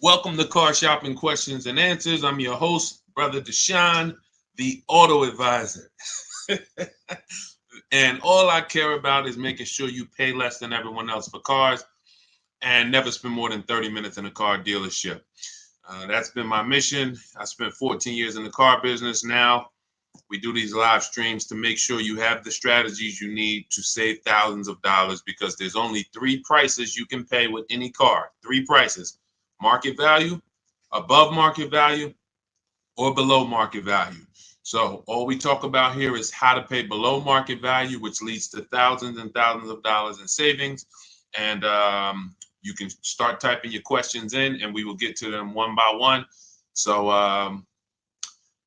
Welcome to Car Shopping Questions and Answers. I'm your host, Brother Deshaun, the auto advisor. And all I care about is making sure you pay less than everyone else for cars and never spend more than 30 minutes in a car dealership. That's been my mission. I spent 14 years in the car business. Now we do these live streams to make sure you have the strategies you need to save thousands of dollars, because there's only three prices you can pay with any car. Three prices: market value, above market value, or below market value. So all we talk about here is how to pay below market value, which leads to thousands and thousands of dollars in savings. And you can start typing your questions in and we will get to them one by one. So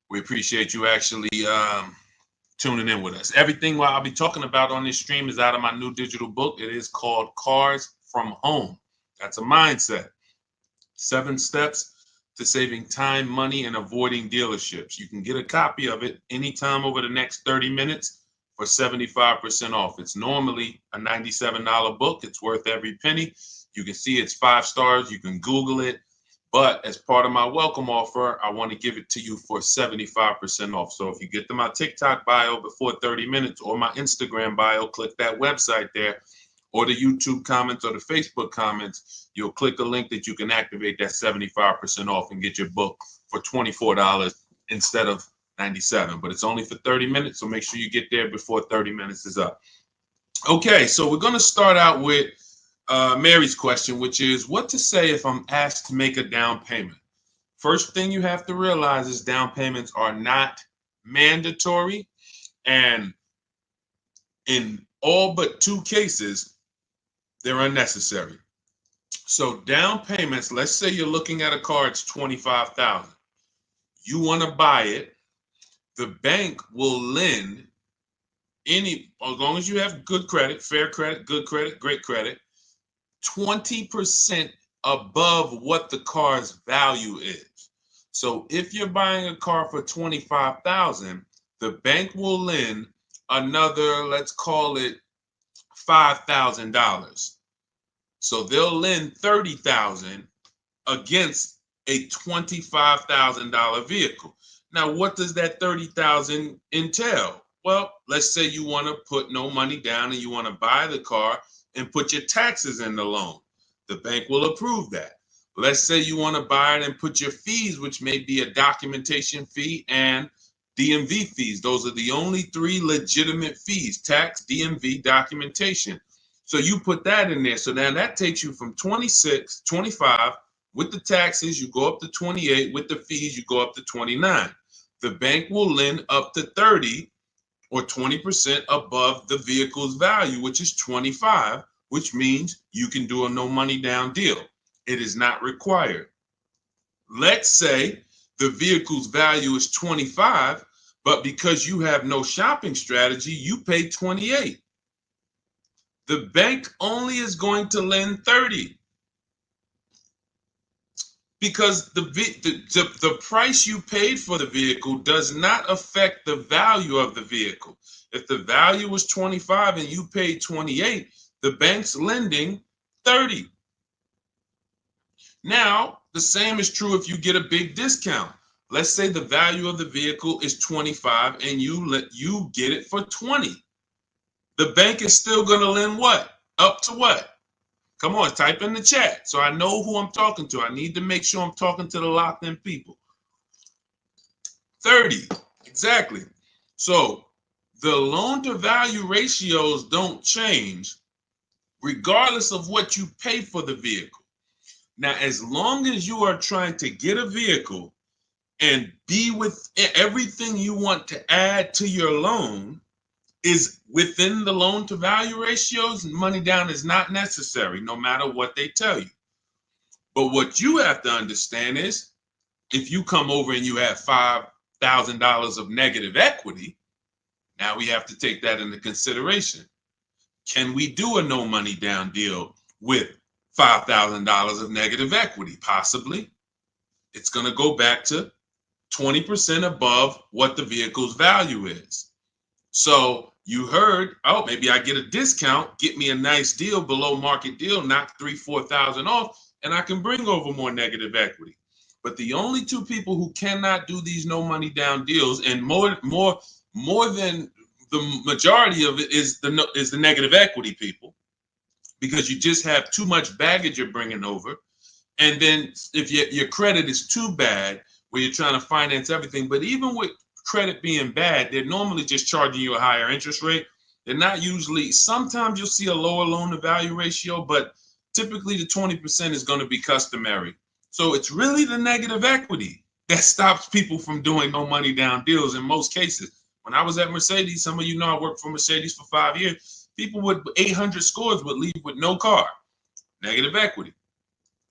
we appreciate you actually tuning in with us. Everything what I'll be talking about on this stream is out of my new digital book. It is called Cars from Home. That's a mindset. 7 steps to saving time, money, and avoiding dealerships. You can get a copy of it anytime over the next 30 minutes for 75% off. It's normally a $97 book. It's worth every penny. You can see it's 5 stars. You can Google it. But as part of my welcome offer, I want to give it to you for 75% off. So if you get to my TikTok bio before 30 minutes or my Instagram bio, click that website there, or the YouTube comments or the Facebook comments, you'll click a link that you can activate that 75% off and get your book for $24 instead of $97. But it's only for 30 minutes, so make sure you get there before 30 minutes is up. Okay, so we're going to start out with Mary's question, which is what to say if I'm asked to make a down payment. First thing you have to realize is down payments are not mandatory, and in all but 2 cases, they're unnecessary. So down payments, let's say you're looking at a car, it's $25,000. You want to buy it. The bank will lend as long as you have good credit, fair credit, good credit, great credit, 20% above what the car's value is. So if you're buying a car for $25,000, the bank will lend another, let's call it $5,000. So they'll lend $30,000 against a $25,000 vehicle. Now, what does that $30,000 entail? Well, let's say you want to put no money down and you want to buy the car and put your taxes in the loan. The bank will approve that. Let's say you want to buy it and put your fees, which may be a documentation fee and DMV fees. Those are the only 3 legitimate fees: tax, DMV, documentation. So you put that in there. So now that takes you from 26, 25. With the taxes, you go up to 28. With the fees, you go up to 29. The bank will lend up to 30 or 20% above the vehicle's value, which is 25, which means you can do a no money down deal. It is not required. Let's say the vehicle's value is 25, but because you have no shopping strategy, you pay 28. The bank only is going to lend 30 because the price you paid for the vehicle does not affect the value of the vehicle. If the value was 25 and you paid 28, the bank's lending 30. Now, the same is true if you get a big discount. Let's say the value of the vehicle is 25 and you get it for 20. The bank is still going to lend what? Up to what? Come on, type in the chat so I know who I'm talking to. I need to make sure I'm talking to the locked in people. 30, exactly. So the loan to value ratios don't change regardless of what you pay for the vehicle. Now, as long as you are trying to get a vehicle and be with everything you want to add to your loan is within the loan to value ratios, money down is not necessary, no matter what they tell you. But what you have to understand is if you come over and you have $5,000 of negative equity, now we have to take that into consideration. Can we do a no money down deal with $5,000 of negative equity? Possibly. It's going to go back to 20% above what the vehicle's value is. So you heard, oh, maybe I get a discount, get me a nice deal, below market deal, knock $3,000-4,000 off. and I can bring over more negative equity. But the only two people who cannot do these no money down deals, and more than the majority of it, is the negative equity people, because you just have too much baggage you're bringing over. And then if your credit is too bad, where you're trying to finance everything, but even with credit being bad, they're normally just charging you a higher interest rate. They're not usually, sometimes you'll see a lower loan to value ratio, but typically the 20% is going to be customary. So it's really the negative equity that stops people from doing no money down deals in most cases. When I was at Mercedes, some of you know I worked for Mercedes for 5 years. People with 800 scores would leave with no car, negative equity.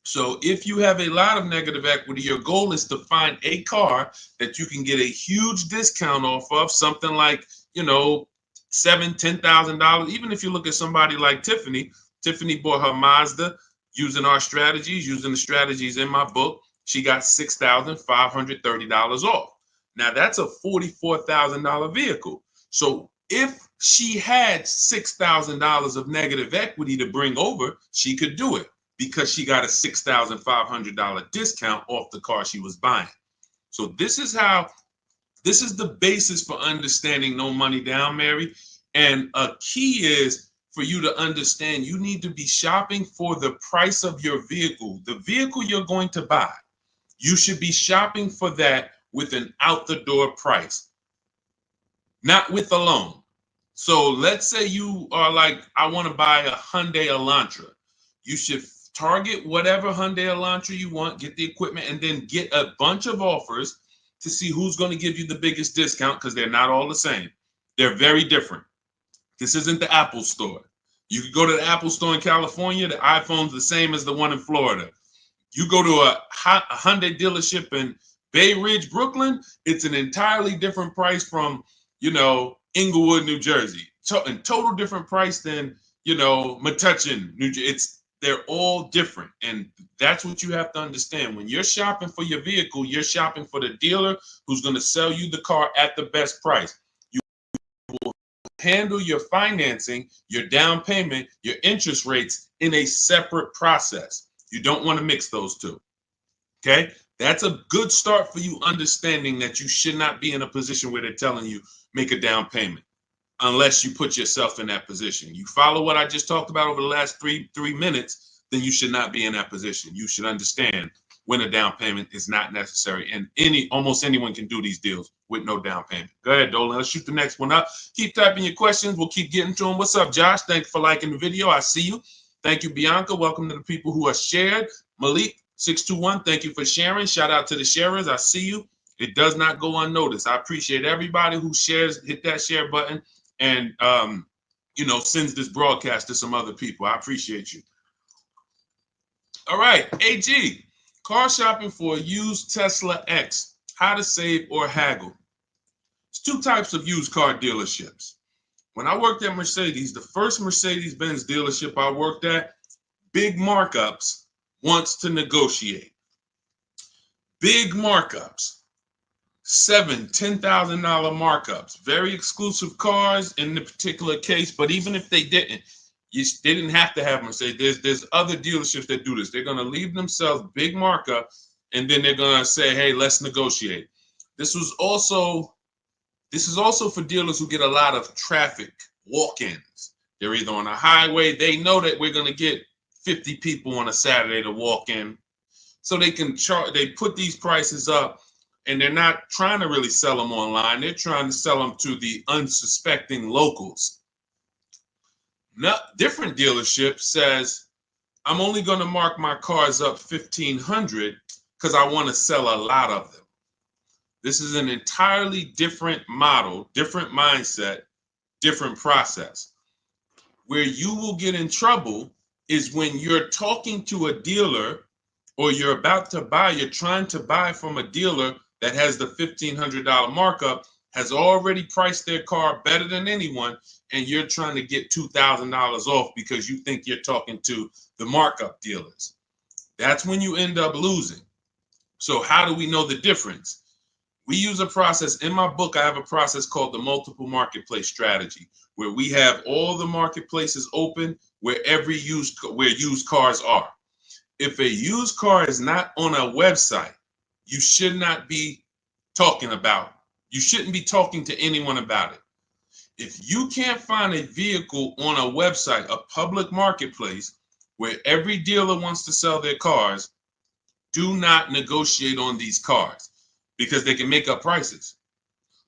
So if you have a lot of negative equity, your goal is to find a car that you can get a huge discount off of, something like, $7,000, $10,000. Even if you look at somebody like Tiffany bought her Mazda using our strategies, using the strategies in my book. She got $6,530 off. Now that's a $44,000 vehicle. So if she had $6,000 of negative equity to bring over, she could do it, because she got a $6,500 discount off the car she was buying. So this is the basis for understanding no money down, Mary. And a key is for you to understand, you need to be shopping for the price of your vehicle. The vehicle you're going to buy, you should be shopping for that with an out the door price, not with a loan. So let's say you are like, I want to buy a Hyundai Elantra. You should target whatever Hyundai Elantra you want, get the equipment, and then get a bunch of offers to see who's going to give you the biggest discount, because they're not all the same. They're very different. This isn't the Apple store. You can go to the Apple store in California, the iPhone's the same as the one in Florida. You go to a Hyundai dealership in Bay Ridge, Brooklyn, it's an entirely different price from, Inglewood, New Jersey. And total different price than, Metuchen, New Jersey. They're all different. And that's what you have to understand. When you're shopping for your vehicle, you're shopping for the dealer who's going to sell you the car at the best price. You will handle your financing, your down payment, your interest rates in a separate process. You don't want to mix those two. Okay? That's a good start for you understanding that you should not be in a position where they're telling you make a down payment, unless you put yourself in that position. You follow what I just talked about over the last three minutes, then you should not be in that position. You should understand when a down payment is not necessary. And almost anyone can do these deals with no down payment. Go ahead, Dolan. Let's shoot the next one up. Keep typing your questions. We'll keep getting to them. What's up, Josh? Thank you for liking the video. I see you. Thank you, Bianca. Welcome to the people who are shared. Malik, 621, thank you for sharing. Shout out to the sharers. I see you. It does not go unnoticed. I appreciate everybody who shares, hit that share button, and sends this broadcast to some other people. I appreciate you. All right, AG, car shopping for a used Tesla X, how to save or haggle. There's two types of used car dealerships. When I worked at Mercedes, the first Mercedes-Benz dealership I worked at, big markups, wants to negotiate. Big markups. $7,000, $10,000 markups, very exclusive cars in the particular case. But even if they didn't, they didn't have to have Mercedes. There's other dealerships that do this. They're going to leave themselves big markup, and then they're going to say, hey, let's negotiate. This is also for dealers who get a lot of traffic walk-ins. They're either on a highway. They know that we're going to get 50 people on a Saturday to walk in, so they can charge. They put these prices up. And they're not trying to really sell them online. They're trying to sell them to the unsuspecting locals. Now, different dealership says, I'm only going to mark my cars up $1,500 because I want to sell a lot of them. This is an entirely different model, different mindset, different process. Where you will get in trouble is when you're talking to a dealer, or you're about to buy, you're trying to buy from a dealer that has the $1,500 markup, has already priced their car better than anyone, and you're trying to get $2,000 off because you think you're talking to the markup dealers. That's when you end up losing. So how do we know the difference? We use a process. In my book, I have a process called the multiple marketplace strategy, where we have all the marketplaces open where used cars are. if a used car is not on a website, you should not be talking about. You shouldn't be talking to anyone about it. If you can't find a vehicle on a website, a public marketplace, where every dealer wants to sell their cars, do not negotiate on these cars because they can make up prices.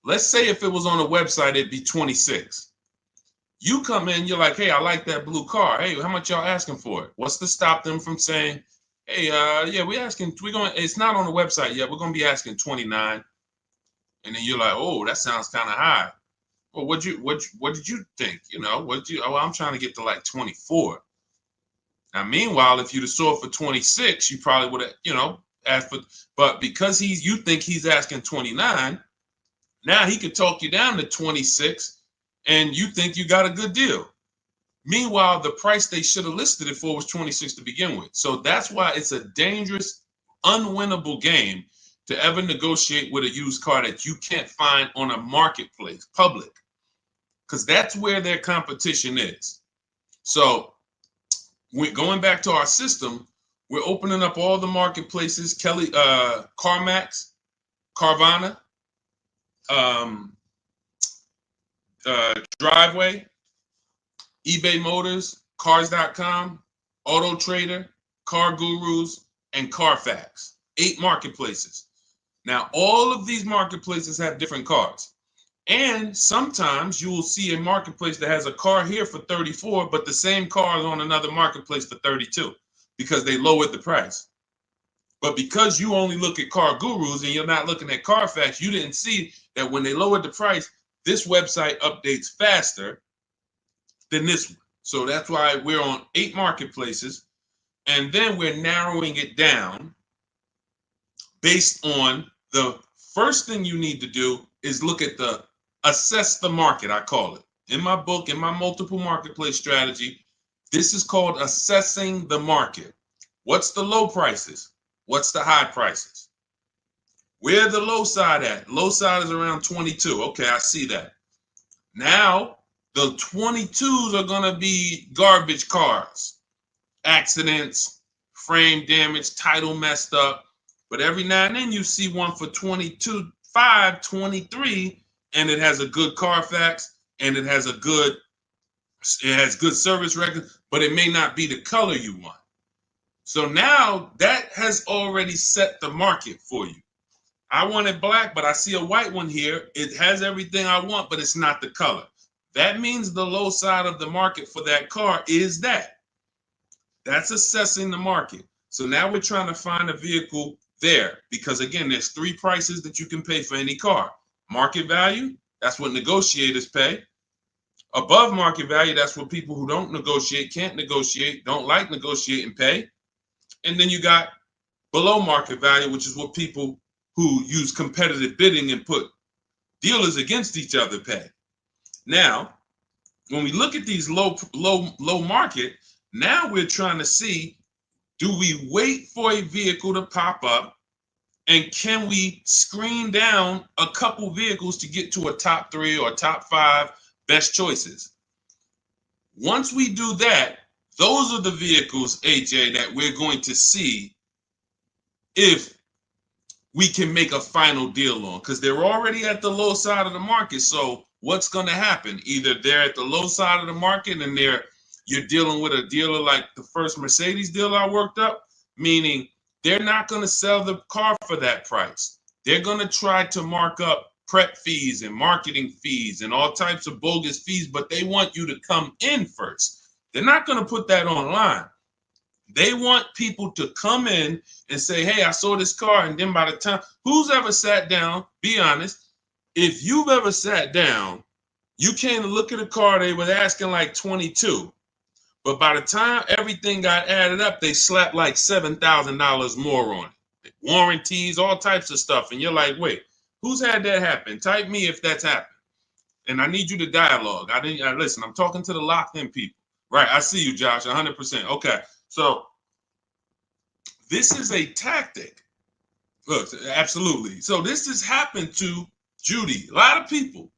Let's say if it was on a website, it'd be 26. You come in, you're like, hey, I like that blue car. Hey, how much y'all asking for it? What's to stop them from saying, hey, yeah, it's not on the website yet. We're going to be asking 29. And then you're like, oh, that sounds kind of high. Well, what did you think? I'm trying to get to like 24. Now, meanwhile, if you'd have sold for 26, you probably would have, asked for, but because you think he's asking 29, now he could talk you down to 26 and you think you got a good deal. Meanwhile, the price they should have listed it for was 26 to begin with. So that's why it's a dangerous, unwinnable game to ever negotiate with a used car that you can't find on a marketplace, public, because that's where their competition is. So we're going back to our system. We're opening up all the marketplaces, CarMax, Carvana, Driveway, eBay Motors, Cars.com, Auto Trader, Car Gurus, and Carfax. 8 marketplaces. Now, all of these marketplaces have different cars. And sometimes you will see a marketplace that has a car here for 34, but the same car is on another marketplace for 32 because they lowered the price. But because you only look at Car Gurus and you're not looking at Carfax, you didn't see that when they lowered the price, this website updates faster than this one. So that's why we're on 8 marketplaces. And then we're narrowing it down based on the first thing you need to do is look at assess the market, I call it. In my book, in my multiple marketplace strategy, this is called assessing the market. What's the low prices? What's the high prices? Where the low side at? Low side is around 22. Okay, I see that. Now, the 22s are going to be garbage cars, accidents, frame damage, title messed up. But every now and then you see one for 22.5, 23, and it has a good Carfax and it has good service record, but it may not be the color you want. So now that has already set the market for you. I want it black, but I see a white one here. It has everything I want, but it's not the color. That means the low side of the market for that car is that. That's assessing the market. So now we're trying to find a vehicle there because, again, there's 3 prices that you can pay for any car. Market value, that's what negotiators pay. Above market value, that's what people who don't negotiate, can't negotiate, don't like negotiating pay. And then you got below market value, which is what people who use competitive bidding and put dealers against each other pay. Now, when we look at these low market, now we're trying to see, do we wait for a vehicle to pop up and can we screen down a couple vehicles to get to a top 3 or top 5 best choices? Once we do that, those are the vehicles, AJ, that we're going to see if we can make a final deal on, because they're already at the low side of the market. So what's going to happen? Either they're at the low side of the market and you're dealing with a dealer like the first Mercedes deal I worked up, meaning they're not going to sell the car for that price. They're going to try to mark up prep fees and marketing fees and all types of bogus fees, but they want you to come in first. They're not going to put that online. They want people to come in and say, hey, I saw this car. And then by the time, who's ever sat down, be honest, if you've ever sat down, you came to look at a car, they were asking like 22. But by the time everything got added up, they slapped like $7,000 more on it. Warranties, all types of stuff. And you're like, wait, who's had that happen? Type me if that's happened. And I need you to dialogue. Listen, I'm talking to the locked in people. Right, I see you, Josh, 100%. Okay, so this is a tactic. Look, absolutely. So this has happened to Judy, a lot of people.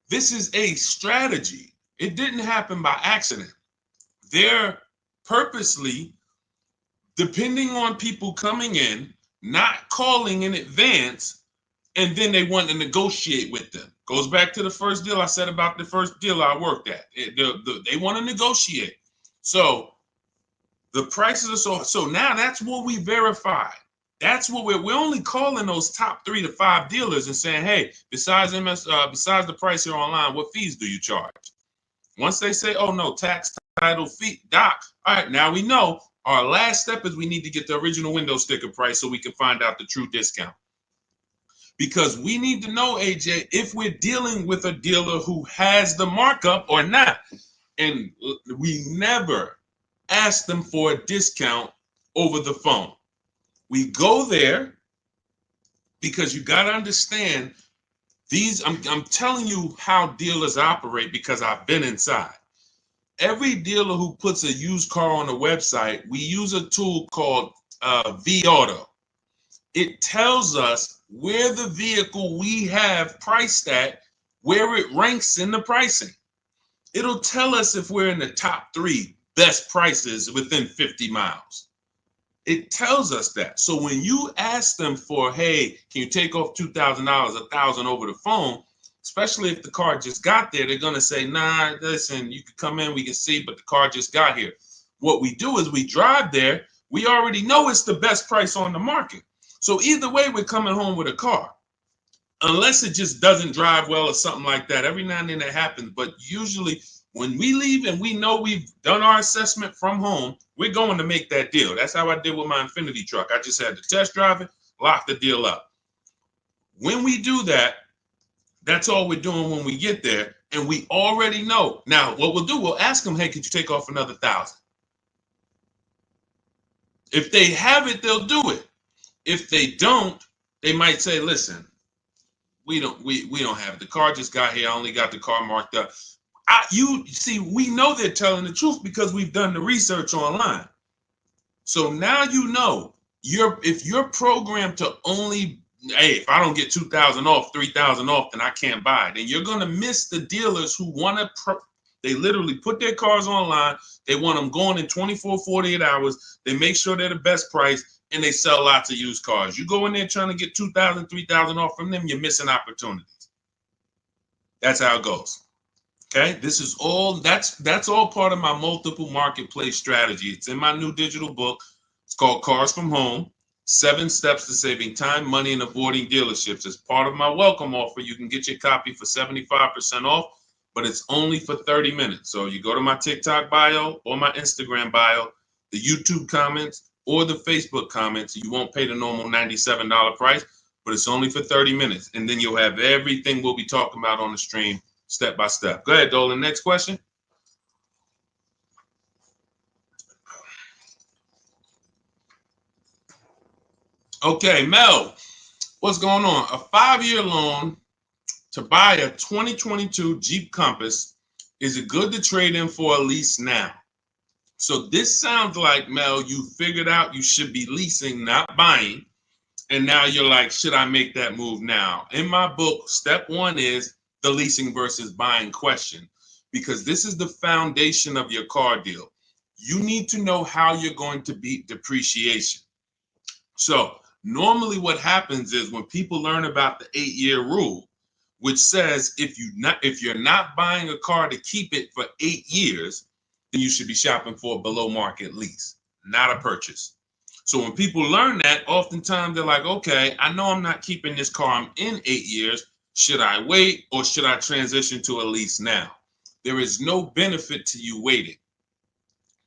This is a strategy. It didn't happen by accident. They're purposely depending on people coming in, not calling in advance, and then they want to negotiate with them. Goes back to the first deal I said about the first deal I worked at. They want to negotiate. So the prices are so now that's what we verify. That's what we're only calling those top 3 to 5 dealers and saying, hey, besides besides the price here online, what fees do you charge? Once they say, oh no, tax, title, fee, doc, all right, now we know our last step is we need to get the original window sticker price so we can find out the true discount. Because we need to know, AJ, if we're dealing with a dealer who has the markup or not. And we never ask them for a discount over the phone. We go there because you got to understand these. I'm telling you how dealers operate because I've been inside. Every dealer who puts a used car on a website, we use a tool called vAuto. It tells us where the vehicle we have priced at, where it ranks in the pricing. It'll tell us if we're in the top 3 best prices within 50 miles. It tells us that. So when you ask them for, hey, can you take off $2,000, $1,000 over the phone, especially if the car just got there, they're going to say, nah, listen, you can come in, we can see, but the car just got here. What we do is we drive there. We already know it's the best price on the market. So either way, we're coming home with a car. Unless it just doesn't drive well or something like that. Every now and then that happens. But usually when we leave and we know we've done our assessment from home, we're going to make that deal. That's how I did with my Infinity truck. I just had to test drive it, lock the deal up. When we do that, that's all we're doing when we get there. And we already know. Now, what we'll do, we'll ask them, hey, could you take off another $1,000? If they have it, they'll do it. If they don't, they might say, listen, we don't have it. The car just got here. I only got the car marked up. You see, we know they're telling the truth because we've done the research online. So now you know if you're programmed to only, hey, if I don't get 2,000 off, 3,000 off, then I can't buy it. And you're going to miss the dealers who want to, they literally put their cars online. They want them going in 24, 48 hours. They make sure they're the best price. And they sell lots of used cars. You go in there trying to get 2,000, 3,000 off from them, you're missing opportunities. That's how it goes. Okay, this is all, that's all part of my multiple marketplace strategy. It's in my new digital book. It's called Cars from Home, 7 Steps to Saving Time, Money, and Avoiding Dealerships. As part of my welcome offer, you can get your copy for 75% off, but it's only for 30 minutes. So you go to my TikTok bio or my Instagram bio, the YouTube comments, or the Facebook comments. You won't pay the normal $97 price, but it's only for 30 minutes. And then you'll have everything we'll be talking about on the stream step by step. Go ahead, Dolan. Next question. Okay, Mel, what's going on? A 5-year loan to buy a 2022 Jeep Compass. Is it good to trade in for a lease now? So this sounds like, Mel, you figured out you should be leasing, not buying. And now you're like, should I make that move now? In my book, step 1 is the leasing versus buying question, because this is the foundation of your car deal. You need to know how you're going to beat depreciation. So normally what happens is when people learn about the 8-year rule, which says if you're not buying a car to keep it for 8 years, then you should be shopping for a below market lease, not a purchase. So when people learn that, oftentimes they're like, okay, I know I'm not keeping this car. I'm in 8 years. Should I wait or should I transition to a lease now? There is no benefit to you waiting.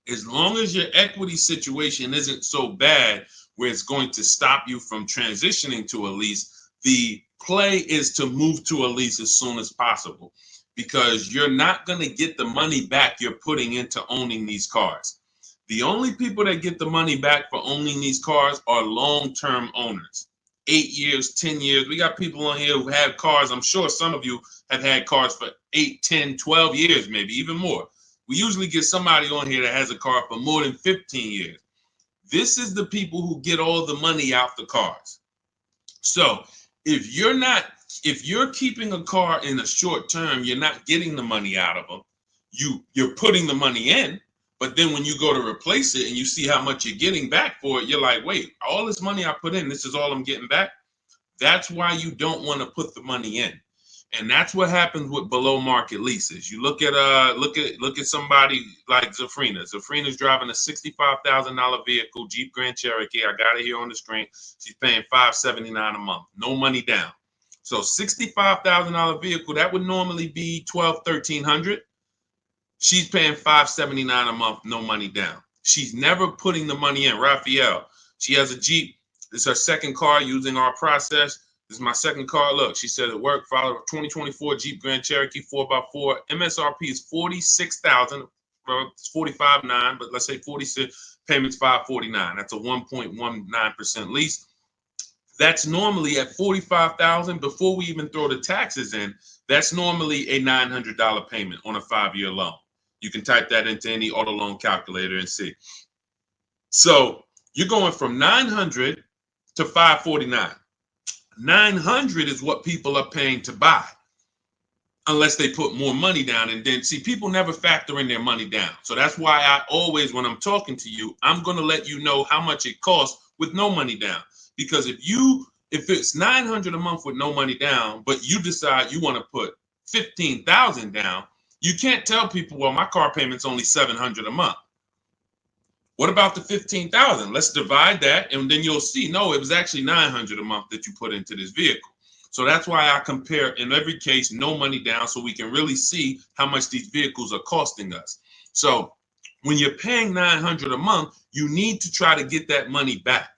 As long as your equity situation isn't so bad where it's going to stop you from transitioning to a lease, the play is to move to a lease as soon as possible, because you're not going to get the money back you're putting into owning these cars. The only people that get the money back for owning these cars are long-term owners. 8 years, 10 years. We got people on here who have cars. I'm sure some of you have had cars for 8, 10, 12 years, maybe even more. We usually get somebody on here that has a car for more than 15 years. This is the people who get all the money out the cars. So if you're keeping a car in a short term, you're not getting the money out of them. You're putting the money in, But then when you go to replace it and you see how much you're getting back for it, you're like, wait, all this money I put in, this is all I'm getting back. That's why you don't want to put the money in. And that's what happens with below market leases. You look at somebody like Zafrina. Zafrina's driving a $65,000 vehicle, Jeep Grand Cherokee. I got it here on the screen. She's paying $579 a month, no money down. So $65,000 vehicle, that would normally be $1,200-1,300. She's paying $579 a month, no money down. She's never putting the money in. Raphael, she has a Jeep. This is her second car using our process. This is my second car. Look, she said it worked. Follow 2024 Jeep Grand Cherokee 4x4. MSRP is $46,000. Well, it's $45,900, but let's say 46. Payments $549. That's a 1.19% lease. That's normally at $45,000 before we even throw the taxes in. That's normally a $900 payment on a 5-year loan. You can type that into any auto loan calculator and see. So you're going from $900 to $549. $900 is what people are paying to buy, unless they put more money down. And then, see, people never factor in their money down. So that's why I always, when I'm talking to you, I'm going to let you know how much it costs with no money down. Because if it's $900 a month with no money down, but you decide you want to put $15,000 down, you can't tell people, well, my car payment's only $700 a month. What about the $15,000? Let's divide that, and then you'll see, no, it was actually $900 a month that you put into this vehicle. So that's why I compare, in every case, no money down, so we can really see how much these vehicles are costing us. So when you're paying $900 a month, you need to try to get that money back.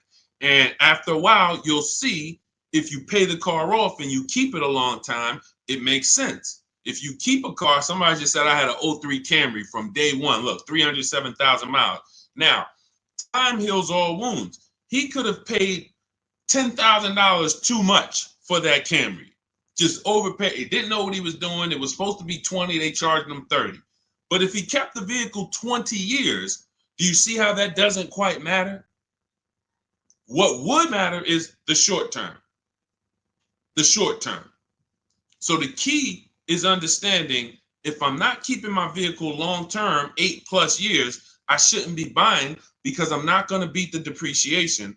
And after a while, you'll see if you pay the car off and you keep it a long time, it makes sense. If you keep a car, somebody just said I had an 03 Camry from day one. Look, 307,000 miles. Now, time heals all wounds. He could have paid $10,000 too much for that Camry. Just overpaid. He didn't know what he was doing. It was supposed to be 20. They charged him 30. But if he kept the vehicle 20 years, do you see how that doesn't quite matter? What would matter is the short term. The short term. So the key is understanding, if I'm not keeping my vehicle long term, 8+ years, I shouldn't be buying, because I'm not going to beat the depreciation.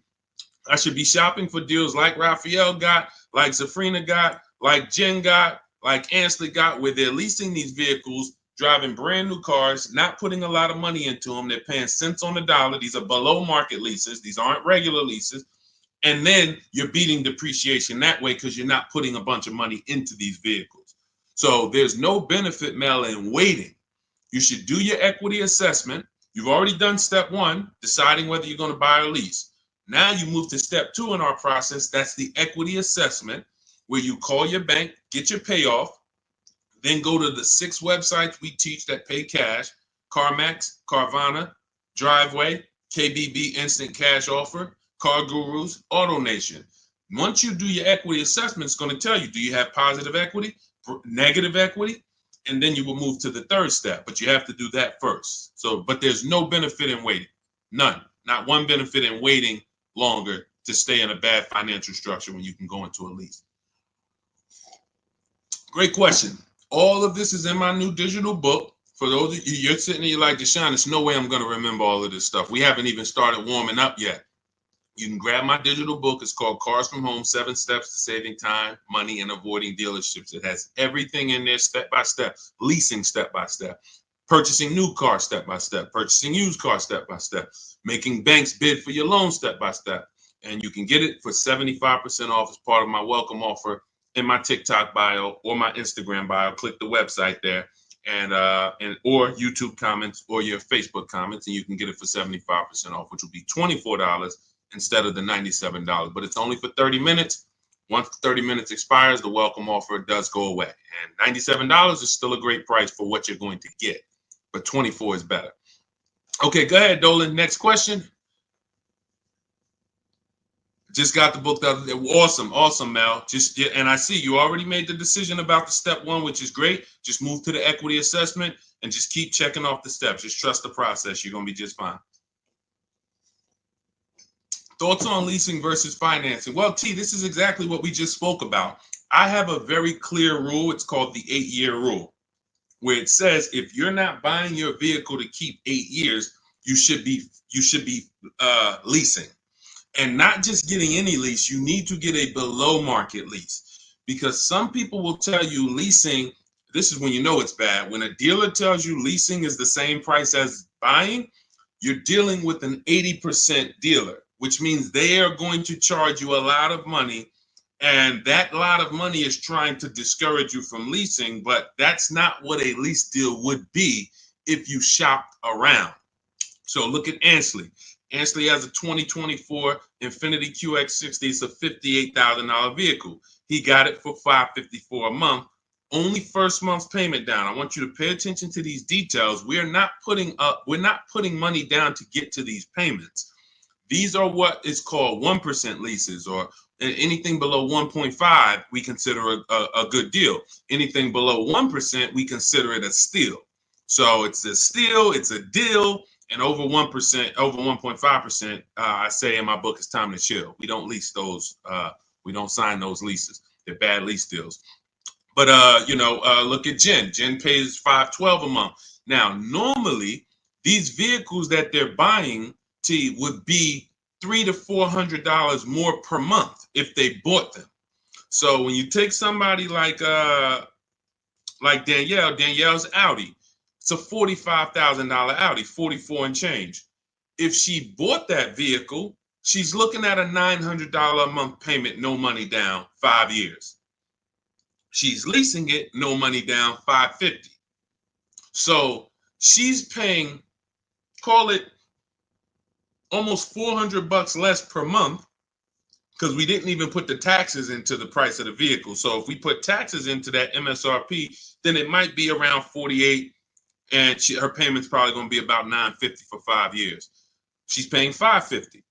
I should be shopping for deals like Raphael got, like Zafrina got, like Jen got, like Ansley got, where they're leasing these vehicles, driving brand new cars, not putting a lot of money into them. They're paying cents on the dollar. These are below market leases. These aren't regular leases. And then you're beating depreciation that way because you're not putting a bunch of money into these vehicles. So there's no benefit, Mel, in waiting. You should do your equity assessment. You've already done step one, deciding whether you're going to buy or lease. Now you move to step two in our process. That's the equity assessment, where you call your bank, get your payoff, then go to the 6 websites we teach that pay cash: CarMax, Carvana, Driveway, KBB Instant Cash Offer, Car Gurus, AutoNation. Once you do your equity assessment, it's going to tell you, do you have positive equity, negative equity? And then you will move to the third step, but you have to do that first. So, but there's no benefit in waiting. None. Not one benefit in waiting longer to stay in a bad financial structure when you can go into a lease. Great question. All of this is in my new digital book. For those of you, you're sitting there, you're like, Deshaun, there's no way I'm going to remember all of this stuff. We haven't even started warming up yet. You can grab my digital book. It's called Cars from Home, 7 Steps to Saving Time, Money, and Avoiding Dealerships. It has everything in there step by step, leasing step by step, purchasing new cars step by step, purchasing used cars step by step, making banks bid for your loan step by step. And you can get it for 75% off as part of my welcome offer in my TikTok bio or my Instagram bio. Click the website there, and or YouTube comments or your Facebook comments, and you can get it for 75% off, which will be $24 instead of the $97. But it's only for 30 minutes. Once 30 minutes expires, the welcome offer does go away. And $97 is still a great price for what you're going to get, but $24 is better. Okay, go ahead, Dolan. Next question. Just got the book the other day. Awesome, Mel. And I see you already made the decision about the step one, which is great. Just move to the equity assessment and just keep checking off the steps. Just trust the process. You're going to be just fine. Thoughts on leasing versus financing? Well, T, this is exactly what we just spoke about. I have a very clear rule. It's called the 8-year rule. where it says if you're not buying your vehicle to keep 8 years, you should be leasing. And not just getting any lease, you need to get a below market lease, because some people will tell you leasing, this is when you know it's bad. When a dealer tells you leasing is the same price as buying, you're dealing with an 80% dealer, which means they are going to charge you a lot of money. And that lot of money is trying to discourage you from leasing, but that's not what a lease deal would be if you shopped around. So look at Ansley. Ansley has a 2024 Infiniti QX60. It's a $58,000 vehicle. He got it for $554 a month. Only first month's payment down. I want you to pay attention to these details. We're not putting money down to get to these payments. These are what is called 1% leases, or anything below 1.5 we consider a good deal. Anything below 1% we consider it a steal. So it's a steal, it's a deal. And over 1%, over 1.5%, I say in my book, it's time to chill. We don't lease those. We don't sign those leases. They're bad lease deals. But look at Jen. Jen pays $512 a month. Now, normally these vehicles that they're buying would be $300 to $400 more per month if they bought them. So when you take somebody like Danielle, Danielle's Audi. It's a $45,000 Audi, 44 and change. If she bought that vehicle, she's looking at a $900 a month payment, no money down, 5 years. She's leasing it, no money down, $550. So she's paying, call it almost $400 less per month, because we didn't even put the taxes into the price of the vehicle. So if we put taxes into that MSRP, then it might be around $48,000. And her payment's probably going to be about $950 for 5 years. She's paying $550.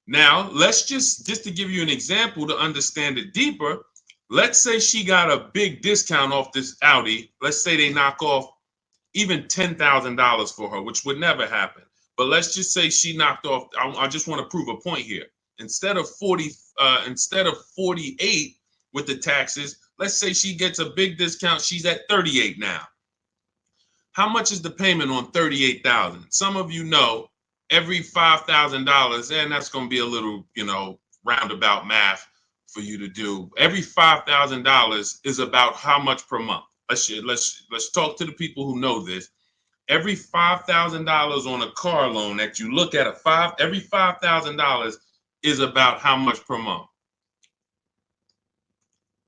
Now, let's just to give you an example to understand it deeper, let's say she got a big discount off this Audi. Let's say they knock off even $10,000 for her, which would never happen. But let's just say she knocked off, I just want to prove a point here. Instead of 48 with the taxes, let's say she gets a big discount. She's at 38 now. How much is the payment on $38,000? Some of you know every $5,000, and that's going to be a little, roundabout math for you to do. Every $5,000 is about how much per month? Let's talk to the people who know this. Every $5,000 on a car loan that you look at every $5,000 is about how much per month?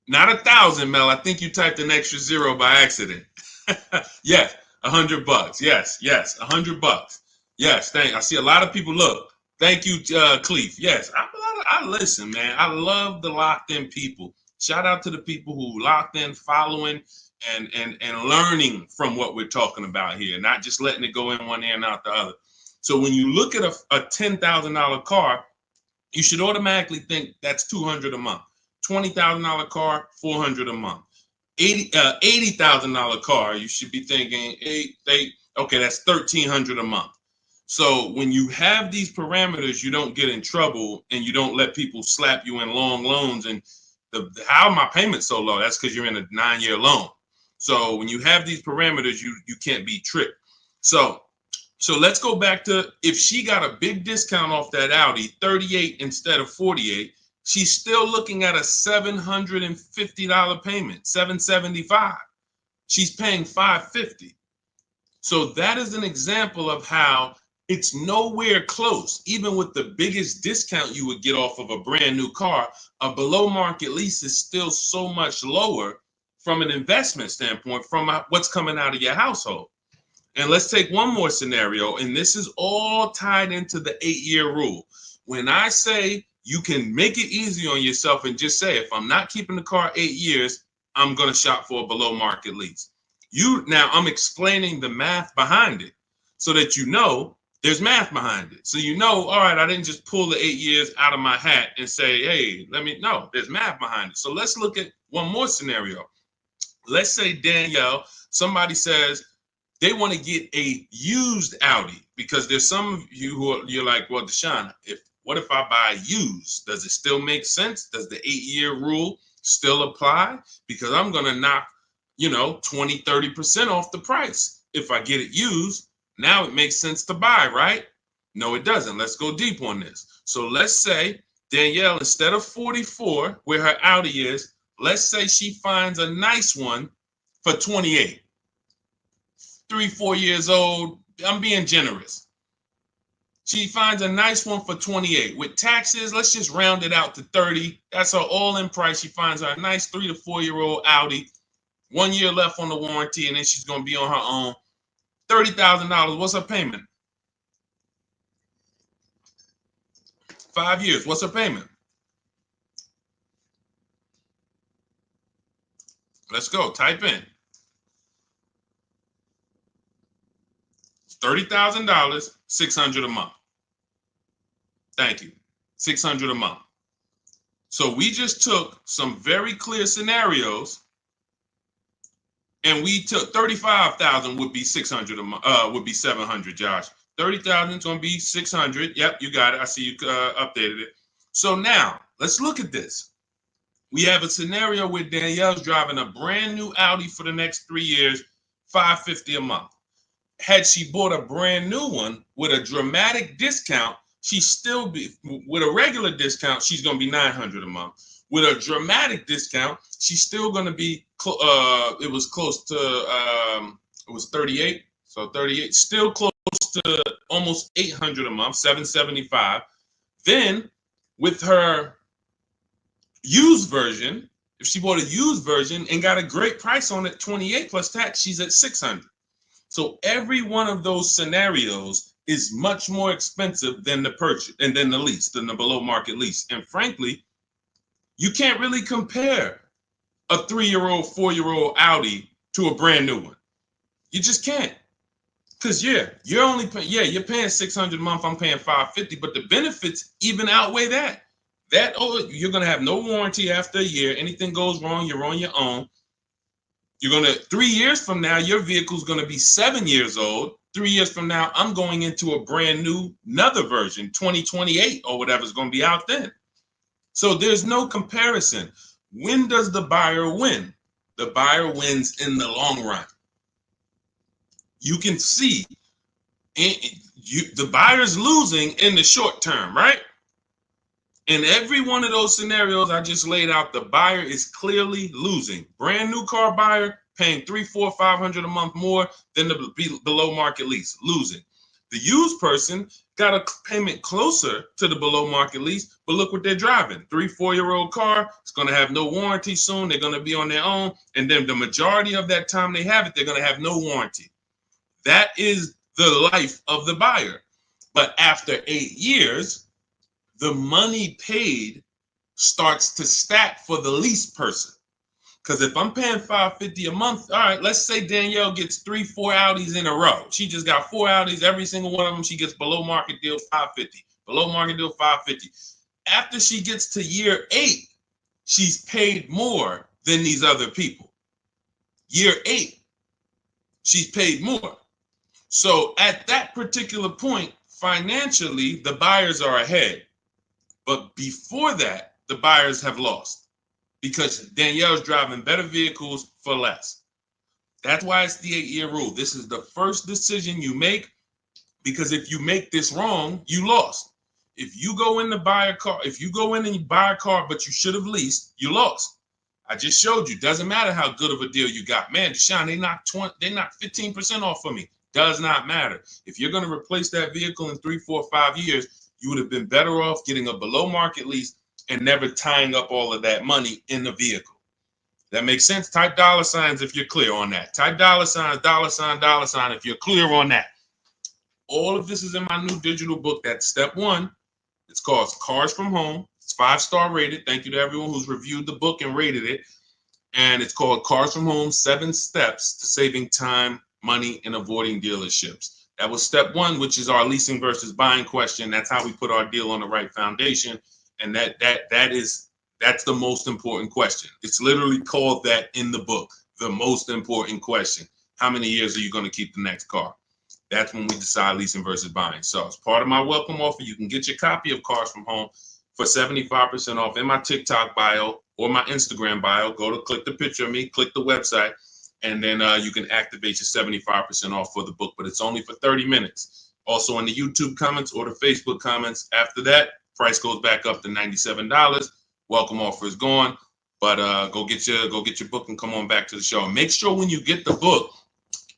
Not 1,000, Mel. I think you typed an extra zero by accident. Yes. $100. Yes, $100. Yes, I see a lot of people. Look, thank you, Cleef. Yes, I listen, man. I love the locked in people. Shout out to the people who locked in, following, and learning from what we're talking about here, not just letting it go in one ear and out the other. So when you look at a $10,000 car, you should automatically think that's $200 a month. $20,000 car, $400 a month. $80,000 car, you should be thinking, okay, that's $1,300 a month. So when you have these parameters, you don't get in trouble and you don't let people slap you in long loans. And how my payment so low? That's because you're in a 9-year loan. So when you have these parameters, you can't be tricked. So let's go back to, if she got a big discount off that Audi, 38 instead of 48. She's still looking at a $750 payment, $775. She's paying $550. So that is an example of how it's nowhere close. Even with the biggest discount you would get off of a brand new car, a below market lease is still so much lower from an investment standpoint, from what's coming out of your household. And let's take one more scenario, and this is all tied into the 8-year rule. When I say you can make it easy on yourself and just say, if I'm not keeping the car 8 years, I'm going to shop for a below market lease. Now I'm explaining the math behind it so that there's math behind it. So all right, I didn't just pull the 8 years out of my hat and say, hey, there's math behind it. So let's look at one more scenario. Let's say Danielle, somebody says they want to get a used Audi, because there's some of you you're like, well, Deshaun, what if I buy used? Does it still make sense? Does the 8-year rule still apply? Because I'm going to knock, 20, 30% off the price. If I get it used, now it makes sense to buy, right? No, it doesn't. Let's go deep on this. So let's say Danielle, instead of 44, where her Audi is, let's say she finds a nice one for 28. 3-4 years old. I'm being generous. She finds a nice one for 28. With taxes, let's just round it out to 30. That's her all-in price. She finds her a nice 3 to 4-year-old Audi. 1 year left on the warranty, and then she's going to be on her own. $30,000. What's her payment? 5 years. What's her payment? Let's go. Type in. $30,000, $600 a month. Thank you. $600 a month. So we just took some very clear scenarios, and we took 35,000 would be 600 a month. Would be 700. Josh, 30,000 is going to be 600. Yep, you got it. I see you updated it. So now let's look at this. We have a scenario where Danielle's driving a brand new Audi for the next 3 years, $550 a month. Had she bought a brand new one with a dramatic discount, she's still be with a regular discount, she's going to be $900 a month. With a dramatic discount, she's still going to be it was close to it was 38. So 38, still close to almost $800 a month, $775. Then with her used version, if she bought a used version and got a great price on it, 28 plus tax, she's at $600. So every one of those scenarios is much more expensive than the purchase and then the lease, than the below market lease. And frankly, you can't really compare a 3-year-old, 4-year-old Audi to a brand new one. You just can't. Because you're only you're paying $600 a month, I'm paying $550, but the benefits even outweigh that. You're gonna have no warranty after a year. Anything goes wrong, you're on your own. You're going to, 3 years from now, your vehicle's going to be 7 years old. 3 years from now, I'm going into a brand new, another version, 2028 or whatever's going to be out then. So there's no comparison. When does the buyer win? The buyer wins in the long run. You can see the buyer's losing in the short term, right? In every one of those scenarios I just laid out, the buyer is clearly losing. Brand new car buyer paying $300, $400, $500 a month more than the below market lease, losing. The used person got a payment closer to the below market lease, but look what they're driving. 3-4-year-old car. It's going to have no warranty soon. They're going to be on their own. And then the majority of that time they have it, they're going to have no warranty. That is the life of the buyer. But after 8 years, the money paid starts to stack for the lease person. Because if I'm paying $550 a month, all right, let's say Danielle gets 3-4 Audis in a row. She just got 4 Audis, every single one of them, she gets below market deal $550. Below market deal $550. After she gets to year 8, she's paid more than these other people. Year 8, she's paid more. So at that particular point, financially, the buyers are ahead. But before that, the buyers have lost because Danielle's driving better vehicles for less. That's why it's the 8-year rule. This is the first decision you make, because if you make this wrong, you lost. If you go in to buy a car, if you go in and you buy a car, but you should have leased, you lost. I just showed you. Doesn't matter how good of a deal you got. Man, Deshaun, they knocked 15% off for me. Does not matter. If you're going to replace that vehicle in 3, 4, 5 years, you would have been better off getting a below market lease and never tying up all of that money in the vehicle. That makes sense? Type $signs if you're clear on that. Type $sign, $sign if you're clear on that. All of this is in my new digital book. That's step 1. It's called Cars from Home. It's 5-star rated. Thank you to everyone who's reviewed the book and rated it. And it's called Cars from Home, 7 Steps to Saving Time, Money, and Avoiding Dealerships. That was step 1, which is our leasing versus buying question. That's how we put our deal on the right foundation. And that's the most important question. It's literally called that in the book, the most important question. How many years are you going to keep the next car? That's when we decide leasing versus buying. So as part of my welcome offer, you can get your copy of Cars from Home for 75% off in my TikTok bio or my Instagram bio. Go to click the picture of me, click the website. and then you can activate your 75% off for the book, but it's only for 30 minutes. Also in the YouTube comments or the Facebook comments. After that, price goes back up to $97. Welcome offer is gone, but go get your book and come on back to the show. And make sure when you get the book,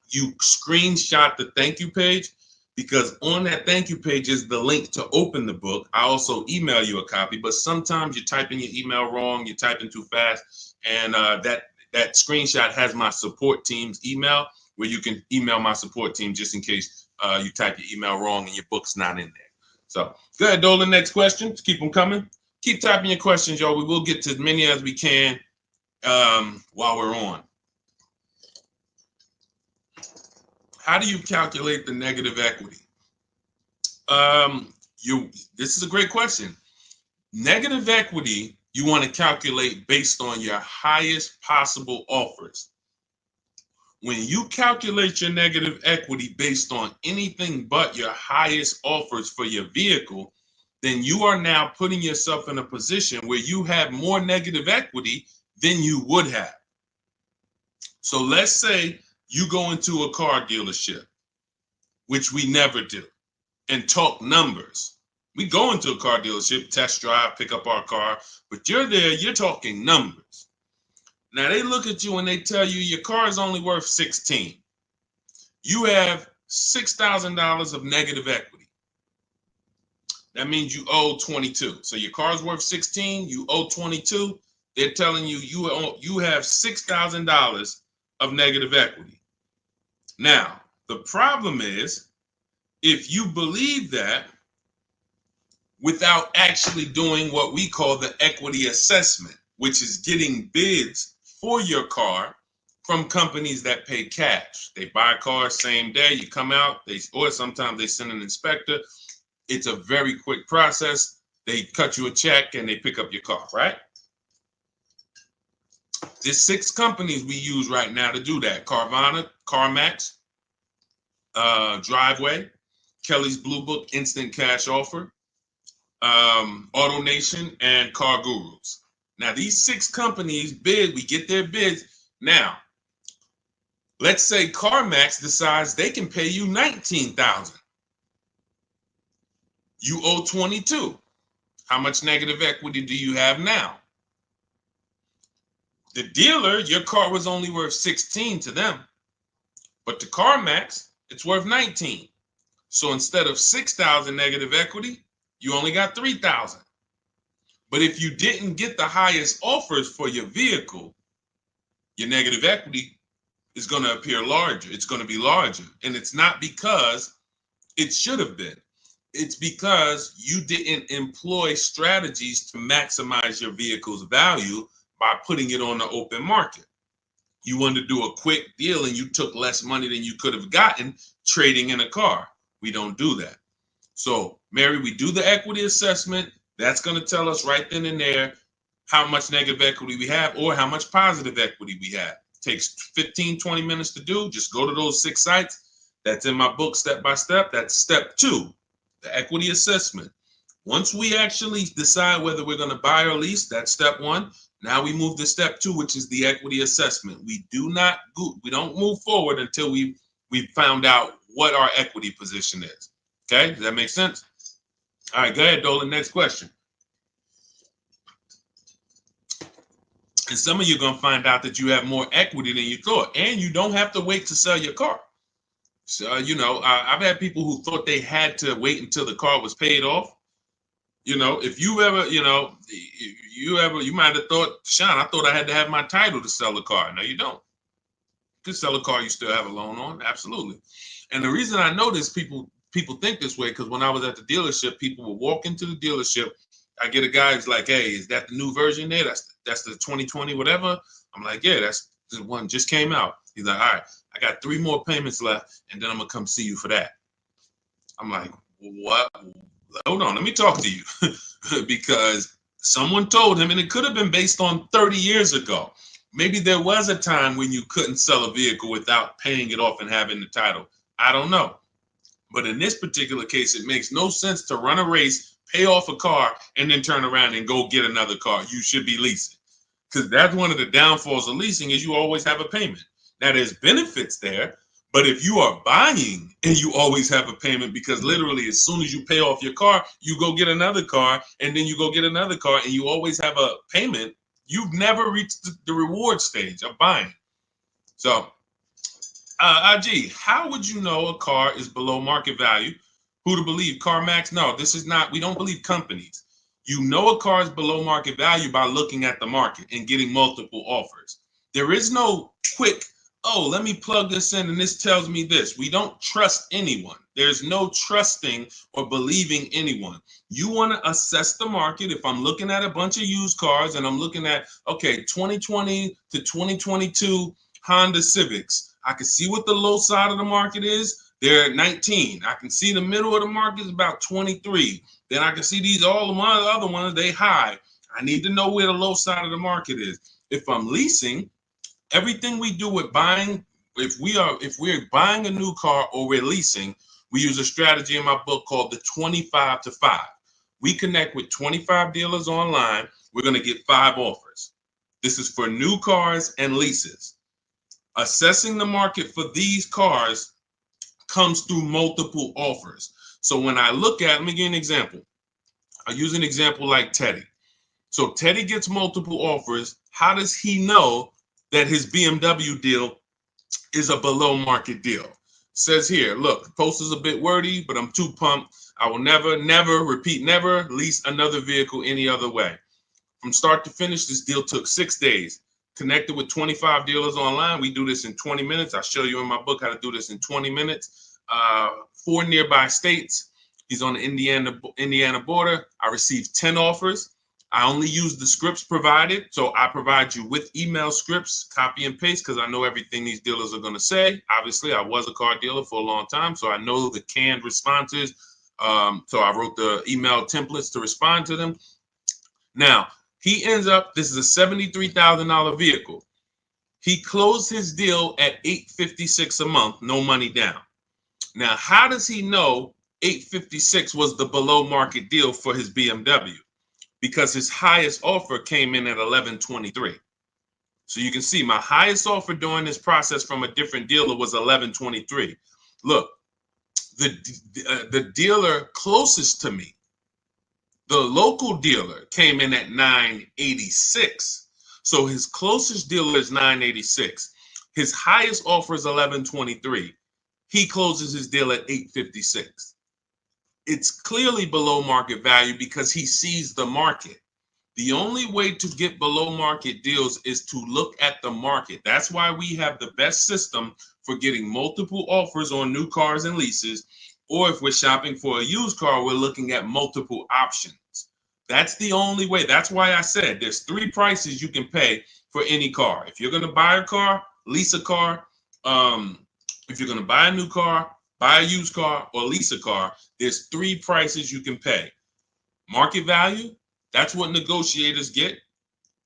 you screenshot the thank you page, because on that thank you page is the link to open the book. I also email you a copy, but sometimes you type in your email wrong, you type in too fast, and that screenshot has my support team's email, where you can email my support team just in case you type your email wrong and your book's not in there. So go ahead, Dolan. Next question. Keep them coming. Keep typing your questions, y'all. We will get to as many as we can while we're on. How do you calculate the negative equity? This is a great question. Negative equity, you want to calculate based on your highest possible offers. When you calculate your negative equity based on anything but your highest offers for your vehicle, then you are now putting yourself in a position where you have more negative equity than you would have. So let's say you go into a car dealership, which we never do, and talk numbers. We go into a car dealership, test drive, pick up our car, but you're there, you're talking numbers. Now they look at you and they tell you your car is only worth 16. You have $6,000 of negative equity. That means you owe 22. So your car's worth 16, you owe 22. They're telling you you have $6,000 of negative equity. Now, the problem is, if you believe that without actually doing what we call the equity assessment, which is getting bids for your car from companies that pay cash. They buy cars same day, you come out, or sometimes they send an inspector. It's a very quick process. They cut you a check and they pick up your car, right? There's 6 companies we use right now to do that. Carvana, CarMax, Driveway, Kelly's Blue Book, Instant Cash Offer, AutoNation, and Car Gurus. Now, these 6 companies bid, we get their bids. Now, let's say CarMax decides they can pay you $19,000. You owe 22. How much negative equity do you have now? The dealer, your car was only worth 16 to them, but to CarMax, it's worth 19. So instead of 6,000 negative equity, you only got 3,000. But if you didn't get the highest offers for your vehicle, your negative equity is going to appear larger. It's going to be larger. And it's not because it should have been. It's because you didn't employ strategies to maximize your vehicle's value by putting it on the open market. You wanted to do a quick deal and you took less money than you could have gotten trading in a car. We don't do that. So, Mary, we do the equity assessment. That's going to tell us right then and there how much negative equity we have or how much positive equity we have. It takes 15, 20 minutes to do. Just go to those 6 sites. That's in my book, Step by Step. That's step 2, the equity assessment. Once we actually decide whether we're going to buy or lease, that's step 1. Now we move to step 2, which is the equity assessment. We don't move forward until we found out what our equity position is. Okay, does that make sense? All right, go ahead, Dolan. Next question. And some of you are going to find out that you have more equity than you thought, and you don't have to wait to sell your car. So, I've had people who thought they had to wait until the car was paid off. If you ever, you might have thought, Sean, I thought I had to have my title to sell a car. No, you don't. You can sell a car you still have a loan on. Absolutely. And the reason I know this, people think this way, because when I was at the dealership, people would walk into the dealership. I get a guy who's like, hey, is that the new version there? That's the 2020 whatever. I'm like, yeah, that's the one just came out. He's like, all right, I got 3 more payments left, and then I'm gonna come see you for that. I'm like, what? Hold on, let me talk to you. Because someone told him, and it could have been based on 30 years ago. Maybe there was a time when you couldn't sell a vehicle without paying it off and having the title. I don't know. But in this particular case, it makes no sense to run a race, pay off a car, and then turn around and go get another car. You should be leasing. Because that's one of the downfalls of leasing is you always have a payment. Now, there's benefits there, but if you are buying and you always have a payment, because literally as soon as you pay off your car, you go get another car, and then you go get another car, and you always have a payment, you've never reached the reward stage of buying. So, IG, how would you know a car is below market value? Who to believe? CarMax? No, this is not. We don't believe companies. You know a car is below market value by looking at the market and getting multiple offers. There is no quick, oh, let me plug this in and this tells me this. We don't trust anyone. There's no trusting or believing anyone. You want to assess the market. If I'm looking at a bunch of used cars and I'm looking at, okay, 2020 to 2022 Honda Civics, I can see what the low side of the market is. They're at 19. I can see the middle of the market is about 23. Then I can see these all of my other ones, they high. I need to know where the low side of the market is. If I'm leasing, everything we do with buying, if we're buying a new car or we're leasing, we use a strategy in my book called the 25 to 5. We connect with 25 dealers online. We're going to get 5 offers. This is for new cars and leases. Assessing the market for these cars comes through multiple offers. So when I look at, let me give you an example. I use an example like Teddy. So Teddy gets multiple offers. How does he know that his BMW deal is a below market deal? Says here, look, the post is a bit wordy, but I'm too pumped. I will never lease another vehicle any other way. From start to finish, this deal took 6 days. Connected with 25 dealers online. We do this in 20 minutes. I show you in my book how to do this in 20 minutes. 4 nearby states. He's on the Indiana border. I received 10 offers. I only use the scripts provided. So I provide you with email scripts, copy and paste, because I know everything these dealers are going to say. Obviously, I was a car dealer for a long time, so I know the canned responses. So I wrote the email templates to respond to them. Now, he ends up, this is a $73,000 vehicle. He closed his deal at $856 a month, no money down. Now, how does he know $856 was the below market deal for his BMW? Because his highest offer came in at $1,123. So you can see my highest offer during this process from a different dealer was $1,123. Look, the dealer closest to me, the local dealer, came in at $986. So his closest dealer is $986. His highest offer is $1,123. He closes his deal at $856. It's clearly below market value because he sees the market. The only way to get below market deals is to look at the market. That's why we have the best system for getting multiple offers on new cars and leases. Or if we're shopping for a used car, we're looking at multiple options. That's the only way. That's why I said there's 3 prices you can pay for any car. If you're going to buy a car, lease a car, if you're going to buy a new car, buy a used car, or lease a car, there's 3 prices you can pay. Market value, that's what negotiators get.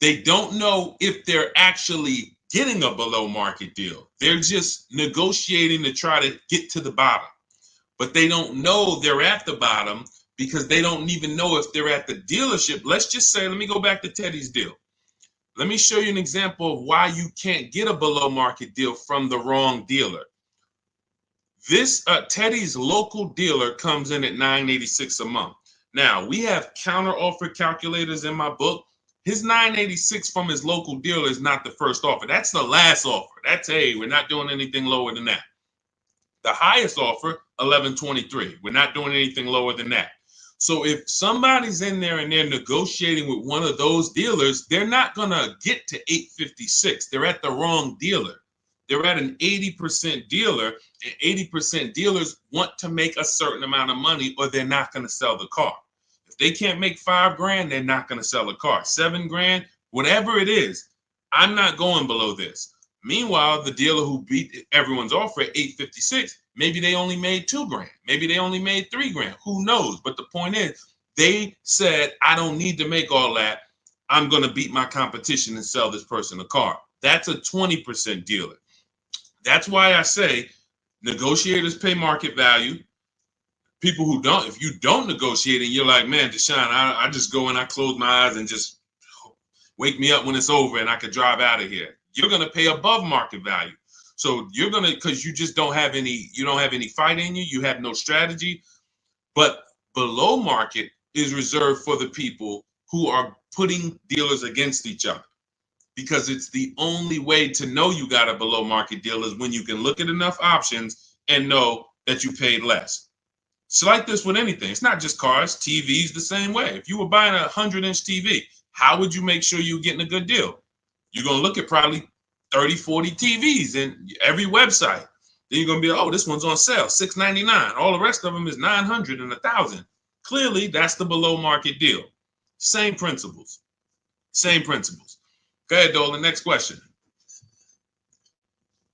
They don't know if they're actually getting a below market deal. They're just negotiating to try to get to the bottom. But they don't know they're at the bottom because they don't even know if they're at the dealership. Let's just say, let me go back to Teddy's deal. Let me show you an example of why you can't get a below market deal from the wrong dealer. This Teddy's local dealer comes in at $986 a month. Now, we have counter offer calculators in my book. His $986 from his local dealer is not the first offer. That's the last offer. That's, hey, we're not doing anything lower than that. The highest offer, $1,123. We're not doing anything lower than that. So if somebody's in there and they're negotiating with one of those dealers, they're not going to get to $856. They're at the wrong dealer. They're at an 80% dealer, and 80% dealers want to make a certain amount of money or they're not going to sell the car. If they can't make $5,000, they're not going to sell a car. $7,000, whatever it is, I'm not going below this. Meanwhile, the dealer who beat everyone's offer at $856, maybe they only made $2,000. Maybe they only made $3,000. Who knows? But the point is, they said, I don't need to make all that. I'm going to beat my competition and sell this person a car. That's a 20% dealer. That's why I say negotiators pay market value. People who don't, if you don't negotiate and you're like, man, Deshaun, I just go and I close my eyes and just wake me up when it's over and I could drive out of here. You're going to pay above market value. So you're gonna, because you just don't have any, you don't have any fight in you, you have no strategy. But below market is reserved for the people who are putting dealers against each other, because it's the only way to know you got a below market deal is when you can look at enough options and know that you paid less. It's like this with anything. It's not just cars, TVs the same way. If you were buying a 100-inch TV, how would you make sure you're getting a good deal? You're going to look at probably 30, 40 TVs in every website. Then you're going to be, oh, this one's on sale, $699. All the rest of them is $900 and $1,000. Clearly, that's the below market deal. Same principles. Same principles. Go ahead, Dolan. Next question.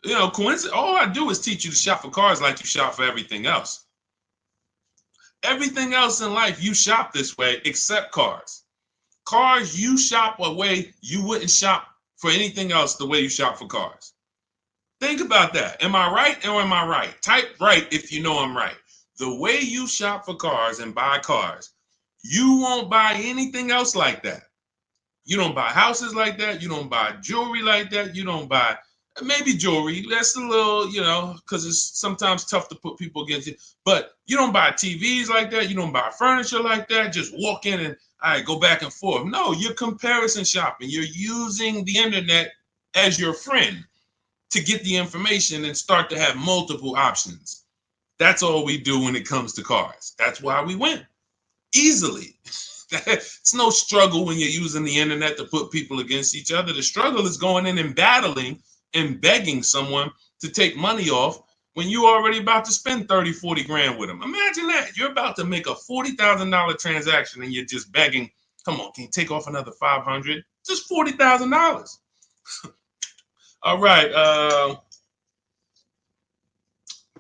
You know, coincidence. All I do is teach you to shop for cars like you shop for everything else. Everything else in life, you shop this way except cars. Cars, you shop a way you wouldn't shop for anything else the way you shop for cars. Think about that. Am I right or am I right? Type right if you know I'm right. The way you shop for cars and buy cars, you won't buy anything else like that. You don't buy houses like that. You don't buy jewelry like that. You don't buy maybe jewelry. That's a little, you know, because it's sometimes tough to put people against it. But you don't buy TVs like that. You don't buy furniture like that. Just walk in and all right, go back and forth. No, you're comparison shopping. You're using the internet as your friend to get the information and start to have multiple options. That's all we do when it comes to cars. That's why we win easily. It's no struggle when you're using the internet to put people against each other. The struggle is going in and battling and begging someone to take money off when you're already about to spend 30, 40 grand with them. Imagine that. You're about to make a $40,000 transaction and you're just begging, come on, can you take off another 500? Just $40,000. All right.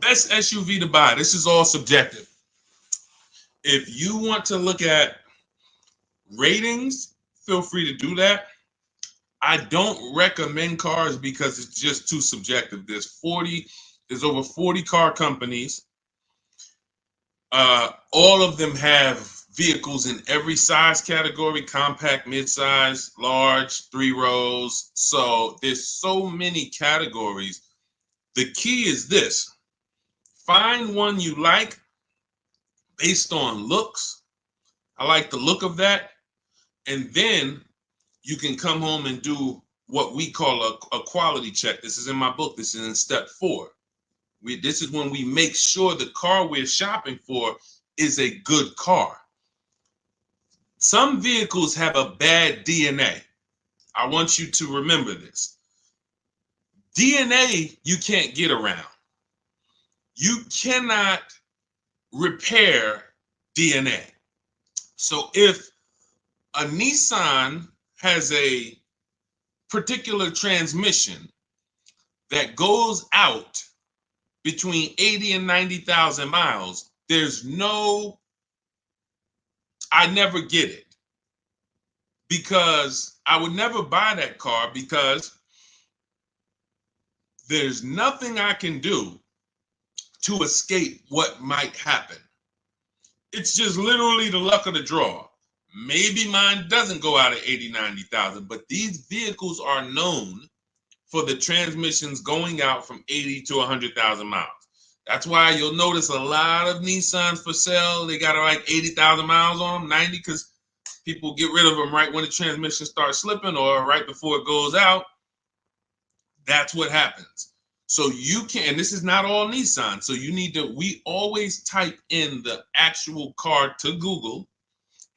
Best SUV to buy. This is all subjective. If you want to look at ratings, feel free to do that. I don't recommend cars because it's just too subjective. There's over 40 car companies. All of them have vehicles in every size category: compact, midsize, large, 3 rows. So there's so many categories. The key is this: find one you like based on looks. I like the look of that. And then you can come home and do what we call a quality check. This is in my book. This is in step 4. This is when we make sure the car we're shopping for is a good car. Some vehicles have a bad DNA. I want you to remember this. DNA you can't get around. You cannot repair DNA. So if a Nissan has a particular transmission that goes out between 80 and 90,000 miles, I never get it, because I would never buy that car, because there's nothing I can do to escape what might happen. It's just literally the luck of the draw. Maybe mine doesn't go out at 80, 90,000, but these vehicles are known for the transmissions going out from 80 to 100,000 miles. That's why you'll notice a lot of Nissans for sale. They got like 80,000 miles on them, 90, because people get rid of them right when the transmission starts slipping or right before it goes out. That's what happens. So you can, and this is not all Nissan. So you need to, we always type in the actual car to Google,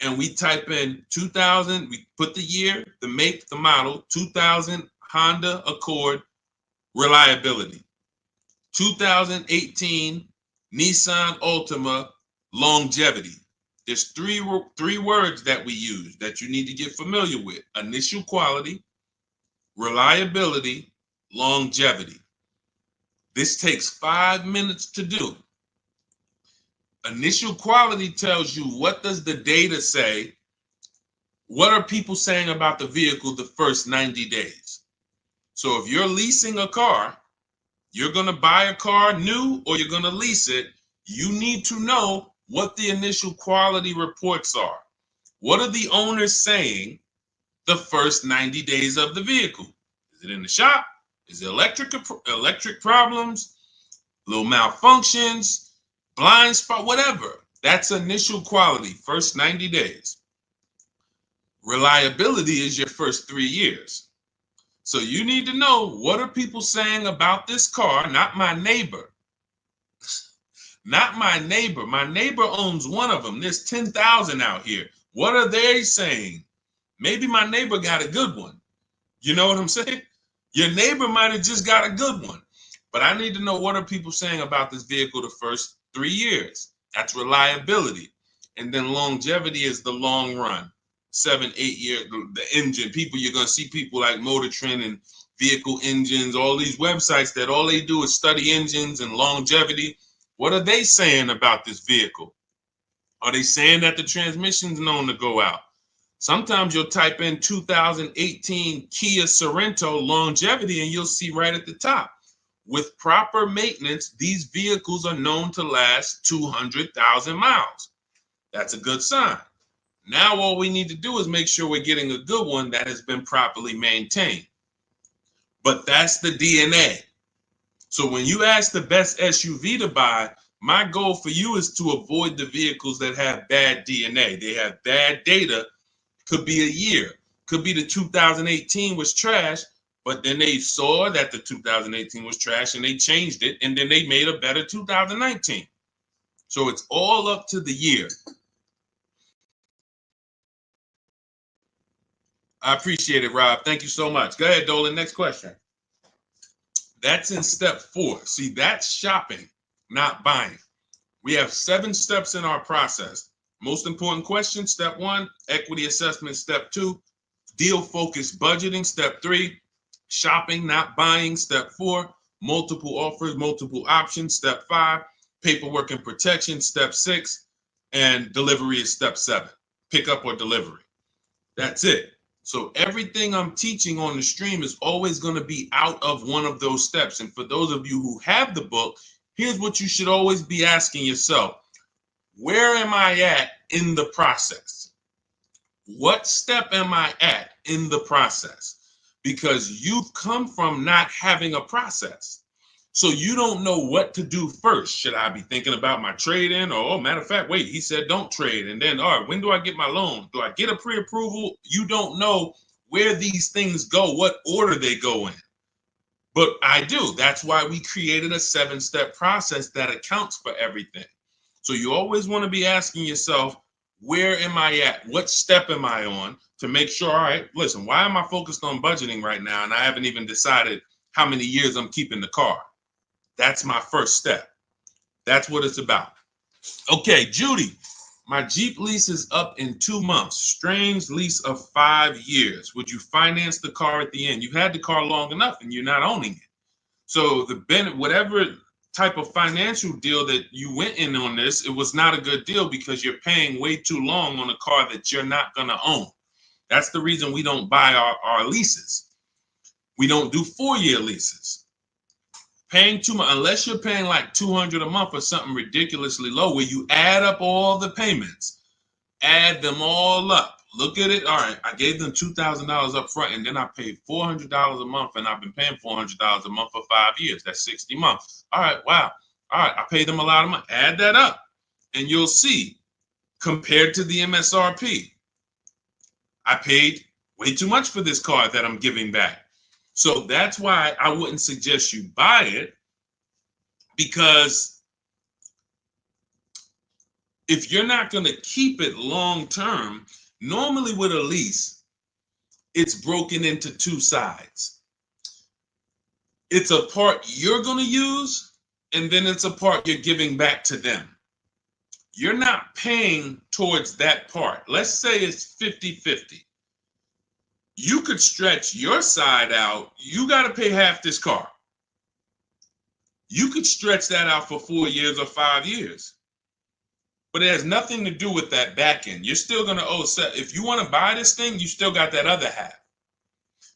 and we type in 2000, we put the year, the make, the model, 2000 Honda Accord reliability, 2018 Nissan Altima longevity. There's three words that we use that you need to get familiar with: initial quality, reliability, longevity. This takes 5 minutes to do. Initial quality tells you, what does the data say? What are people saying about the vehicle the first 90 days? So if you're leasing a car, you're going to buy a car new or you're going to lease it, you need to know what the initial quality reports are. What are the owners saying the first 90 days of the vehicle? Is it in the shop? Is it electric problems, little malfunctions, blind spot, whatever? That's initial quality, first 90 days. Reliability is your first 3 years. So you need to know, what are people saying about this car, not my neighbor. Not my neighbor. My neighbor owns one of them. There's 10,000 out here. What are they saying? Maybe my neighbor got a good one. You know what I'm saying? Your neighbor might have just got a good one. But I need to know, what are people saying about this vehicle the first 3 years? That's reliability. And then longevity is the long run. 7, 8 years, the engine. People, you're going to see people like Motor Trend and Vehicle Engines, all these websites that all they do is study engines and longevity. What are they saying about this vehicle? Are they saying that the transmission's known to go out? Sometimes you'll type in 2018 Kia Sorento longevity and you'll see right at the top, with proper maintenance, these vehicles are known to last 200,000 miles. That's a good sign. Now all we need to do is make sure we're getting a good one that has been properly maintained. But that's the DNA. So when you ask the best SUV to buy, my goal for you is to avoid the vehicles that have bad DNA. They have bad data. Could be a year. Could be the 2018 was trash, but then they saw that the 2018 was trash and they changed it, and then they made a better 2019. So it's all up to the year. I appreciate it, Rob. Thank you so much. Go ahead, Dolan. Next question. That's in step 4. See, that's shopping, not buying. We have 7 steps in our process. Most important question, step 1, equity assessment, step 2, deal focused budgeting, step 3, shopping, not buying, step 4, multiple offers, multiple options, step 5, paperwork and protection, step 6, and delivery is step 7, pickup or delivery. That's it. So everything I'm teaching on the stream is always going to be out of one of those steps. And for those of you who have the book, here's what you should always be asking yourself. Where am I at in the process? What step am I at in the process? Because you've come from not having a process. So you don't know what to do first. Should I be thinking about my trade-in? Or, oh, matter of fact, wait, he said don't trade. And then, all right, when do I get my loan? Do I get a pre-approval? You don't know where these things go, what order they go in. But I do. That's why we created a 7-step process that accounts for everything. So you always want to be asking yourself, where am I at? What step am I on to make sure, all right, listen, why am I focused on budgeting right now? And I haven't even decided how many years I'm keeping the car. That's my first step. That's what it's about. Okay, Judy, my Jeep lease is up in 2 months. Strange lease of 5 years. Would you finance the car at the end? You've had the car long enough and you're not owning it. So whatever type of financial deal that you went in on this, it was not a good deal because you're paying way too long on a car that you're not going to own. That's the reason we don't buy our leases. We don't do 4-year leases. Paying too much, unless you're paying like $200 a month or something ridiculously low, where you add up all the payments, add them all up. Look at it. All right, I gave them $2,000 up front, and then I paid $400 a month, and I've been paying $400 a month for 5 years. That's 60 months. All right, wow. All right, I paid them a lot of money. Add that up, and you'll see, compared to the MSRP, I paid way too much for this car that I'm giving back. So that's why I wouldn't suggest you buy it, because if you're not going to keep it long term, normally with a lease, it's broken into 2 sides. It's a part you're going to use, and then it's a part you're giving back to them. You're not paying towards that part. Let's say it's 50-50. You could stretch your side out. You got to pay half this car. You could stretch that out for 4 years or 5 years. But it has nothing to do with that back end. You're still going to owe. If you want to buy this thing, you still got that other half.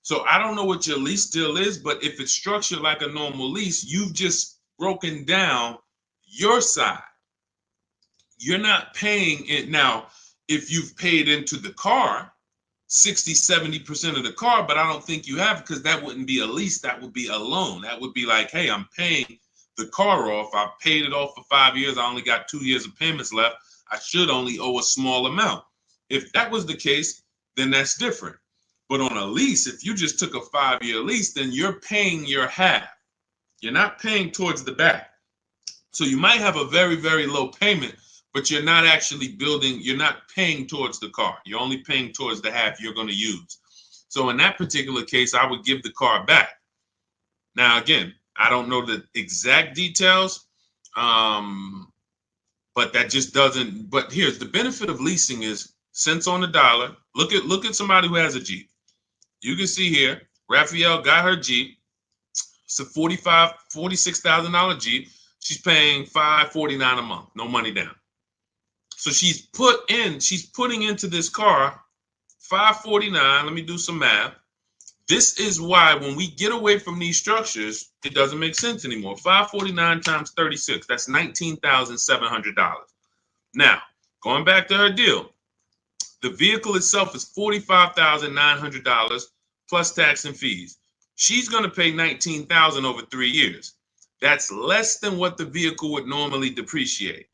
So I don't know what your lease deal is, but if it's structured like a normal lease, you've just broken down your side. You're not paying it. Now, if you've paid into the car, 60, 70% of the car, but I don't think you have, because that wouldn't be a lease. That would be a loan. That would be like, hey, I'm paying the car off. I paid it off for 5 years. I only got 2 years of payments left. I should only owe a small amount. If that was the case, then that's different. But on a lease, if you just took a 5-year lease, then you're paying your half. You're not paying towards the back. So you might have a very, very low payment, but you're not actually building, you're not paying towards the car. You're only paying towards the half you're going to use. So in that particular case, I would give the car back. Now, again, I don't know the exact details, but that just doesn't, but here's the benefit of leasing is cents on the dollar. Look at somebody who has a Jeep. You can see here, Raphael got her Jeep. It's a $46,000 Jeep. She's paying $549 a month, no money down. So she's putting into this car $549. Let me do some math. This is why when we get away from these structures, it doesn't make sense anymore. $549 times 36, that's $19,700. Now, going back to her deal, the vehicle itself is $45,900 plus tax and fees. She's going to pay $19,000 over 3 years. That's less than what the vehicle would normally depreciate.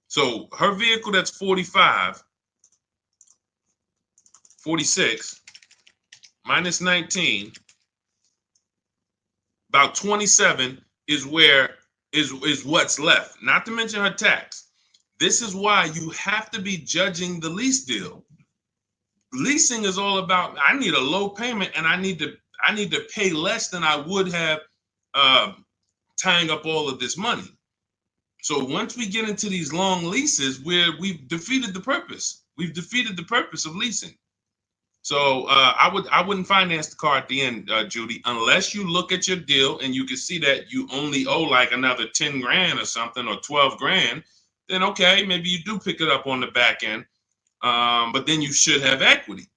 So her vehicle that's 46 minus 19, about 27 is what's left, not to mention her tax. This is why you have to be judging the lease deal. Leasing is all about, I need a low payment and I need to pay less than I would have tying up all of this money. So once we get into these long leases, we've defeated the purpose. We've defeated the purpose of leasing. So I wouldn't finance the car at the end, Judy, unless you look at your deal and you can see that you only owe like another 10 grand or something, or 12 grand. Then okay, maybe you do pick it up on the back end, but then you should have equity,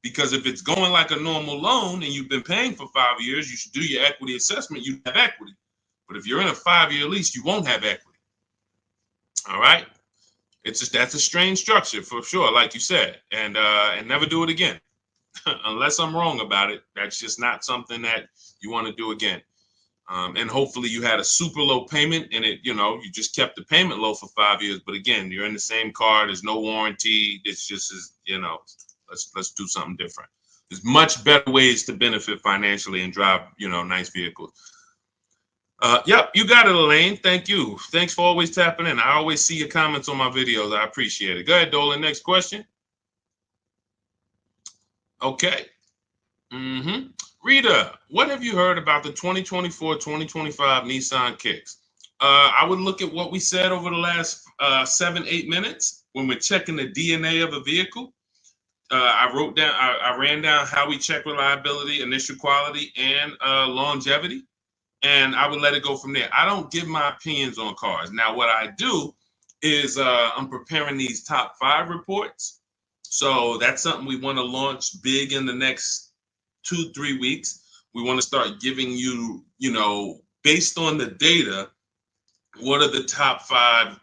because if it's going like a normal loan and you've been paying for 5 years, you should do your equity assessment. You have equity, but if you're in a 5-year lease, you won't have equity. All right, it's just, that's a strange structure for sure, like you said, and never do it again. Unless I'm wrong about it, that's just not something that you want to do again. And hopefully you had a super low payment and you just kept the payment low for 5 years. But again, you're in the same car. There's no warranty. It's just, let's do something different. There's much better ways to benefit financially and drive, nice vehicles. Yep, you got it, Elaine. Thank you. Thanks for always tapping in. I always see your comments on my videos. I appreciate it. Go ahead, Dolan. Next question. Okay. Rita, what have you heard about the 2024-2025 Nissan Kicks? I would look at what we said over the last 7-8 minutes when we're checking the DNA of a vehicle. I ran down how we check reliability, initial quality, and longevity, and I would let it go from there. I don't give my opinions on cars. Now, what I do is I'm preparing these top 5 reports. So that's something we want to launch big in the next 2-3 weeks. We want to start giving you, based on the data, what are the top 5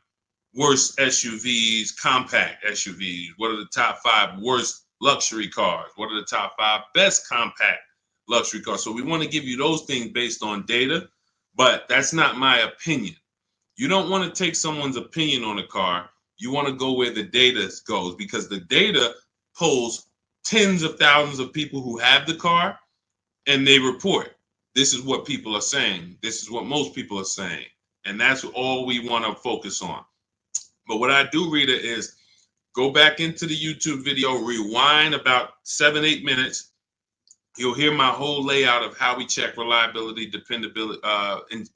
worst SUVs, compact SUVs? What are the top 5 worst luxury cars? What are the top 5 best compact luxury cars? So we want to give you those things based on data, but that's not my opinion. You don't want to take someone's opinion on a car. You want to go where the data goes, because the data polls tens of thousands of people who have the car, and they report, this is what people are saying. This is what most people are saying. And that's all we want to focus on. But what I do, Rita, is go back into the YouTube video, rewind about 7-8 minutes. You'll hear my whole layout of how we check reliability, dependability,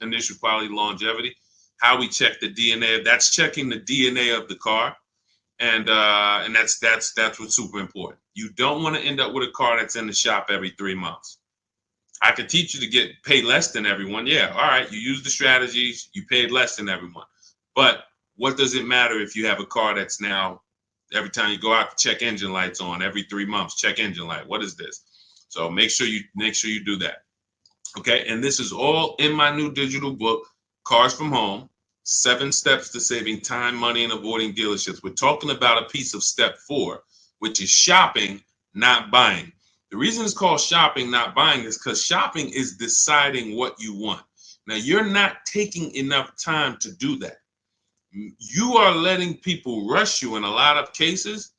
initial quality, longevity, how we check the DNA. That's checking the DNA of the car. And that's what's super important. You don't want to end up with a car that's in the shop every 3 months. I could teach you to get paid less than everyone. Yeah, all right, you use the strategies, you paid less than everyone. But what does it matter if you have a car that's now, every time you go out, check engine lights on, every 3 months, check engine light. What is this? So make sure you do that. Okay, and this is all in my new digital book, Cars from Home, 7 Steps to Saving Time, Money, and Avoiding Dealerships. We're talking about a piece of step 4, which is shopping not buying. The reason it's called shopping, not buying, is because shopping is deciding what you want. Now, you're not taking enough time to do that. You are letting people rush you in a lot of cases.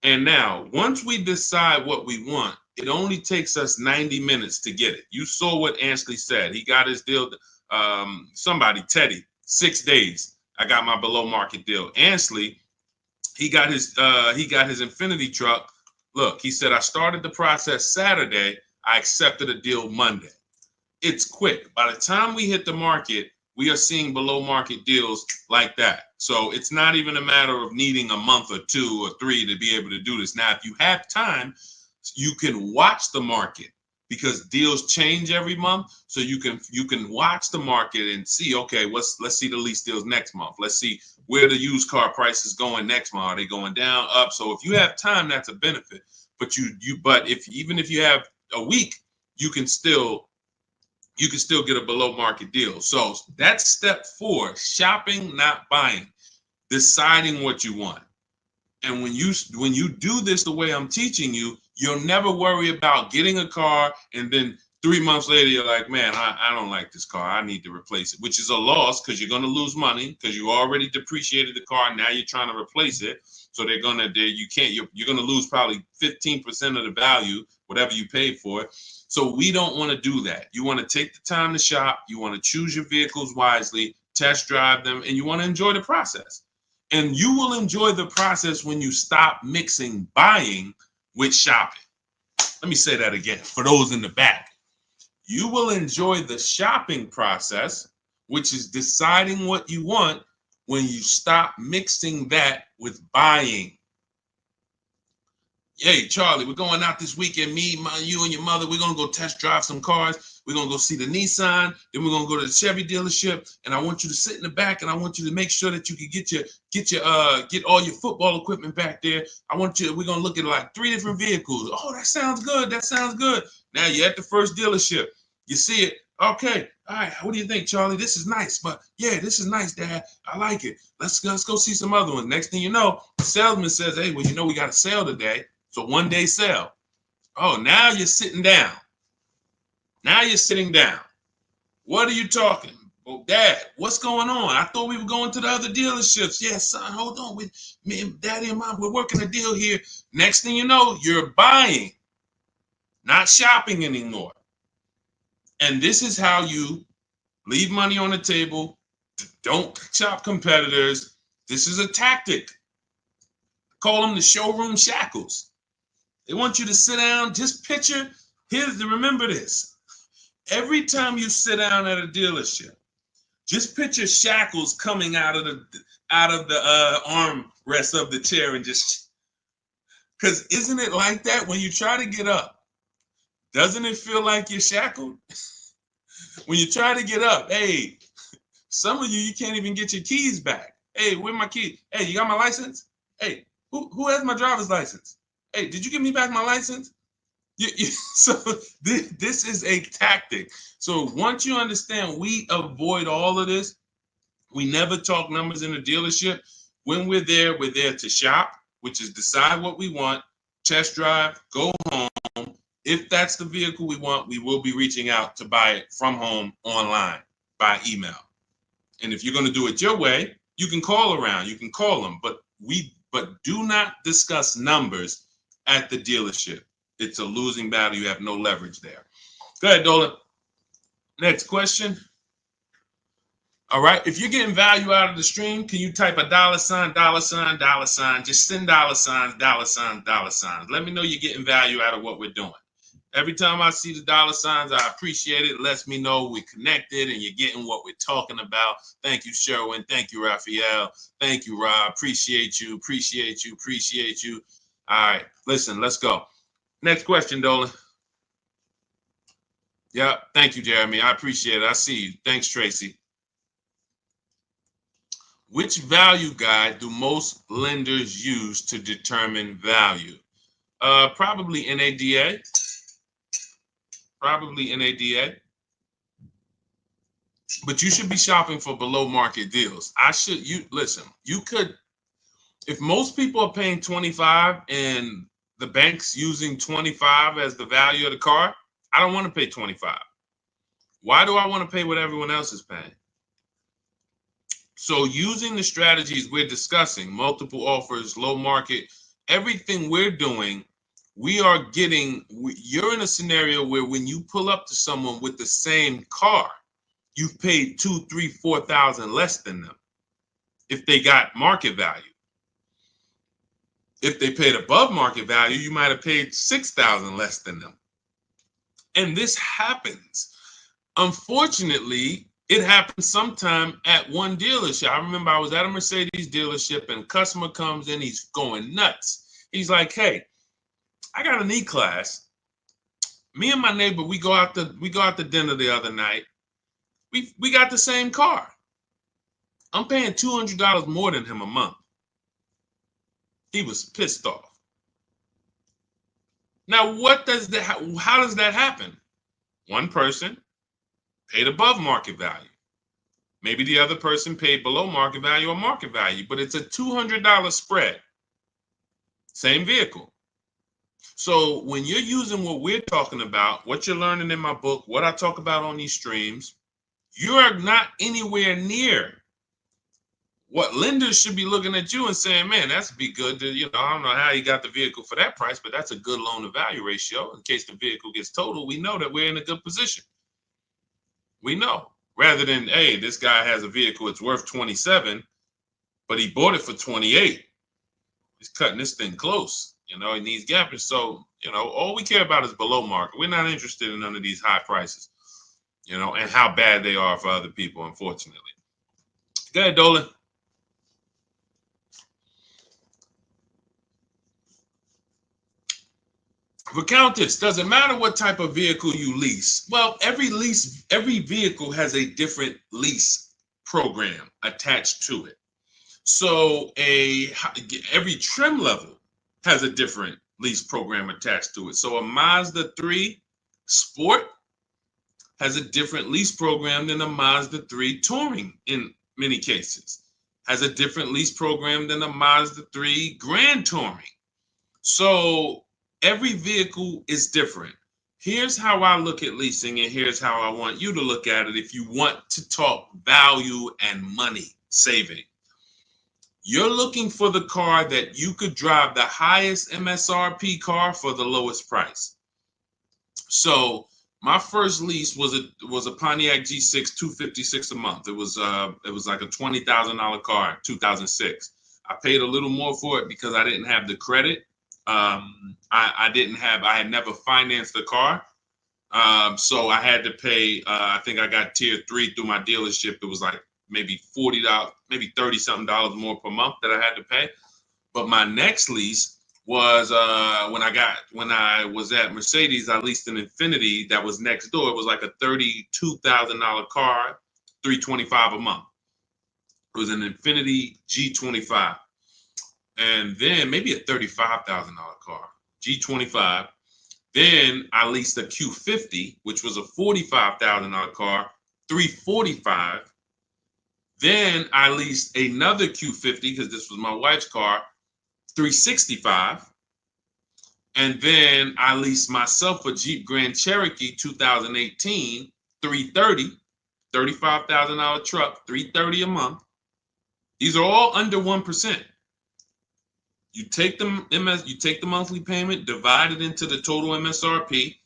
And now, once we decide what we want, it only takes us 90 minutes to get it. You saw what Ansley said. He got his deal, Teddy, 6 days. I got my below market deal. Ansley, he got his Infinity truck. Look, he said, I started the process Saturday. I accepted a deal Monday. It's quick. By the time we hit the market, we are seeing below market deals like that. So it's not even a matter of needing a month or 2 or 3 to be able to do this. Now, if you have time, you can watch the market, because deals change every month. So you can watch the market and see, okay, let's see the lease deals next month. Let's see where the used car price is going next month. Are they going down, up? So if you have time, that's a benefit. But even if you have a week, you can still get a below market deal. So that's step 4, shopping, not buying, deciding what you want. And when you do this the way I'm teaching you, you'll never worry about getting a car and then 3 months later you're like, man, I don't like this car. I need to replace it, which is a loss, because you're going to lose money, because you already depreciated the car. Now you're trying to replace it. So you're going to lose probably 15% of the value, whatever you paid for it. So we don't want to do that. You want to take the time to shop. You want to choose your vehicles wisely, test drive them, and you want to enjoy the process. And you will enjoy the process when you stop mixing buying with shopping. Let me say that again for those in the back. You will enjoy the shopping process, which is deciding what you want, when you stop mixing that with buying. Hey, Charlie, we're going out this weekend. You and your mother, we're going to go test drive some cars. We're going to go see the Nissan. Then we're going to go to the Chevy dealership. And I want you to sit in the back, and I want you to make sure that you can get all your football equipment back there. We're going to look at like 3 different vehicles. Oh, that sounds good. That sounds good. Now you're at the first dealership. You see it. Okay. All right. What do you think, Charlie? This is nice. But yeah, this is nice, Dad. I like it. Let's go see some other ones. Next thing you know, the salesman says, hey, well, we got a sale today. So 1-day sale. Oh, now you're sitting down. Now you're sitting down. What are you talking? Well, Dad, what's going on? I thought we were going to the other dealerships. Yeah, son, hold on. Me and Daddy and Mom, we're working a deal here. Next thing you know, you're buying, not shopping anymore. And this is how you leave money on the table. Don't shop competitors. This is a tactic. Call them the showroom shackles. They want you to sit down, just picture, remember this. Every time you sit down at a dealership, just picture shackles coming out of the armrest of the chair, and because isn't it like that when you try to get up? Doesn't it feel like you're shackled? When you try to get up, hey, some of you can't even get your keys back. Hey, where my keys? Hey, you got my license? Hey, who has my driver's license? Hey, did you give me back my license? So this is a tactic. So once you understand, we avoid all of this. We never talk numbers in the dealership. When we're there to shop, which is decide what we want, test drive, go home. If that's the vehicle we want, we will be reaching out to buy it from home, online, by email. And if you're going to do it your way, you can call around, you can call them, but do not discuss numbers at the dealership. It's a losing battle. You have no leverage there. Go ahead, Dolan. Next question. All right. If you're getting value out of the stream, can you type a $, $, $, just send $, $. Let me know you're getting value out of what we're doing. Every time I see the $, I appreciate it. It lets me know we're connected and you're getting what we're talking about. Thank you, Sherwin. Thank you, Raphael. Thank you, Rob. Appreciate you. All right. Listen, let's go. Next question, Dolan. Yeah. Thank you, Jeremy. I appreciate it. I see you. Thanks, Tracy. Which value guide do most lenders use to determine value? Probably NADA. But you should be shopping for below market deals. You could, if most people are paying 25 and the bank's using 25 as the value of the car, I don't want to pay 25. Why do I want to pay what everyone else is paying? So using the strategies we're discussing, multiple offers, low market, everything we're doing, you're in a scenario where when you pull up to someone with the same car, you've paid 2, 3, 4,000 less than them if they got market value. If they paid above market value, you might have paid 6,000 less than them. And this happens. Unfortunately, it happens sometime at one dealership. I remember I was at a Mercedes dealership and a customer comes in, he's going nuts. He's like, hey, I got an E-Class. Me and my neighbor, we go out to dinner the other night. We got the same car. I'm paying $200 more than him a month. He was pissed off. Now, how does that happen? One person paid above market value. Maybe the other person paid below market value or market value, but it's a $200 spread. Same vehicle. So when you're using what we're talking about, what you're learning in my book, what I talk about on these streams, you are not anywhere near what lenders should be looking at you and saying, man, that's be good. I don't know how you got the vehicle for that price, but that's a good loan to value ratio. In case the vehicle gets totaled, we know that we're in a good position. We know, rather than, hey, this guy has a vehicle, it's worth 27, but he bought it for 28. He's cutting this thing close. He needs gapping. So, all we care about is below market. We're not interested in none of these high prices, and how bad they are for other people, unfortunately. Go ahead, Dolan. For Countess, does it matter what type of vehicle you lease? Well, every vehicle has a different lease program attached to it. So every trim level has a different lease program attached to it. So a Mazda 3 Sport has a different lease program than a Mazda 3 Touring in many cases. Has a different lease program than a Mazda 3 Grand Touring. So every vehicle is different. Here's how I look at leasing, and here's how I want you to look at it if you want to talk value and money saving. You're looking for the car that you could drive the highest MSRP car for the lowest price. So my first lease was a Pontiac G6 $256 a month. It was like a $20,000 car in 2006. I paid a little more for it because I didn't have the credit. I had never financed the car. So I had to pay, I think I got tier 3 through my dealership. It was like maybe $40, maybe $30-something more per month that I had to pay. But my next lease was when I was at Mercedes, I leased an Infiniti that was next door. It was like a $32,000 car, $325 a month. It was an Infiniti G25. And then maybe a $35,000 car, G25. Then I leased a Q50, which was a $45,000 car, $345. Then I leased another Q50 because this was my wife's car, $365. And then I leased myself a Jeep Grand Cherokee 2018, $330, $35,000 truck, $330 a month. These are all under 1%. You take the monthly payment, divide it into the total MSRP.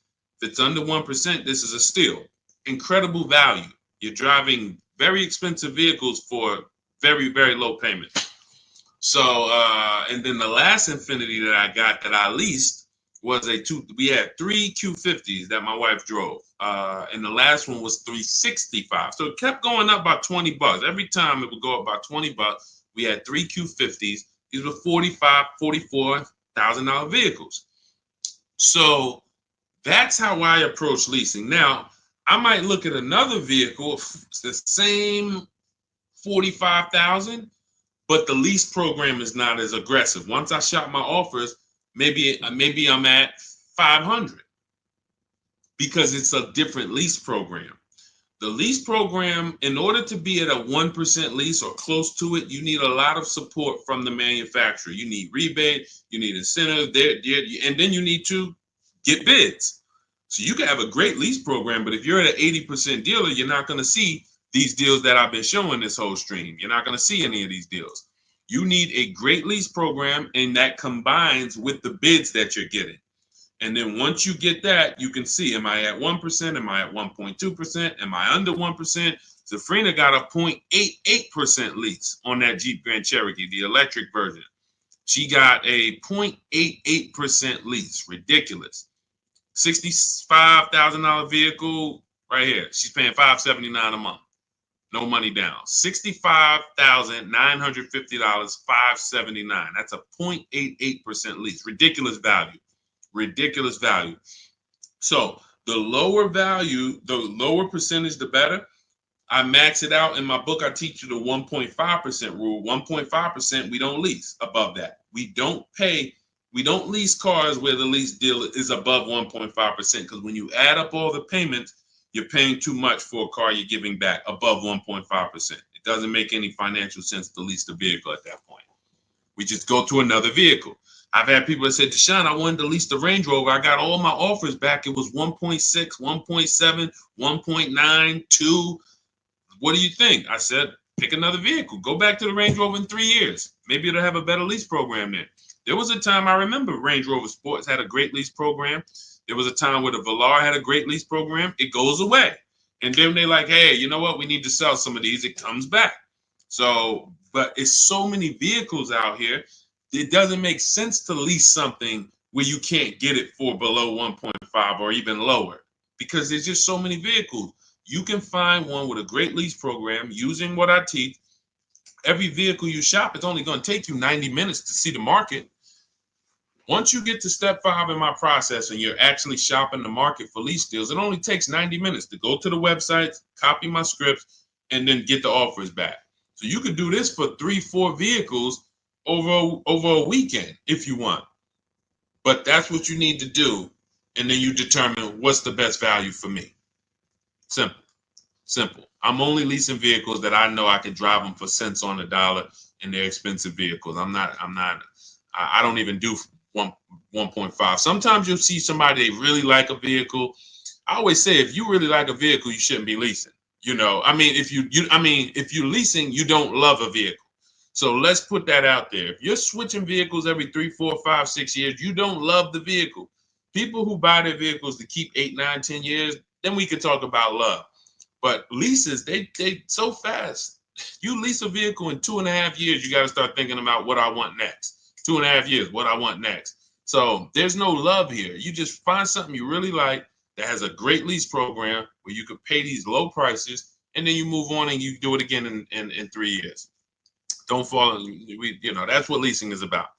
If it's under 1%, this is a steal. Incredible value. You're driving very expensive vehicles for very, very low payment. So, and then the last Infiniti that I got that I leased was we had 3 Q50s that my wife drove. And the last one was $365. So it kept going up by $20. Every time it would go up by $20. We had 3 Q50s. These were $44,000 vehicles. So that's how I approach leasing. Now, I might look at another vehicle, the same $45,000, but the lease program is not as aggressive. Once I shop my offers, maybe I'm at $500 because it's a different lease program. The lease program, in order to be at a 1% lease or close to it, you need a lot of support from the manufacturer. You need rebate, you need incentive, and then you need to get bids. So you can have a great lease program, but if you're at an 80% dealer, you're not going to see these deals that I've been showing this whole stream. You're not going to see any of these deals. You need a great lease program, and that combines with the bids that you're getting. And then once you get that, you can see, am I at 1%? Am I at 1.2%? Am I under 1%? Zafrina got a 0.88% lease on that Jeep Grand Cherokee, the electric version. She got a 0.88% lease. Ridiculous. $65,000 vehicle right here. She's paying $579 a month. No money down. $65,950, $579. That's a 0.88% lease. Ridiculous value. Ridiculous value. So the lower value, the lower percentage, the better. I max it out in my book. I teach you the 1.5% rule. 1.5%, we don't lease above that. We don't lease cars where the lease deal is above 1.5%, because when you add up all the payments, you're paying too much for a car you're giving back above 1.5%. It doesn't make any financial sense to lease the vehicle at that point. We just go to another vehicle. I've had people that said, Deshaun, I wanted to lease the Range Rover. I got all my offers back. It was 1.6, 1.7, 1.9, 2. What do you think? I said, pick another vehicle. Go back to the Range Rover in 3 years. Maybe it'll have a better lease program then. There was a time, I remember Range Rover Sports had a great lease program. There was a time where the Velar had a great lease program. It goes away. And then they're like, hey, you know what? We need to sell some of these. It comes back. So, but it's so many vehicles out here. It doesn't make sense to lease something where you can't get it for below 1.5 or even lower, because there's just so many vehicles. You can find one with a great lease program using what I teach. Every vehicle you shop, it's only going to take you 90 minutes to see the market. Once you get to step 5 in my process and you're actually shopping the market for lease deals, it only takes 90 minutes to go to the websites, copy my scripts, and then get the offers back. So you can do this for 3-4 vehicles over a weekend if you want. But that's what you need to do. And then you determine what's the best value for me. Simple. I'm only leasing vehicles that I know I can drive them for cents on the dollar, and they're expensive vehicles. I don't even do 1.5. Sometimes you'll see somebody, they really like a vehicle. I always say, if you really like a vehicle, you shouldn't be leasing. If you're leasing, you don't love a vehicle. So let's put that out there. If you're switching vehicles every 3, 4, 5, 6 years, you don't love the vehicle. People who buy their vehicles to keep 8, 9, 10 years, then we can talk about love. But leases, they so fast. You lease a vehicle in 2.5 years, you got to start thinking about what I want next. 2.5 years, what I want next. So there's no love here. You just find something you really like that has a great lease program where you could pay these low prices, and then you move on and you do it again in 3 years. Don't fall in, that's what leasing is about.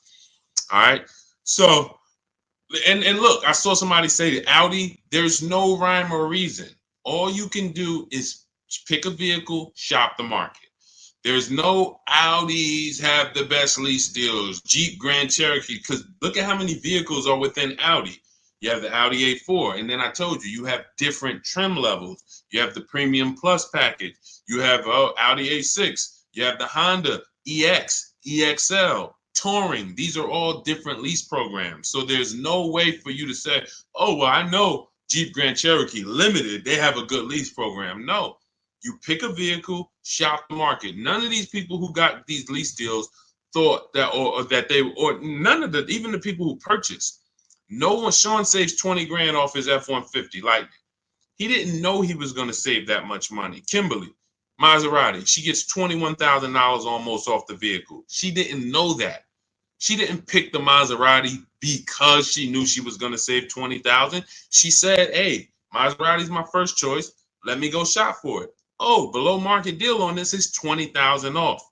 All right. So, and look, I saw somebody say that Audi, there's no rhyme or reason. All you can do is pick a vehicle, shop the market. There's no Audis have the best lease deals, Jeep Grand Cherokee, because look at how many vehicles are within Audi. You have the Audi A4, and then I told you have different trim levels. You have the Premium Plus package. You have Audi A6. You have the Honda EX, EXL, Touring. These are all different lease programs. So there's no way for you to say, oh, well, I know Jeep Grand Cherokee Limited, they have a good lease program. No, you pick a vehicle, shop the market. None of these people who got these lease deals thought that, or none of the, even the people who purchased, no one, Sean saves 20 grand off his F-150 Lightning. He didn't know he was going to save that much money. Kimberly, Maserati, she gets $21,000 almost off the vehicle. She didn't know that. She didn't pick the Maserati because she knew she was going to save $20,000. She said, hey, Maserati's my first choice. Let me go shop for it. Oh, below market deal on this is $20,000 off.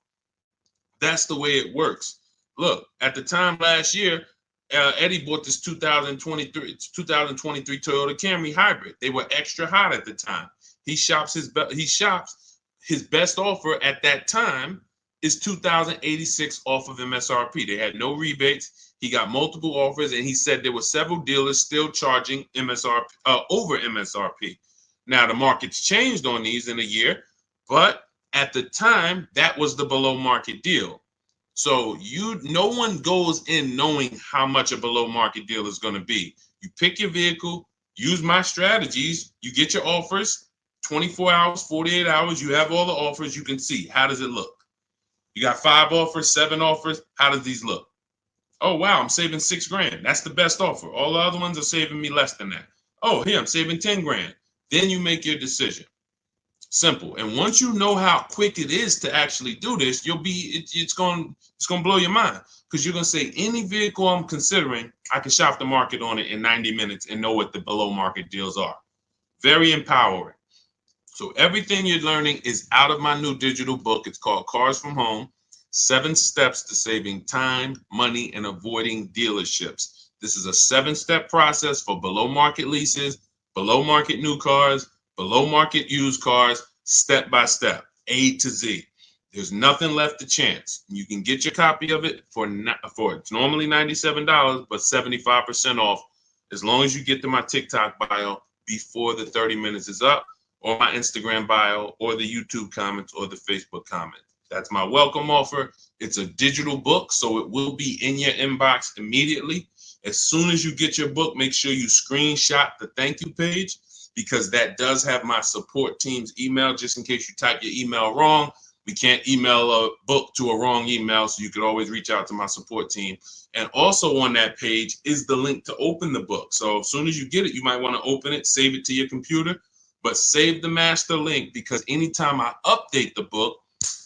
That's the way it works. Look, at the time last year, Eddie bought this 2023 Toyota Camry hybrid. They were extra hot at the time. He shops his best offer at that time is $2,086 off of MSRP. They had no rebates. He got multiple offers, and he said there were several dealers still charging MSRP over MSRP. Now, the market's changed on these in a year, but at the time, that was the below market deal. So no one goes in knowing how much a below market deal is going to be. You pick your vehicle, use my strategies, you get your offers, 24 hours, 48 hours, you have all the offers, you can see, how does it look? You got 5 offers, 7 offers, how does these look? Oh, wow, I'm saving $6,000. That's the best offer. All the other ones are saving me less than that. Oh, here, I'm saving 10 grand. Then you make your decision. Simple. And once you know how quick it is to actually do this, it's going to blow your mind, because you're going to say, any vehicle I'm considering, I can shop the market on it in 90 minutes and know what the below market deals are. Very empowering. So everything you're learning is out of my new digital book. It's called Cars from Home: 7 Steps to Saving Time, Money, and Avoiding Dealerships. This is a 7-step process for below market leases, below market new cars, below market used cars, step by step, A to Z. There's nothing left to chance. You can get your copy of it for it's normally $97, but 75% off, as long as you get to my TikTok bio before the 30 minutes is up, or my Instagram bio, or the YouTube comments, or the Facebook comments. That's my welcome offer. It's a digital book, so it will be in your inbox immediately. As soon as you get your book, make sure you screenshot the thank you page, because that does have my support team's email, just in case you type your email wrong. We can't email a book to a wrong email, so you could always reach out to my support team. And also on that page is the link to open the book. So as soon as you get it, you might want to open it, save it to your computer, but save the master link, because anytime I update the book,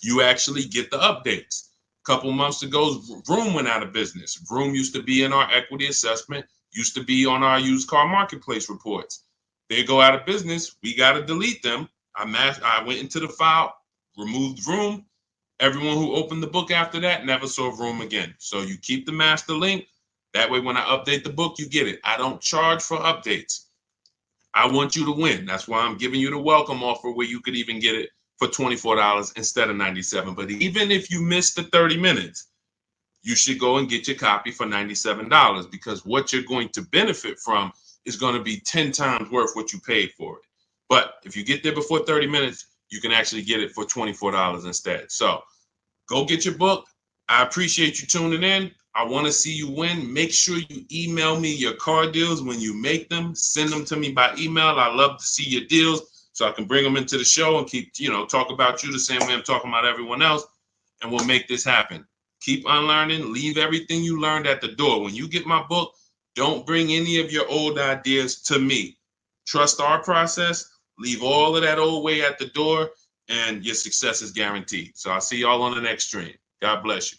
you actually get the updates. A couple months ago, Vroom went out of business. Vroom used to be in our equity assessment, used to be on our used car marketplace reports. They go out of business. We got to delete them. I went into the file, removed Vroom. Everyone who opened the book after that never saw Vroom again. So you keep the master link. That way, when I update the book, you get it. I don't charge for updates. I want you to win. That's why I'm giving you the welcome offer, where you could even get it for $24 instead of $97. But even if you miss the 30 minutes, you should go and get your copy for $97, because what you're going to benefit from is going to be 10 times worth what you paid for it. But if you get there before 30 minutes, you can actually get it for $24 instead. So go get your book. I appreciate you tuning in. I want to see you win. Make sure you email me your car deals when you make them. Send them to me by email. I love to see your deals, so I can bring them into the show and keep, talk about you the same way I'm talking about everyone else. And we'll make this happen. Keep unlearning. Leave everything you learned at the door. When you get my book, don't bring any of your old ideas to me. Trust our process. Leave all of that old way at the door, and your success is guaranteed. So I'll see y'all on the next stream. God bless you.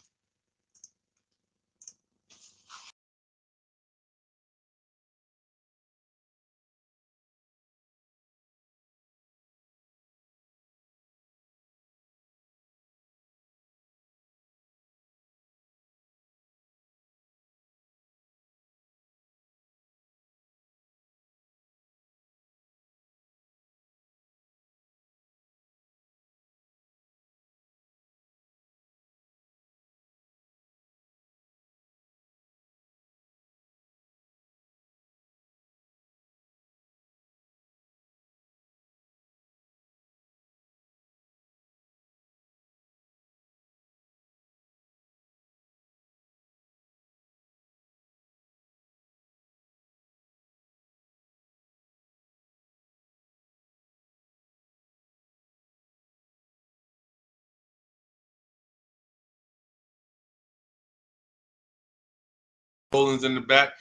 Poland's in the back.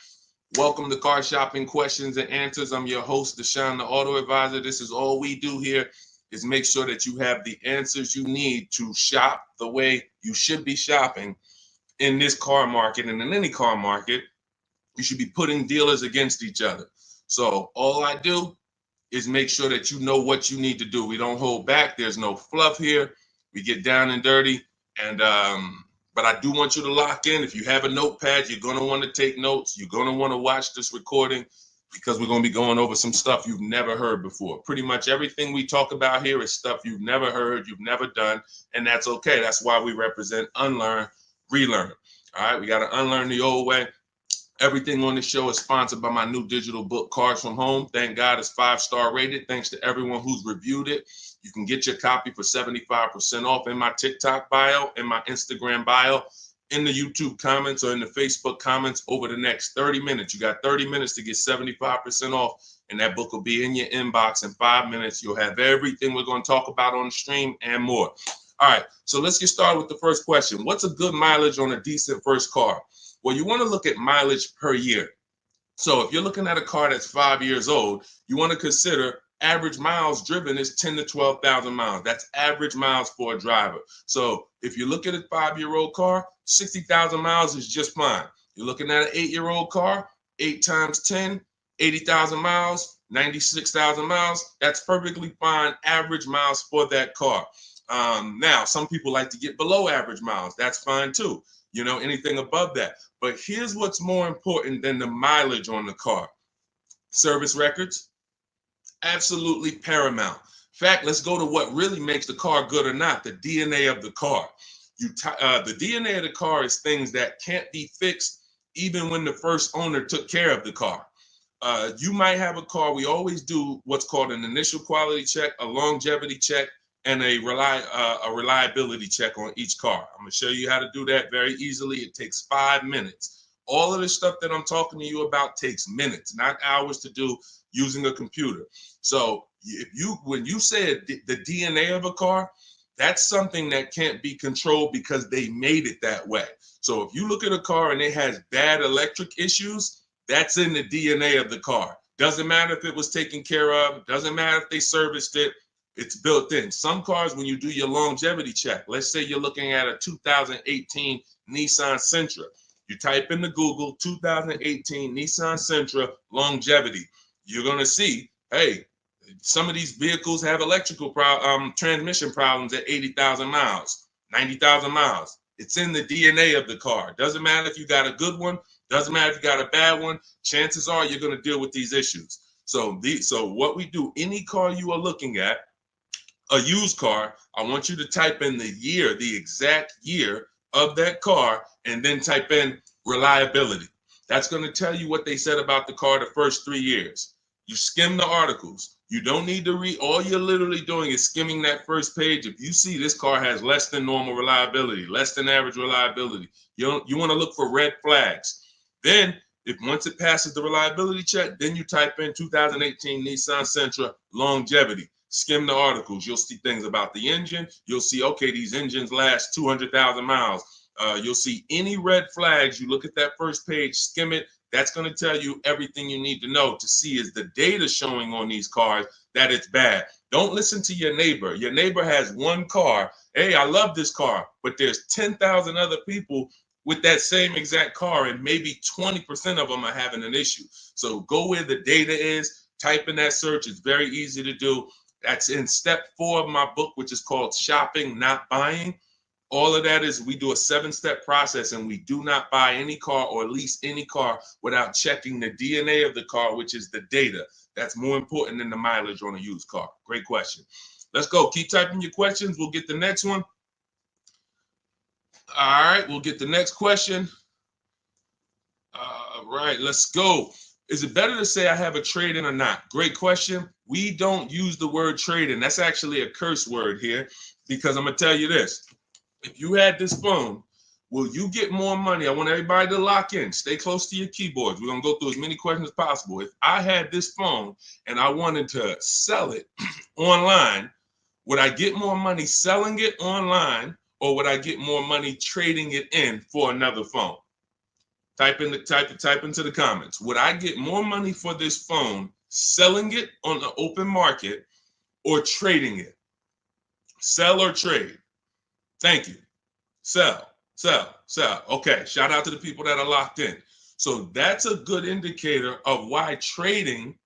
Welcome to Car Shopping Questions and Answers. I'm your host, Deshaun, the Auto Advisor. This is all we do here, is make sure that you have the answers you need to shop the way you should be shopping in this car market, and in any car market. You should be putting dealers against each other. So all I do is make sure that you know what you need to do. We don't hold back. There's no fluff here. We get down and dirty. And but I do want you to lock in. If you have a notepad, you're going to want to take notes. You're going to want to watch this recording, because we're going to be going over some stuff you've never heard before. Pretty much everything we talk about here is stuff you've never heard, you've never done, and that's okay. That's why we represent unlearn, relearn. All right, we got to unlearn the old way Everything on the show is sponsored by my new digital book, Cars from Home. Thank God it's 5-star rated. Thanks to everyone who's reviewed it. You can get your copy for 75% off in my TikTok bio, in my Instagram bio, in the YouTube comments, or in the Facebook comments over the next 30 minutes. You got 30 minutes to get 75% off, and that book will be in your inbox in 5 minutes. You'll have everything we're going to talk about on the stream and more. All right, so let's get started with the first question. What's a good mileage on a decent first car? Well, you want to look at mileage per year. So if you're looking at a car that's 5 years old, you want to consider average miles driven is 10 to 12,000 miles. That's average miles for a driver. So if you look at a 5-year-old car, 60,000 miles is just fine. You're looking at an 8-year-old car, 8 times 10, 80,000 miles, 96,000 miles. That's perfectly fine average miles for that car. Now, some people like to get below average miles. That's fine too. You know, anything above that. But here's what's more important than the mileage on the car. Service records, absolutely paramount. In fact, let's go to what really makes the car good or not, the DNA of the car. The DNA of the car is things that can't be fixed even when the first owner took care of the car. You might have a car, we always do what's called an initial quality check, a longevity check, and a reliability check on each car. I'm going to show you how to do that very easily. It takes 5 minutes. All of the stuff that I'm talking to you about takes minutes, not hours to do using a computer. So when you said the DNA of a car, that's something that can't be controlled because they made it that way. So if you look at a car and it has bad electric issues, that's in the DNA of the car. Doesn't matter if it was taken care of, doesn't matter if they serviced it. It's built in. Some cars, when you do your longevity check, let's say you're looking at a 2018 Nissan Sentra. You type into Google 2018 Nissan Sentra longevity. You're going to see, hey, some of these vehicles have electrical transmission problems at 80,000 miles, 90,000 miles. It's in the DNA of the car. Doesn't matter if you got a good one. Doesn't matter if you got a bad one. Chances are you're going to deal with these issues. So what we do, any car you are looking at, a used car, I want you to type in the year, the exact year of that car, and then type in reliability. That's going to tell you what they said about the car the first 3 years. You skim the articles. You don't need to read. All you're literally doing is skimming that first page. If you see this car has less than normal reliability, less than average reliability, you want to look for red flags. Then, once it passes the reliability check, then you type in 2018 Nissan Sentra longevity. Skim the articles. You'll see things about the engine. You'll see, okay, these engines last 200,000 miles. You'll see any red flags. You look at that first page, skim it. That's going to tell you everything you need to know to see is the data showing on these cars that it's bad. Don't listen to your neighbor. Your neighbor has one car. Hey, I love this car, but there's 10,000 other people with that same exact car, and maybe 20% of them are having an issue. So go where the data is, type in that search. It's very easy to do. That's in step 4 of my book, which is called Shopping, Not Buying. All of that is we do a 7-step process, and we do not buy any car or lease any car without checking the DNA of the car, which is the data. That's more important than the mileage on a used car. Great question. Let's go. Keep typing your questions. We'll get the next one. All right, we'll get the next question. All right, let's go. Is it better to say I have a trade-in or not? Great question. We don't use the word trade-in. That's actually a curse word here, because I'm going to tell you this. If you had this phone, will you get more money? I want everybody to lock in. Stay close to your keyboards. We're going to go through as many questions as possible. If I had this phone and I wanted to sell it online, would I get more money selling it online, or would I get more money trading it in for another phone? Type into the comments. Would I get more money for this phone selling it on the open market or trading it? Sell or trade? Thank you. Sell. Okay, shout out to the people that are locked in. So that's a good indicator of why trading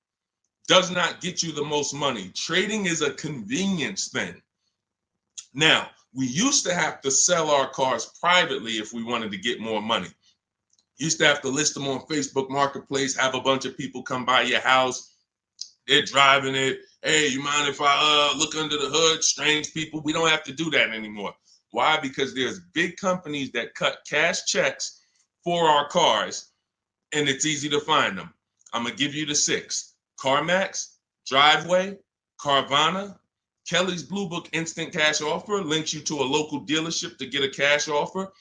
does not get you the most money. Trading is a convenience thing. Now, we used to have to sell our cars privately if we wanted to get more money. Used to have to list them on Facebook Marketplace, have a bunch of people come by your house. They're driving it. Hey, you mind if I look under the hood? Strange people. We don't have to do that anymore. Why? Because there's big companies that cut cash checks for our cars, and it's easy to find them. I'm going to give you the 6. CarMax, Driveway, Carvana, Kelly's Blue Book Instant Cash Offer links you to a local dealership to get a cash offer.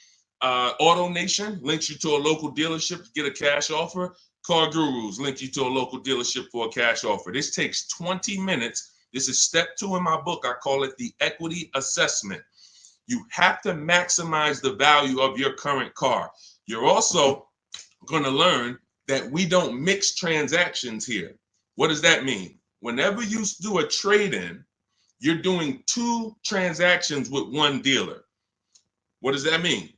Auto Nation links you to a local dealership to get a cash offer. Car Gurus link you to a local dealership for a cash offer. This takes 20 minutes. This is step 2 in my book. I call it the equity assessment. You have to maximize the value of your current car. You're also going to learn that we don't mix transactions here. What does that mean? Whenever you do a trade-in, you're doing 2 transactions with one dealer. What does that mean?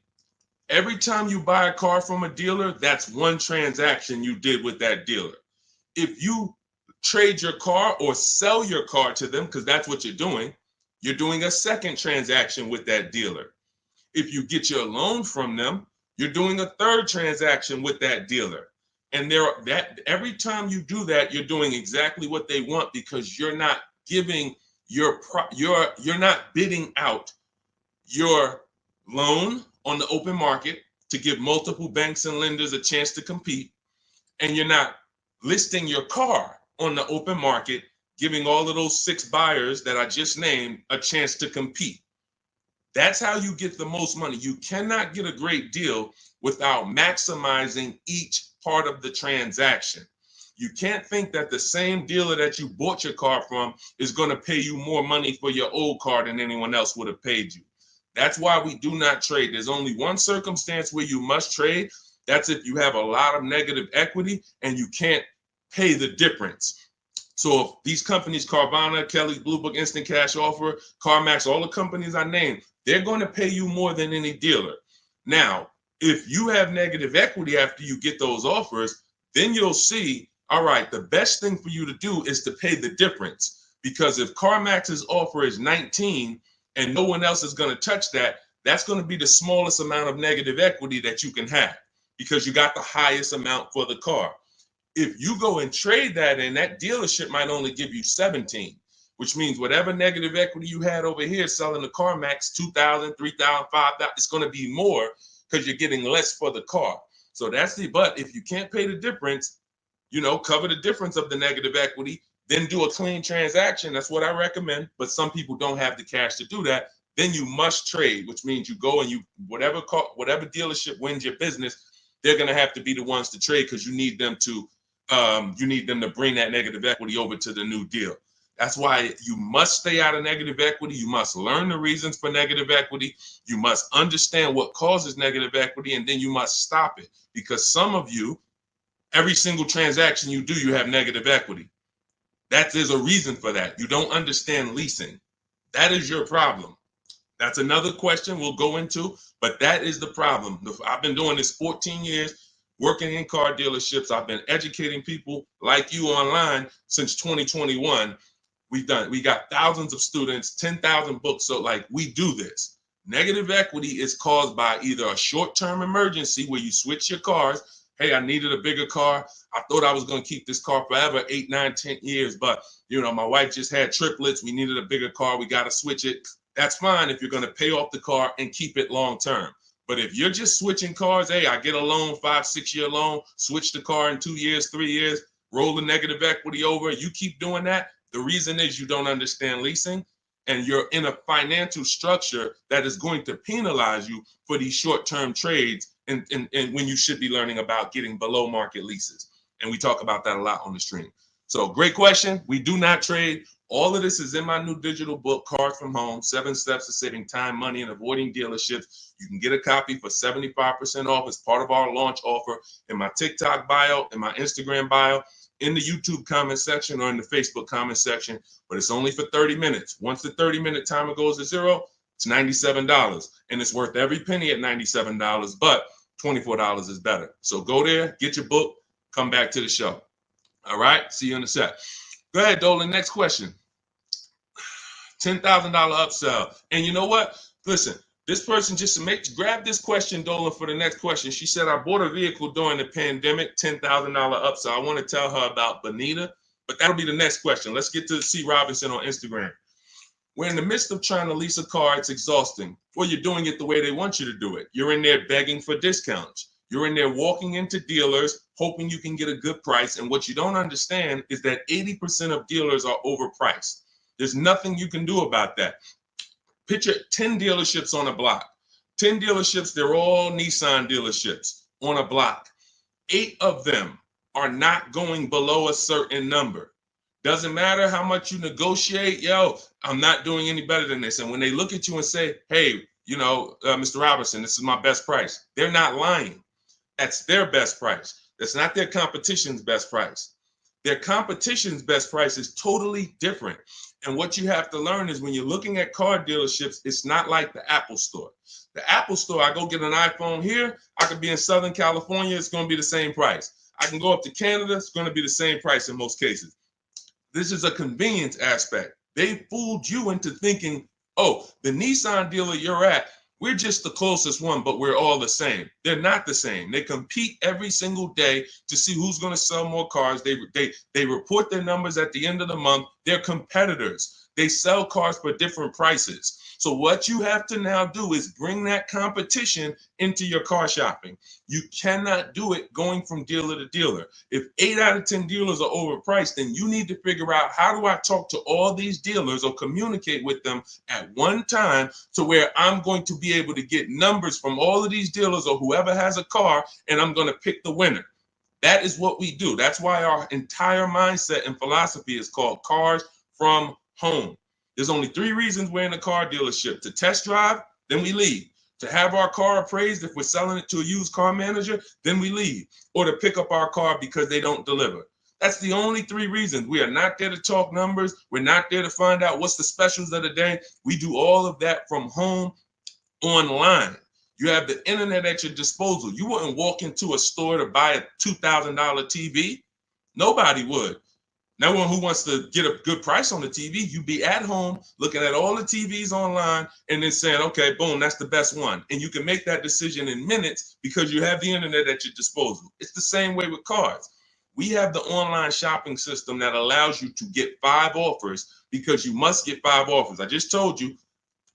Every time you buy a car from a dealer, that's 1 transaction you did with that dealer. If you trade your car or sell your car to them, because that's what you're doing a second transaction with that dealer. If you get your loan from them, you're doing a 3rd transaction with that dealer. And every time you do that, you're doing exactly what they want, because you're not giving you're not bidding out your loan on the open market to give multiple banks and lenders a chance to compete, and you're not listing your car on the open market, giving all of those 6 buyers that I just named a chance to compete. That's how you get the most money. You cannot get a great deal without maximizing each part of the transaction. You can't think that the same dealer that you bought your car from is going to pay you more money for your old car than anyone else would have paid you. That's why we do not trade. There's only one circumstance where you must trade. That's if you have a lot of negative equity and you can't pay the difference. So if these companies, Carvana, Kelly's Blue Book Instant Cash Offer, CarMax, all the companies I named, they're going to pay you more than any dealer. Now, if you have negative equity after you get those offers, then you'll see, all right, the best thing for you to do is to pay the difference. Because if CarMax's offer is 19 and no one else is going to touch that, that's going to be the smallest amount of negative equity that you can have, because you got the highest amount for the car. If you go and trade that in, that dealership might only give you 17, which means whatever negative equity you had over here selling the CarMax, 2,000, 3,000, 5,000, it's going to be more because you're getting less for the car. So but if you can't pay the difference, cover the difference of the negative equity, then do a clean transaction. That's what I recommend. But some people don't have the cash to do that. Then you must trade, which means you go and whatever dealership wins your business, they're going to have to be the ones to trade, because you need them to bring that negative equity over to the new deal. That's why you must stay out of negative equity. You must learn the reasons for negative equity. You must understand what causes negative equity, and then you must stop it. Because some of you, every single transaction you do, you have negative equity. There's a reason for that. You don't understand leasing. That is your problem. That's another question we'll go into, but that is the problem. I've been doing this 14 years, working in car dealerships. I've been educating people like you online since 2021. We got thousands of students, 10,000 books. So we do this. Negative equity is caused by either a short-term emergency where you switch your cars. Hey, I needed a bigger car. I thought I was going to keep this car forever, 8, 9, 10 years. But, my wife just had triplets. We needed a bigger car. We got to switch it. That's fine if you're going to pay off the car and keep it long term. But if you're just switching cars, hey, I get a loan, 5-6 year loan, switch the car in 2 years, 3 years, roll the negative equity over. You keep doing that. The reason is you don't understand leasing, and you're in a financial structure that is going to penalize you for these short-term trades, and when you should be learning about getting below market leases. And we talk about that a lot on the stream. So great question. We do not trade. All of this is in my new digital book, Cars from Home, 7 Steps to Saving Time, Money, and Avoiding Dealerships. You can get a copy for 75% off as part of our launch offer in my TikTok bio, in my Instagram bio, in the YouTube comment section, or in the Facebook comment section. But it's only for 30 minutes. Once the 30-minute timer goes to zero, it's $97. And it's worth every penny at $97, but $24 is better. So go there, get your book, come back to the show. All right, see you in a sec. Go ahead, Dolan. Next question. $10,000 upsell. And you know what? Listen, this person grab this question, Dolan, for the next question. She said, I bought a vehicle during the pandemic, $10,000 upsell. I want to tell her about Bonita, but that'll be the next question. Let's get to C. Robinson on Instagram. We're in the midst of trying to lease a car. It's exhausting. Well, you're doing it the way they want you to do it. You're in there begging for discounts. You're in there walking into dealers, hoping you can get a good price. And what you don't understand is that 80% of dealers are overpriced. There's nothing you can do about that. Picture 10 dealerships on a block. 10 dealerships, they're all Nissan dealerships on a block. 8 of them are not going below a certain number. Doesn't matter how much you negotiate, yo, I'm not doing any better than this. And when they look at you and say, hey, Mr. Robinson, this is my best price, they're not lying. That's their best price. That's not their competition's best price. Their competition's best price is totally different. And what you have to learn is when you're looking at car dealerships, it's not like the Apple store. The Apple store, I go get an iPhone here, I could be in Southern California, it's going to be the same price. I can go up to Canada, it's going to be the same price in most cases. This is a convenience aspect. They fooled you into thinking, oh, the Nissan dealer you're at, we're just the closest one, but we're all the same. They're not the same. They compete every single day to see who's going to sell more cars. They report their numbers at the end of the month. They're competitors. They sell cars for different prices. So what you have to now do is bring that competition into your car shopping. You cannot do it going from dealer to dealer. If 8 out of 10 dealers are overpriced, then you need to figure out, how do I talk to all these dealers or communicate with them at one time to where I'm going to be able to get numbers from all of these dealers or whoever has a car, and I'm going to pick the winner. That is what we do. That's why our entire mindset and philosophy is called Cars from Home. There's only 3 reasons we're in a car dealership: to test drive, then we leave; to have our car appraised if we're selling it to a used car manager, then we leave; or to pick up our car because they don't deliver. That's the only 3 reasons. We are not there to talk numbers. We're not there to find out what's the specials of the day. We do all of that from home, online. You have the internet at your disposal. You wouldn't walk into a store to buy a $2,000 TV. Nobody would. No one who wants to get a good price on the TV. You'd be at home looking at all the TVs online and then saying, okay, boom, that's the best one. And you can make that decision in minutes because you have the internet at your disposal. It's the same way with cars. We have the online shopping system that allows you to get 5 offers because you must get 5 offers. I just told you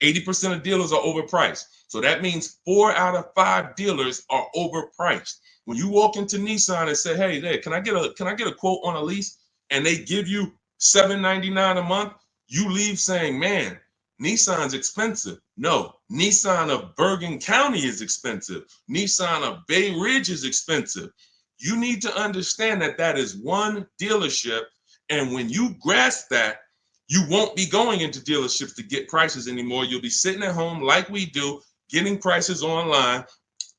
80% of dealers are overpriced. So that means 4 out of 5 dealers are overpriced. When you walk into Nissan and say, hey, there, can I get a quote on a lease? And they give you $799 a month, you leave saying, man, Nissan's expensive. No, Nissan of Bergen County is expensive. Nissan of Bay Ridge is expensive. You need to understand that that is one dealership. And when you grasp that, you won't be going into dealerships to get prices anymore. You'll be sitting at home like we do, getting prices online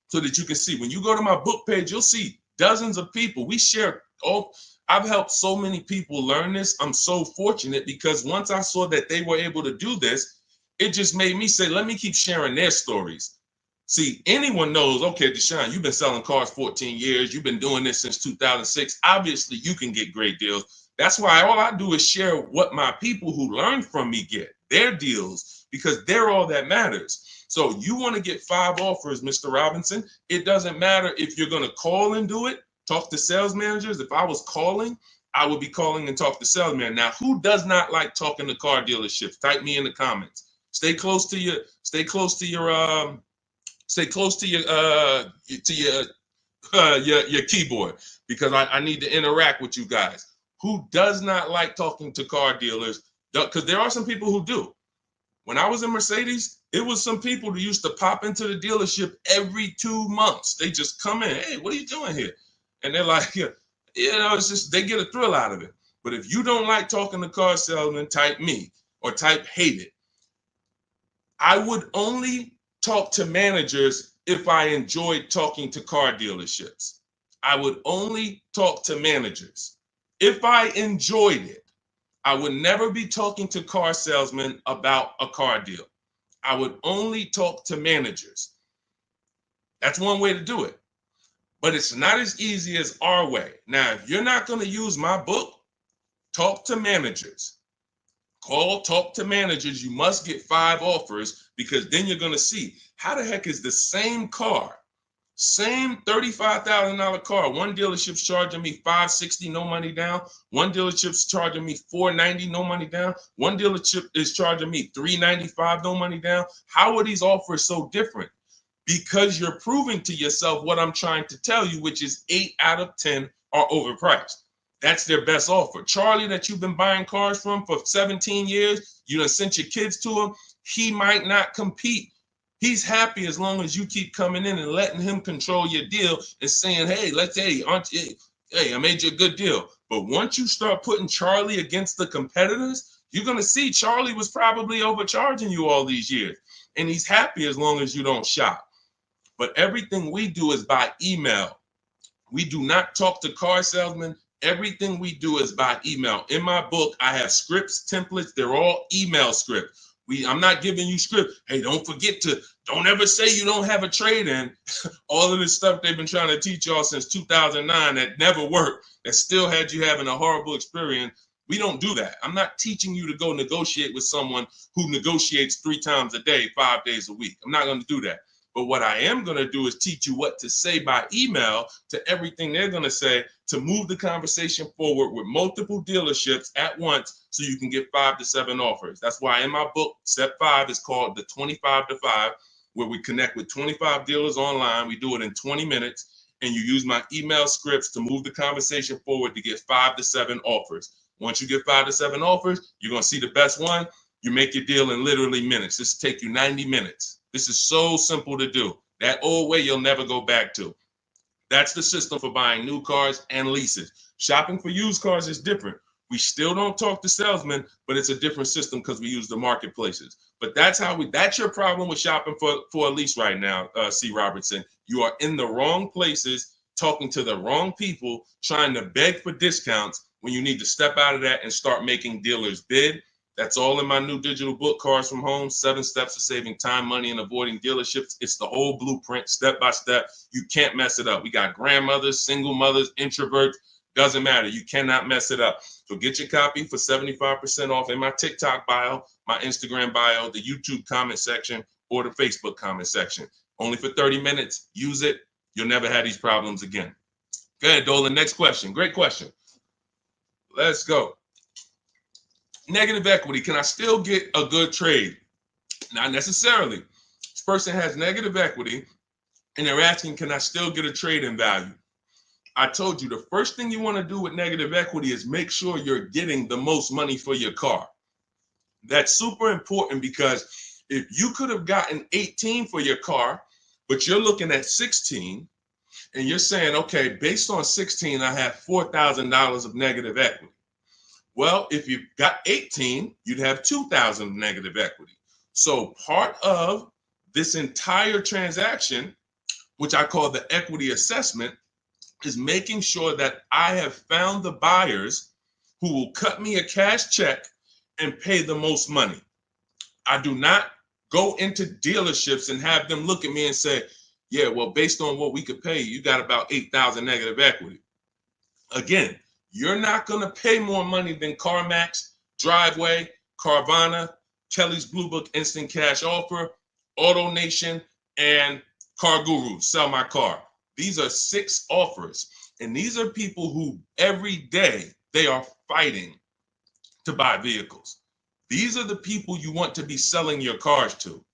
so that you can see. When you go to my book page, you'll see dozens of people. We share all. I've helped so many people learn this. I'm so fortunate because once I saw that they were able to do this, it just made me say, let me keep sharing their stories. See, anyone knows, okay, Deshaun, you've been selling cars 14 years. You've been doing this since 2006. Obviously, you can get great deals. That's why all I do is share what my people who learn from me get, their deals, because they're all that matters. So you want to get 5 offers, Mr. Robinson. It doesn't matter if you're going to call and do it. Talk to sales managers. If I was calling, I would be calling and talk to salesmen. Now, who does not like talking to car dealerships? Type me in the comments. Stay close to your keyboard because I need to interact with you guys. Who does not like talking to car dealers? Because there are some people who do. When I was in Mercedes, it was some people who used to pop into the dealership every 2 months. They just come in. Hey, what are you doing here? And they're like, it's just, they get a thrill out of it. But if you don't like talking to car salesmen, type me or type hate it. I would only talk to managers if I enjoyed talking to car dealerships. I would only talk to managers if I enjoyed it. I would never be talking to car salesmen about a car deal. I would only talk to managers. That's one way to do it. But it's not as easy as our way. Now, if you're not going to use my book, talk to managers. Talk to managers. You must get 5 offers because then you're going to see how the heck is the same car, same $35,000 car. One dealership's charging me $560, no money down. One dealership's charging me $490, no money down. One dealership is charging me $395, no money down. How are these offers so different? because you're proving to yourself what I'm trying to tell you, which is 8 out of 10 are overpriced. That's their best offer. Charlie, that you've been buying cars from for 17 years, you done sent your kids to him, he might not compete. He's happy as long as you keep coming in and letting him control your deal and saying, hey, hey, I made you a good deal. But once you start putting Charlie against the competitors, you're going to see Charlie was probably overcharging you all these years. And he's happy as long as you don't shop. But everything we do is by email. We do not talk to car salesmen. Everything we do is by email. In my book, I have scripts, templates. They're all email scripts. I'm not giving you script. Hey, don't ever say you don't have a trade-in. All of this stuff they've been trying to teach y'all since 2009 that never worked, that still had you having a horrible experience. We don't do that. I'm not teaching you to go negotiate with someone who negotiates 3 times a day, 5 days a week. I'm not going to do that. But what I am going to do is teach you what to say by email to everything they're going to say to move the conversation forward with multiple dealerships at once so you can get 5 to 7 offers. That's why in my book, step 5 is called the 25 to 5, where we connect with 25 dealers online. We do it in 20 minutes, and you use my email scripts to move the conversation forward to get 5 to 7 offers. Once you get 5 to 7 offers, you're going to see the best one. You make your deal in literally minutes. This will take you 90 minutes. This is so simple to do. That old way you'll never go back to. That's the system for buying new cars and leases. Shopping for used cars is different. We still don't talk to salesmen, but it's a different system because we use the marketplaces. But that's your problem with shopping for a lease right now, C. Robertson. You are in the wrong places, talking to the wrong people, trying to beg for discounts when you need to step out of that and start making dealers bid. That's all in my new digital book, Cars from Home, 7 Steps to Saving Time, Money, and Avoiding Dealerships. It's the whole blueprint, step by step. You can't mess it up. We got grandmothers, single mothers, introverts. Doesn't matter. You cannot mess it up. So get your copy for 75% off in my TikTok bio, my Instagram bio, the YouTube comment section, or the Facebook comment section. Only for 30 minutes. Use it. You'll never have these problems again. Go ahead, Dolan. Next question. Great question. Let's go. Negative equity. Can I still get a good trade? Not necessarily. This person has negative equity and they're asking, can I still get a trade in value? I told you the first thing you want to do with negative equity is make sure you're getting the most money for your car. That's super important because if you could have gotten 18 for your car, but you're looking at 16 and you're saying, okay, based on 16, I have $4,000 of negative equity. Well, if you got 18, you'd have 2,000 of negative equity. So part of this entire transaction, which I call the equity assessment, is making sure that I have found the buyers who will cut me a cash check and pay the most money. I do not go into dealerships and have them look at me and say, yeah, well, based on what we could pay, you got about 8,000 negative equity. Again, you're not going to pay more money than CarMax, Driveway, Carvana, Kelly's Blue Book Instant Cash Offer, AutoNation, and Car Guru, Sell My Car. These are 6 offers, and these are people who every day they are fighting to buy vehicles. These are the people you want to be selling your cars to.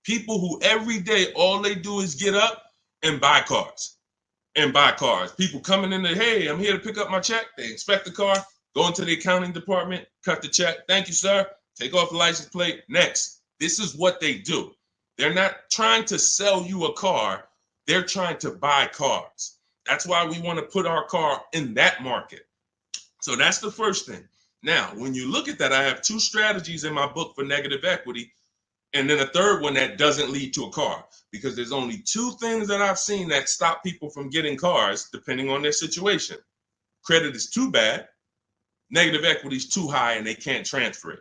People who every day all they do is get up and buy cars. People coming in there, hey, I'm here to pick up my check. They inspect the car, go into the accounting department, cut the check. Thank you, sir. Take off the license plate. Next. This is what they do. They're not trying to sell you a car. They're trying to buy cars. That's why we want to put our car in that market. So that's the first thing. Now, when you look at that, I have 2 strategies in my book for negative equity, and then a third one that doesn't lead to a car, because there's only 2 things that I've seen that stop people from getting cars depending on their situation. Credit is too bad, negative equity is too high, and they can't transfer it.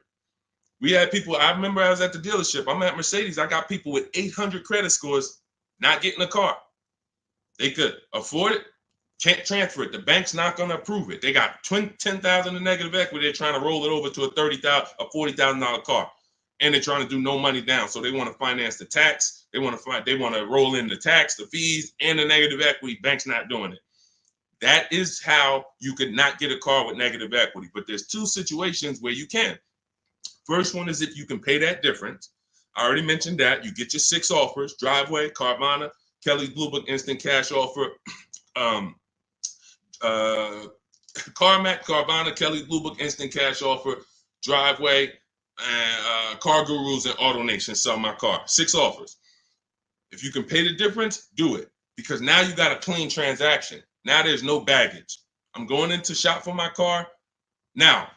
We had people, I remember I was at the dealership, I'm at Mercedes, I got people with 800 credit scores not getting a car. They could afford it, can't transfer it. The bank's not going to approve it. They got 10,000 in negative equity. They're trying to roll it over to a $40,000 car, and they're trying to do no money down. So they want to finance the tax. They want to roll in the tax, the fees, and the negative equity. Bank's not doing it. That is how you could not get a car with negative equity. But there's 2 situations where you can. First one is if you can pay that difference. I already mentioned that. You get your 6 offers: Driveway, Carvana, Kelly's Blue Book Instant Cash Offer, CarMax, Carvana, Kelly's Blue Book Instant Cash Offer, Driveway, and Car Gurus and AutoNation. Sell my car. 6 offers. If you can pay the difference, do it, because now you got a clean transaction. Now there's no baggage. I'm going in to shop for my car. Now,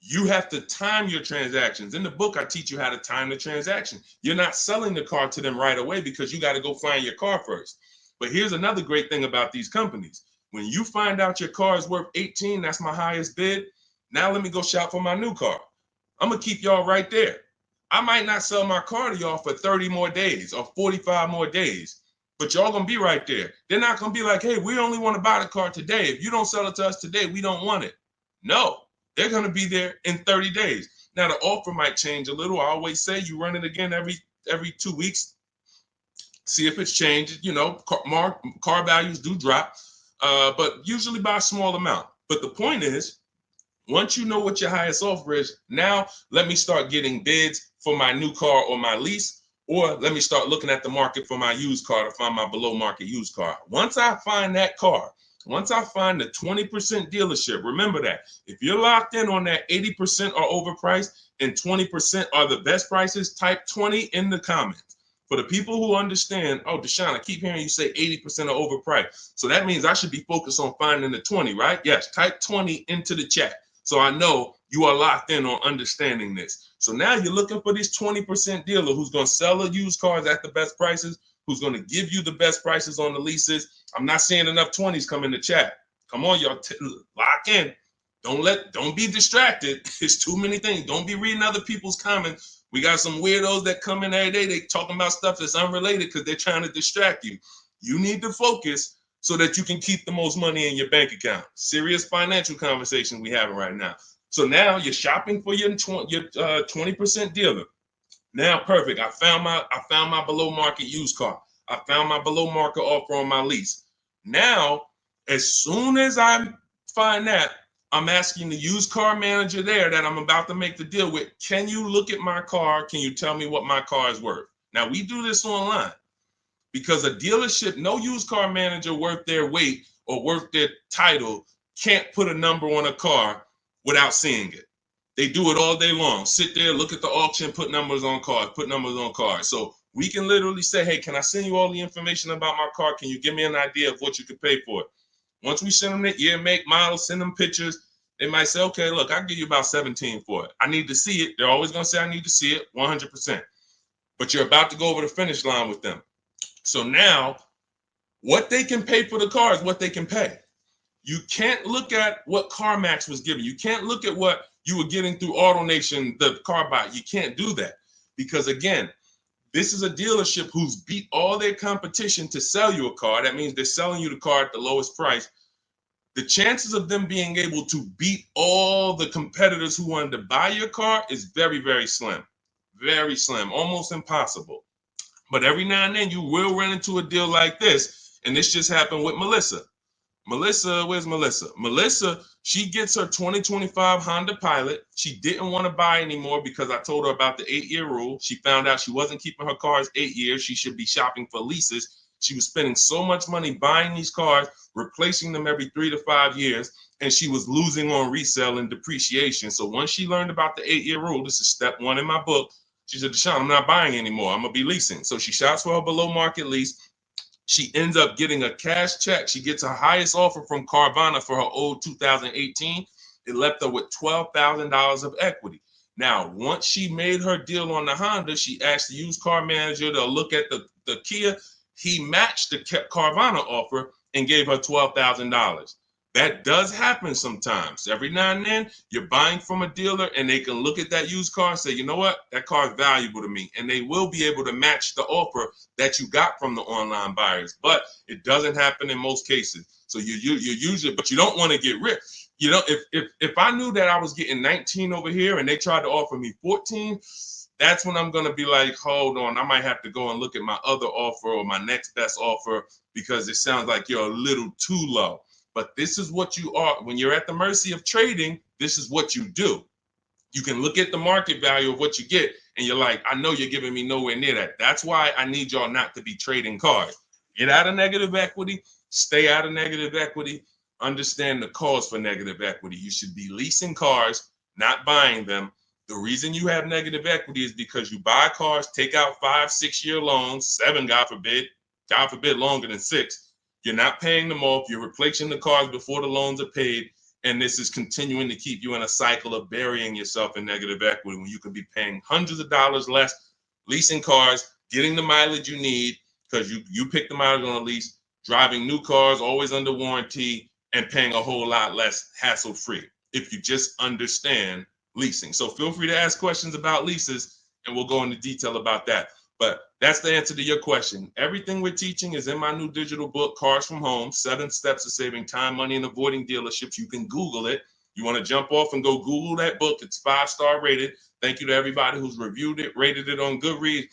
you have to time your transactions. In the book, I teach you how to time the transaction. You're not selling the car to them right away because you got to go find your car first. But here's another great thing about these companies. When you find out your car is worth 18, that's my highest bid. Now let me go shop for my new car. I'm going to keep y'all right there. I might not sell my car to y'all for 30 more days or 45 more days, but y'all going to be right there. They're not going to be like, hey, we only want to buy the car today. If you don't sell it to us today, we don't want it. No. They're going to be there in 30 days. Now, the offer might change a little. I always say you run it again every 2 weeks. See if it's changed. You know, car values do drop, but usually by a small amount. But the point is, once you know what your highest offer is, now let me start getting bids for my new car or my lease, or let me start looking at the market for my used car to find my below market used car. Once I find that car, once I find the 20% dealership, remember that. If you're locked in on that 80% are overpriced and 20% are the best prices, type 20 in the comments. For the people who understand, oh, Deshaun, I keep hearing you say 80% are overpriced. So that means I should be focused on finding the 20, right? Yes, type 20 into the chat. So I know you are locked in on understanding this. So now you're looking for this 20% dealer who's going to sell the used cars at the best prices, who's going to give you the best prices on the leases. I'm not seeing enough 20s come in the chat. Come on, y'all, lock in. Don't be distracted. It's too many things. Don't be reading other people's comments. We got some weirdos that come in every day. They talking about stuff that's unrelated because they're trying to distract you. You need to focus so that you can keep the most money in your bank account. Serious financial conversation we having right now. So now you're shopping for your 20% dealer. Now, perfect. I found my below market used car. I found my below market offer on my lease. Now, as soon as I find that, I'm asking the used car manager there that I'm about to make the deal with, can you look at my car? Can you tell me what my car is worth? Now, we do this online because a dealership, no used car manager worth their weight or worth their title can't put a number on a car without seeing it. They do it all day long. Sit there, look at the auction, put numbers on cars. So we can literally say, hey, can I send you all the information about my car? Can you give me an idea of what you could pay for it? Once we send them the year, make, model, send them pictures, they might say, okay, look, I'll give you about 17 for it. I need to see it. They're always going to say, I need to see it 100%. But you're about to go over the finish line with them. So now what they can pay for the car is what they can pay. You can't look at what CarMax was giving. You can't look at what you were getting through AutoNation, the car buy. You can't do that because, again, this is a dealership who's beat all their competition to sell you a car. That means they're selling you the car at the lowest price. The chances of them being able to beat all the competitors who wanted to buy your car is very, very slim. Very slim, almost impossible. But every now and then you will run into a deal like this. And this just happened with Melissa. Where's Melissa? Melissa, she gets her 2025 Honda Pilot. She didn't want to buy anymore because I told her about the 8-year rule. She found out she wasn't keeping her cars 8 years. She should be shopping for leases. She was spending so much money buying these cars, replacing them every 3 to 5 years, and she was losing on resale and depreciation. So once she learned about the 8-year rule, this is step 1 in my book, she said, Deshaun, I'm not buying anymore. I'm going to be leasing. So she shops for her below market lease. She ends up getting a cash check. She gets her highest offer from Carvana for her old 2018. It left her with $12,000 of equity. Now, once she made her deal on the Honda, she asked the used car manager to look at the Kia. He matched the Carvana offer and gave her $12,000. That does happen sometimes. Every now and then, you're buying from a dealer and they can look at that used car and say, you know what, that car is valuable to me. And they will be able to match the offer that you got from the online buyers. But it doesn't happen in most cases. So you usually, but you don't want to get rich. You know, if I knew that I was getting 19 over here and they tried to offer me 14, that's when I'm going to be like, hold on, I might have to go and look at my other offer or my next best offer because it sounds like you're a little too low. But this is what you are. When you're at the mercy of trading, this is what you do. You can look at the market value of what you get, and you're like, I know you're giving me nowhere near that. That's why I need y'all not to be trading cars. Get out of negative equity, stay out of negative equity, understand the cause for negative equity. You should be leasing cars, not buying them. The reason you have negative equity is because you buy cars, take out 5-6 year loans, 7, God forbid longer than 6. You're not paying them off. You're replacing the cars before the loans are paid. And this is continuing to keep you in a cycle of burying yourself in negative equity when you could be paying hundreds of dollars less, leasing cars, getting the mileage you need because you pick the mileage on a lease, driving new cars, always under warranty, and paying a whole lot less hassle-free if you just understand leasing. So feel free to ask questions about leases, and we'll go into detail about that. But that's the answer to your question. Everything we're teaching is in my new digital book, Cars from Home, 7 Steps to Saving Time, Money, and Avoiding Dealerships. You can Google it. You want to jump off and go Google that book. It's 5-star rated. Thank you to everybody who's reviewed it, rated it on Goodreads.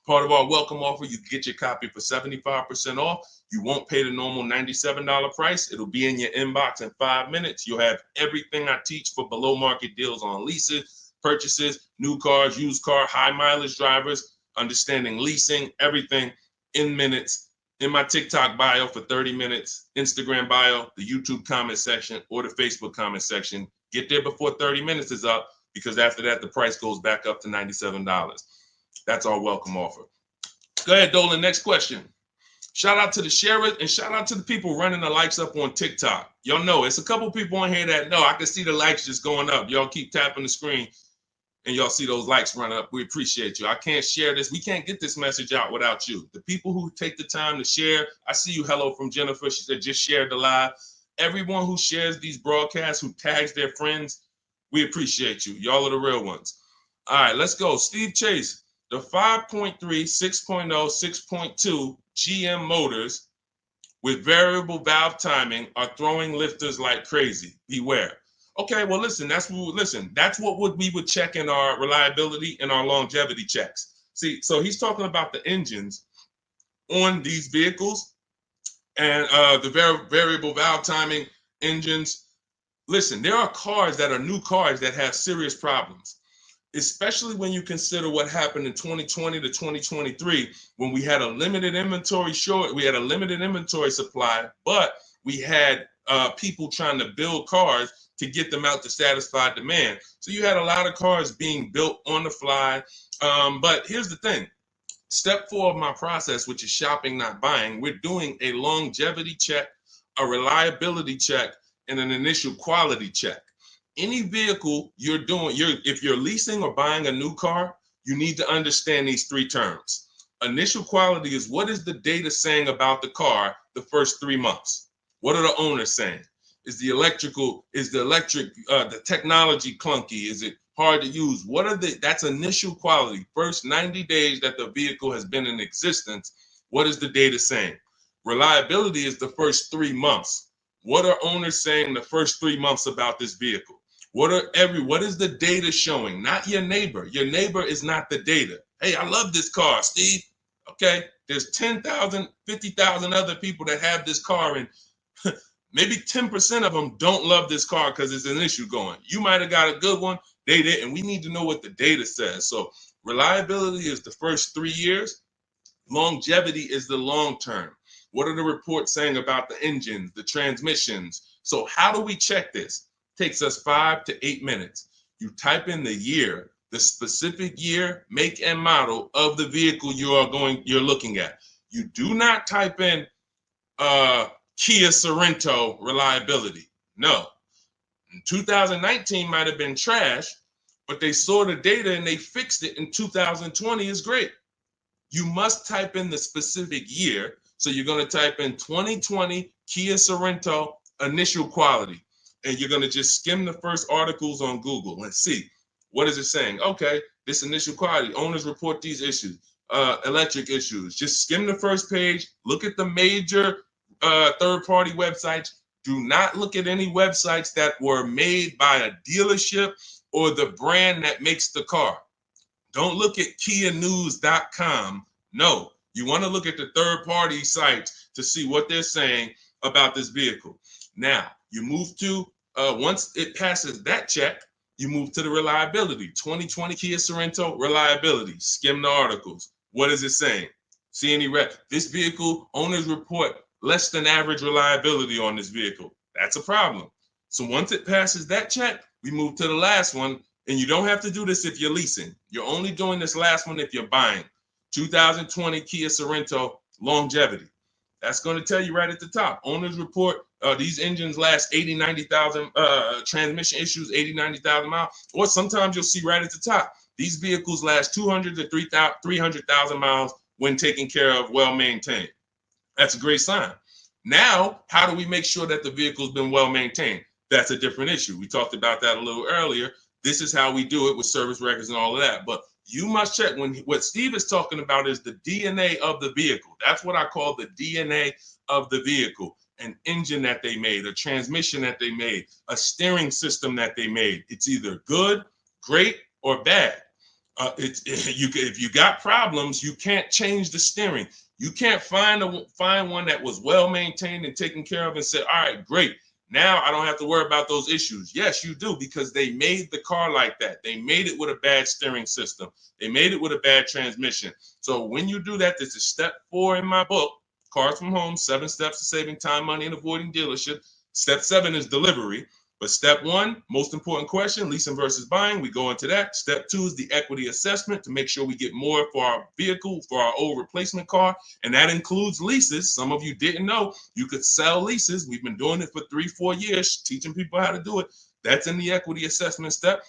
Part of our welcome offer, you get your copy for 75% off. You won't pay the normal $97 price. It'll be in your inbox in 5 minutes. You'll have everything I teach for below market deals on leases, purchases, new cars, used car, high mileage drivers, understanding leasing, everything in minutes, in my TikTok bio for 30 minutes, Instagram bio, the YouTube comment section, or the Facebook comment section. Get there before 30 minutes is up, because after that, the price goes back up to $97. That's our welcome offer. Go ahead, Dolan. Next question. Shout out to the sharers and shout out to the people running the likes up on TikTok. Y'all know it's a couple people on here that know I can see the likes just going up. Y'all keep tapping the screen and y'all see those likes run up. We appreciate you. I can't share this. We can't get this message out without you. The people who take the time to share. I see you. Hello from Jennifer. She said just shared the live. Everyone who shares these broadcasts, who tags their friends, we appreciate you. Y'all are the real ones. All right, let's go. Steve Chase. The 5.3, 6.0, 6.2 GM motors with variable valve timing are throwing lifters like crazy. Beware. Okay, well, listen, that's what we would check in our reliability and our longevity checks. See, so he's talking about the engines on these vehicles and the variable valve timing engines. Listen, there are cars that are new cars that have serious problems, especially when you consider what happened in 2020 to 2023, when we had a limited inventory supply, but we had people trying to build cars to get them out to satisfy demand. So you had a lot of cars being built on the fly. But here's the thing. Step 4 of my process, which is shopping, not buying, we're doing a longevity check, a reliability check, and an initial quality check. Any vehicle you're doing, if you're leasing or buying a new car, you need to understand these 3 terms. Initial quality is, what is the data saying about the car the first 3 months? What are the owners saying? Is the technology clunky? Is it hard to use? That's initial quality. First 90 days that the vehicle has been in existence, what is the data saying? Reliability is the first 3 months. What are owners saying the first 3 months about this vehicle? What is the data showing? Not your neighbor. Your neighbor is not the data. Hey, I love this car, Steve. Okay, there's 10,000, 50,000 other people that have this car, and maybe 10% of them don't love this car because it's an issue going. You might have got a good one, they didn't. We need to know what the data says. So reliability is the first 3 years. Longevity is the long term. What are the reports saying about the engines, the transmissions? So how do we check this? It takes us 5 to 8 minutes. You type in the year, the specific year, make, and model of the vehicle you're looking at. You do not type in Kia Sorento reliability. No. 2019 might have been trash, but they saw the data and they fixed it in 2020 is great. You must type in the specific year. So you're going to type in 2020 Kia Sorento initial quality, and you're going to just skim the first articles on Google and see, what is it saying? Okay, this initial quality, owners report these issues, electric issues. Just skim the first page, look at the major third-party websites. Do not look at any websites that were made by a dealership or the brand that makes the car. Don't look at KiaNews.com. No, you want to look at the third-party sites to see what they're saying about this vehicle. Now, you move to, once it passes that check, You move to the reliability. 2020 Kia Sorento reliability. Skim the articles. What is it saying? See any this vehicle, owners report less than average reliability on this vehicle. That's a problem. So once it passes that check, we move to the last one. And you don't have to do this if you're leasing. You're only doing this last one if you're buying. 2020 Kia Sorento longevity. That's going to tell you right at the top. Owners report these engines last 80, 90,000, transmission issues, 80, 90,000 miles. Or sometimes you'll see right at the top, these vehicles last 200 to 300,000 miles when taken care of, well maintained. That's a great sign. Now, how do we make sure that the vehicle's been well maintained? That's a different issue. We talked about that a little earlier. This is how we do it with service records and all of that. But you must check what Steve is talking about is the DNA of the vehicle. That's what I call the DNA of the vehicle. An engine that they made, a transmission that they made, a steering system that they made. It's either good, great, or bad. If you got problems, you can't change the steering. You can't find one that was well maintained and taken care of and say, all right, great. Now I don't have to worry about those issues. Yes, you do, because they made the car like that. They made it with a bad steering system. They made it with a bad transmission. So when you do that, this is step 4 in my book, Cars from Home, 7 Steps to Saving Time, Money, and Avoiding Dealership. Step 7 is delivery. But step 1, most important question, leasing versus buying. We go into that. Step 2 is the equity assessment to make sure we get more for our vehicle, for our old replacement car. And that includes leases. Some of you didn't know you could sell leases. We've been doing it for 3-4 years, teaching people how to do it. That's in the equity assessment step.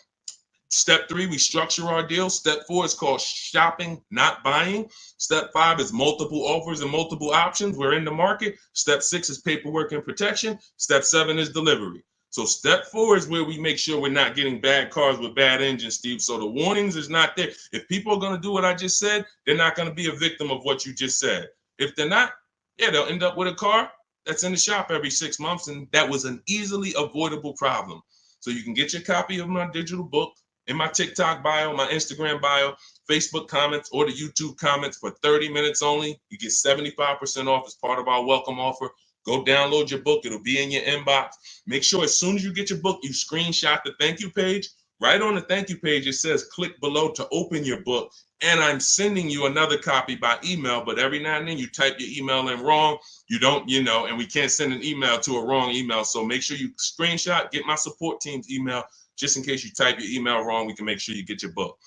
Step 3, we structure our deal. Step 4 is called shopping, not buying. Step 5 is multiple offers and multiple options. We're in the market. Step 6 is paperwork and protection. Step 7 is delivery. So step 4 is where we make sure we're not getting bad cars with bad engines, Steve. So the warnings is not there. If people are going to do what I just said, they're not going to be a victim of what you just said. If they're not, yeah, they'll end up with a car that's in the shop every 6 months. And that was an easily avoidable problem. So you can get your copy of my digital book in my TikTok bio, my Instagram bio, Facebook comments, or the YouTube comments for 30 minutes only. You get 75% off as part of our welcome offer. Go download your book. It'll be in your inbox. Make sure as soon as you get your book, you screenshot the thank you page. Right on the thank you page, it says click below to open your book. And I'm sending you another copy by email, but every now and then you type your email in wrong. You don't, and we can't send an email to a wrong email. So make sure you screenshot, get my support team's email, just in case you type your email wrong, we can make sure you get your book.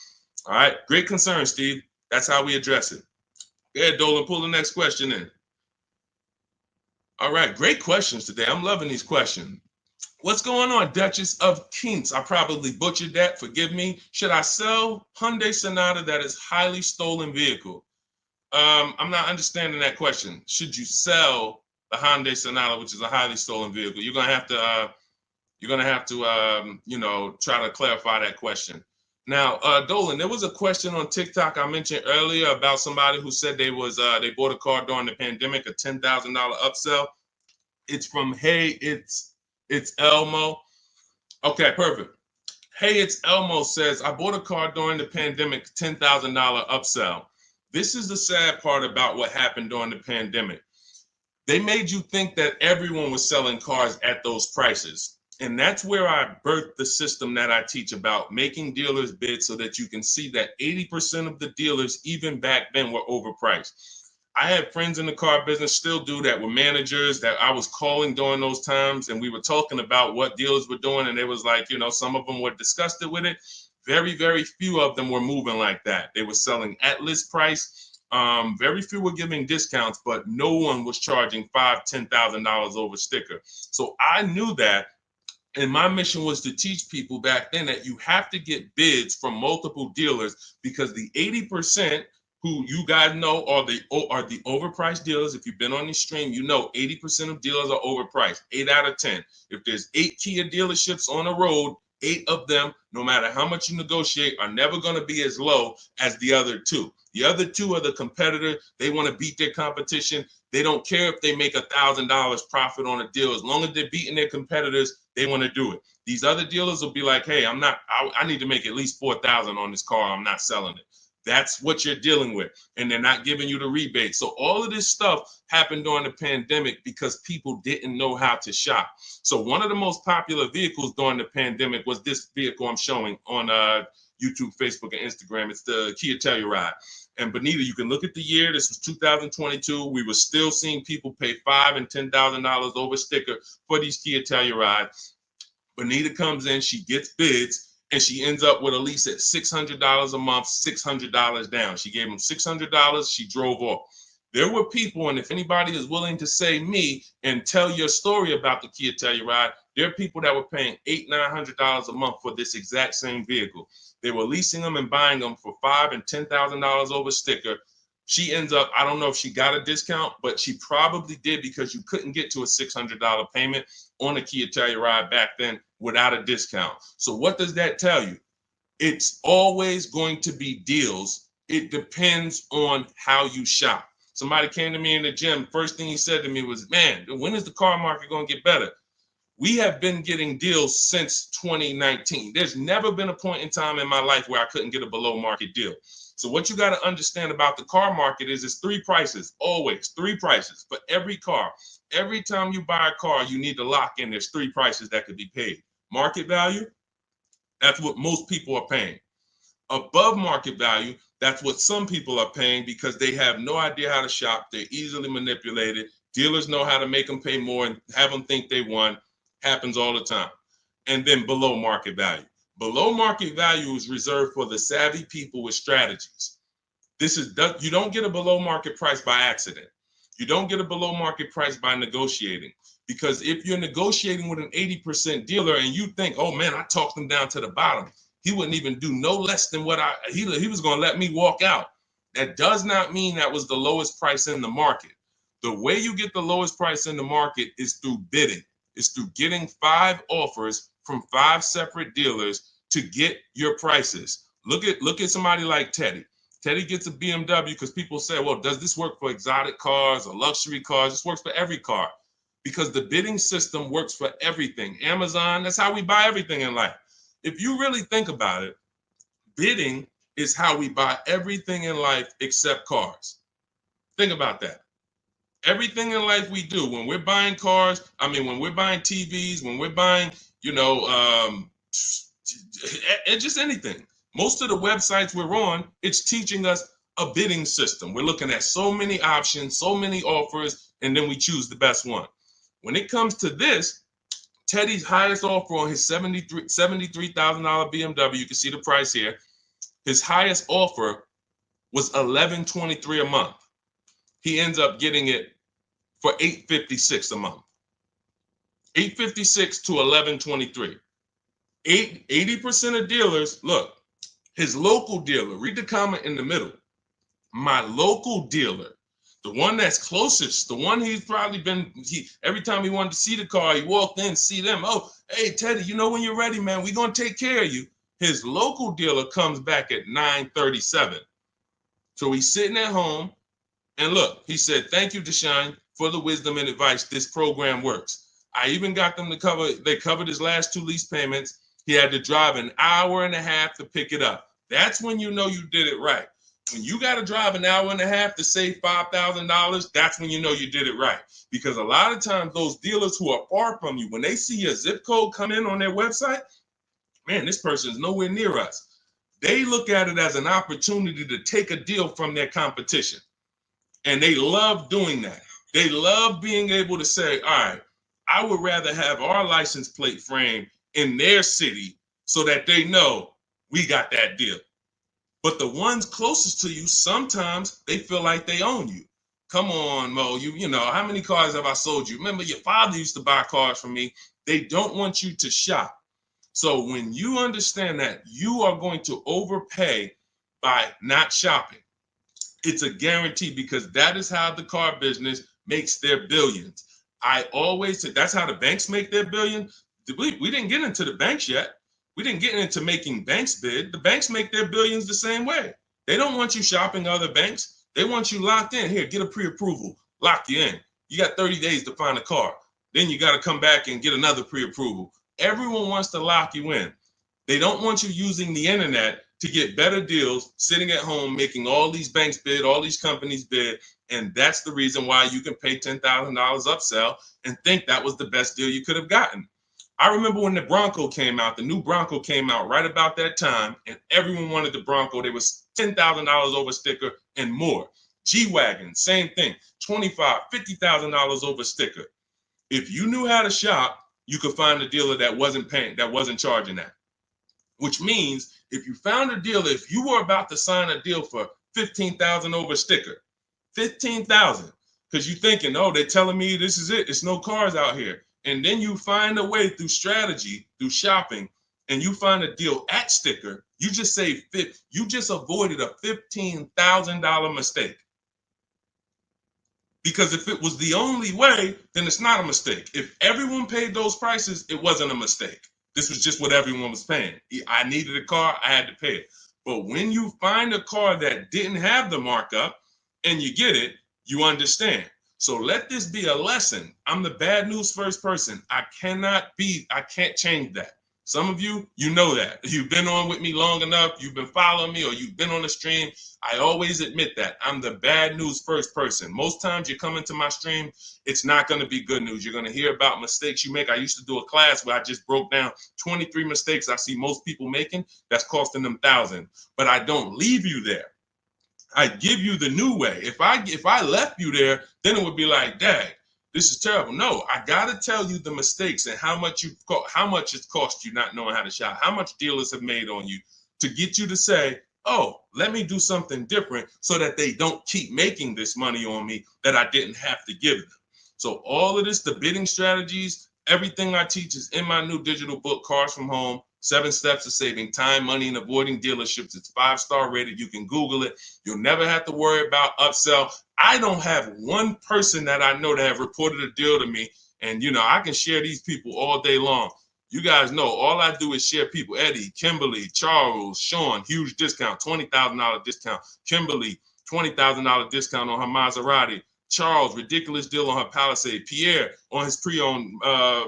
All right, great concern, Steve. That's how we address it. Yeah, Dolan, pull the next question in. All right, great questions today. I'm loving these questions. What's going on, Duchess of Kings? I probably butchered that. Forgive me. Should I sell Hyundai Sonata that is highly stolen vehicle? I'm not understanding that question. Should you sell the Hyundai Sonata, which is a highly stolen vehicle? You're gonna have to, try to clarify that question. Now, Dolan, there was a question on TikTok I mentioned earlier about somebody who said they bought a car during the pandemic, a $10,000 upsell. It's from Hey, it's Elmo. Okay, perfect. Hey, it's Elmo says, I bought a car during the pandemic, $10,000 upsell. This is the sad part about what happened during the pandemic. They made you think that everyone was selling cars at those prices. And that's where I birthed the system that I teach about, making dealers bid so that you can see that 80% of the dealers, even back then, were overpriced. I had friends in the car business, still do that, with managers that I was calling during those times. And we were talking about what dealers were doing. And it was like, some of them were disgusted with it. Very, very few of them were moving like that. They were selling at list price. Very few were giving discounts, but no one was charging $5,000, $10,000 over sticker. So I knew that. And my mission was to teach people back then that you have to get bids from multiple dealers, because the 80% who you guys know are the overpriced dealers. If you've been on the stream, 80% of dealers are overpriced, 8 out of 10. If there's 8 Kia dealerships on the road, 8 of them, no matter how much you negotiate, are never going to be as low as the other 2. The other 2 are the competitor. They want to beat their competition. They don't care if they make $1,000 profit on a deal. As long as they're beating their competitors, they want to do it. These other dealers will be like, hey, I need to make at least $4,000 on this car. I'm not selling it. That's what you're dealing with. And they're not giving you the rebate. So all of this stuff happened during the pandemic because people didn't know how to shop. So one of the most popular vehicles during the pandemic was this vehicle I'm showing on YouTube, Facebook, and Instagram. It's the Kia Telluride. And Benita, you can look at the year. This was 2022. We were still seeing people pay $5,000 and $10,000 over sticker for these Kia Tellurides. Benita comes in, she gets bids, and she ends up with a lease at $600 a month, $600 down. She gave them $600. She drove off. There were people, and if anybody is willing to say me and tell your story about the Kia Telluride, there are people that were paying $800, $900 a month for this exact same vehicle. They were leasing them and buying them for $5,000 and $10,000 over sticker. She ends up, I don't know if she got a discount, but she probably did because you couldn't get to a $600 payment on a Kia Telluride back then without a discount. So what does that tell you? It's always going to be deals. It depends on how you shop. Somebody came to me in the gym. First thing he said to me was, man, when is the car market going to get better? We have been getting deals since 2019. There's never been a point in time in my life where I couldn't get a below market deal. So what you got to understand about the car market is it's three prices, always three prices for every car. Every time you buy a car, you need to lock in. There's three prices that could be paid. Market value, that's what most people are paying. Above market value, that's what some people are paying because they have no idea how to shop. They're easily manipulated. Dealers know how to make them pay more and have them think they won. Happens all the time. And then below market value. Below market value is reserved for the savvy people with strategies. You don't get a below market price by accident. You don't get a below market price by negotiating. Because if you're negotiating with an 80% dealer and you think, oh man, I talked him down to the bottom, he wouldn't even do no less than what he was going to let me walk out. That does not mean that was the lowest price in the market. The way you get the lowest price in the market is through bidding. It's through getting 5 offers from 5 separate dealers to get your prices. Look at somebody like Teddy. Teddy gets a BMW because people say, well, does this work for exotic cars or luxury cars? This works for every car because the bidding system works for everything. Amazon, that's how we buy everything in life. If you really think about it, bidding is how we buy everything in life except cars. Think about that. Everything in life we do, when we're buying cars, when we're buying TVs, when we're buying, just anything. Most of the websites we're on, it's teaching us a bidding system. We're looking at so many options, so many offers, and then we choose the best one. When it comes to this, Teddy's highest offer on his $73,000 BMW, you can see the price here. His highest offer was $1,123 a month. He ends up getting it for $856 a month. $856 to $1,123. 80% of dealers, look, his local dealer, read the comment in the middle. My local dealer, the one that's closest, the one he's probably been, every time he wanted to see the car, he walked in, see them. Oh, hey, Teddy, when you're ready, man, we're going to take care of you. His local dealer comes back at $937. So he's sitting at home. And look, he said, thank you, Deshaun, for the wisdom and advice. This program works. I even got them they covered his last 2 lease payments. He had to drive an hour and a half to pick it up. That's when you know you did it right. When you got to drive an hour and a half to save $5,000, that's when you know you did it right. Because a lot of times those dealers who are far from you, when they see a zip code come in on their website, man, this person is nowhere near us. They look at it as an opportunity to take a deal from their competition. And they love doing that. They love being able to say, all right, I would rather have our license plate frame in their city so that they know we got that deal. But the ones closest to you, sometimes they feel like they own you. Come on, Mo, you know, how many cars have I sold you? Remember, your father used to buy cars from me. They don't want you to shop. So when you understand that you are going to overpay by not shopping, it's a guarantee because that is how the car business makes their billions. I always say that's how the banks make their billion. We didn't get into the banks yet. We didn't get into making banks bid. The banks make their billions the same way. They don't want you shopping other banks. They want you locked in. Here, get a pre-approval. Lock you in. You got 30 days to find a car. Then you got to come back and get another pre-approval. Everyone wants to lock you in. They don't want you using the internet to get better deals, sitting at home, making all these banks bid, all these companies bid. And that's the reason why you can pay $10,000 upsell and think that was the best deal you could have gotten. I remember when the Bronco came out, the new Bronco came out right about that time, and everyone wanted the Bronco. There was $10,000 over sticker and more. G-Wagon, same thing, $25,000, $50,000 over sticker. If you knew how to shop, you could find a dealer that wasn't paying, that wasn't charging that. Which means if you found a dealer, if you were about to sign a deal for $15,000 over sticker, $15,000, because you're thinking, oh, they're telling me this is it. It's no cars out here. And then you find a way through strategy, through shopping, and you find a deal at sticker, you just saved, you just avoided a $15,000 mistake. Because if it was the only way, then it's not a mistake. If everyone paid those prices, it wasn't a mistake. This was just what everyone was paying. I needed a car, I had to pay it. But when you find a car that didn't have the markup and you get it, you understand. So let this be a lesson. I'm the bad news first person. I can't change that. Some of you, you know that. You've been on with me long enough, you've been following me, or you've been on the stream. I always admit that. I'm the bad news first person. Most times you come into my stream, it's not going to be good news. You're going to hear about mistakes you make. I used to do a class where I just broke down 23 mistakes I see most people making that's costing them thousands. But I don't leave you there. I give you the new way. If I left you there, then it would be like, dang, this is terrible. No, I gotta tell you the mistakes and how much it's cost you not knowing how to shop, how much dealers have made on you to get you to say, oh, let me do something different so that they don't keep making this money on me that I didn't have to give them. So all of this, the bidding strategies, everything I teach is in my new digital book, Cars from Home. 7 Steps to Saving Time, Money, and Avoiding Dealerships. It's 5-star rated. You can Google it. You'll never have to worry about upsell. I don't have one person that I know that have reported a deal to me. And, I can share these people all day long. You guys know all I do is share people. Eddie, Kimberly, Charles, Sean, huge discount, $20,000 discount. Kimberly, $20,000 discount on her Maserati. Charles, ridiculous deal on her Palisade. Pierre, on his pre-owned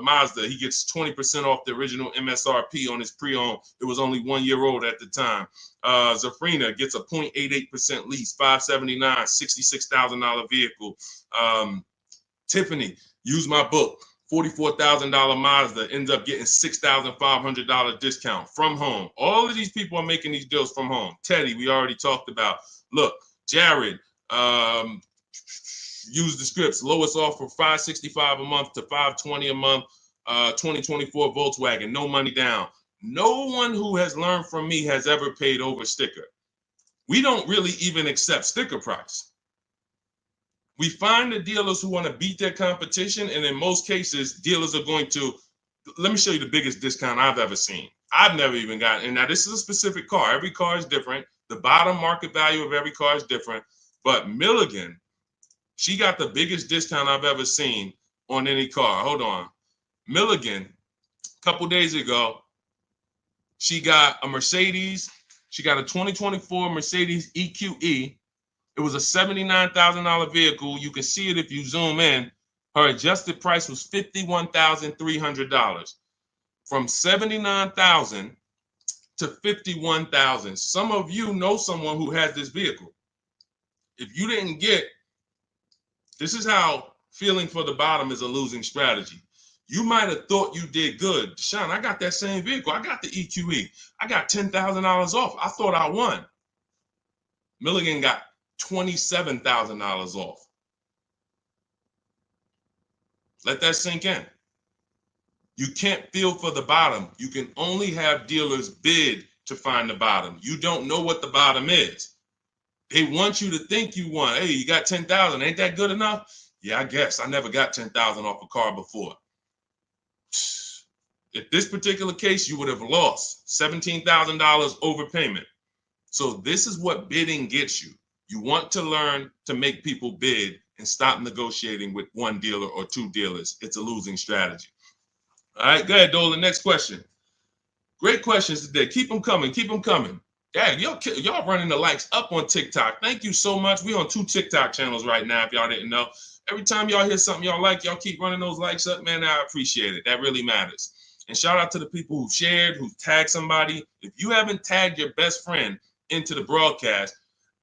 Mazda, he gets 20% off the original MSRP on his pre-owned. It was only 1 year old at the time. Zafrina gets a 0.88% lease, $579, $66,000 vehicle. Tiffany, use my book, $44,000 Mazda, ends up getting $6,500 discount from home. All of these people are making these deals from home. Teddy, we already talked about. Look, Jared, use the scripts. Lowest offer $565 a month to $520 a month. 2024 Volkswagen, no money down. No one who has learned from me has ever paid over sticker. We don't really even accept sticker price. We find the dealers who want to beat their competition, and in most cases, dealers are going to, let me show you the biggest discount I've ever seen. I've never even gotten, and now this is a specific car. Every car is different. The bottom market value of every car is different, but Milligan, she got the biggest discount I've ever seen on any car. Hold on. Milligan, a couple days ago, she got a Mercedes. She got a 2024 Mercedes EQE. It was a $79,000 vehicle. You can see it if you zoom in. Her adjusted price was $51,300. From $79,000 to $51,000. Some of you know someone who has this vehicle. If you didn't get, this is how feeling for the bottom is a losing strategy. You might have thought you did good. Sean, I got that same vehicle. I got the EQE. I got $10,000 off. I thought I won. Milligan got $27,000 off. Let that sink in. You can't feel for the bottom. You can only have dealers bid to find the bottom. You don't know what the bottom is. They want you to think you won. Hey, you got 10,000. Ain't that good enough? Yeah, I guess. I never got 10,000 off a car before. In this particular case, you would have lost $17,000 overpayment. So this is what bidding gets you. You want to learn to make people bid and stop negotiating with one dealer or two dealers. It's a losing strategy. All right, go ahead, Dolan. Next question. Great questions today. Keep them coming. Keep them coming. Dang, y'all running the likes up on TikTok. Thank you so much. We on 2 TikTok channels right now, if y'all didn't know. Every time y'all hear something y'all like, y'all keep running those likes up, man. I appreciate it. That really matters. And shout out to the people who shared, who tagged somebody. If you haven't tagged your best friend into the broadcast,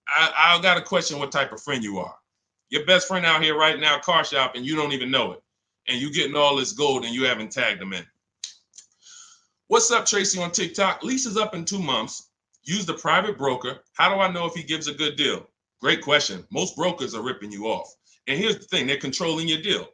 I got to question what type of friend you are. Your best friend out here right now, car shop, and you don't even know it. And you getting all this gold and you haven't tagged them in. What's up, Tracy on TikTok? Lease is up in 2 months. Use the private broker. How do I know if he gives a good deal? Great question. Most brokers are ripping you off. And here's the thing, they're controlling your deal.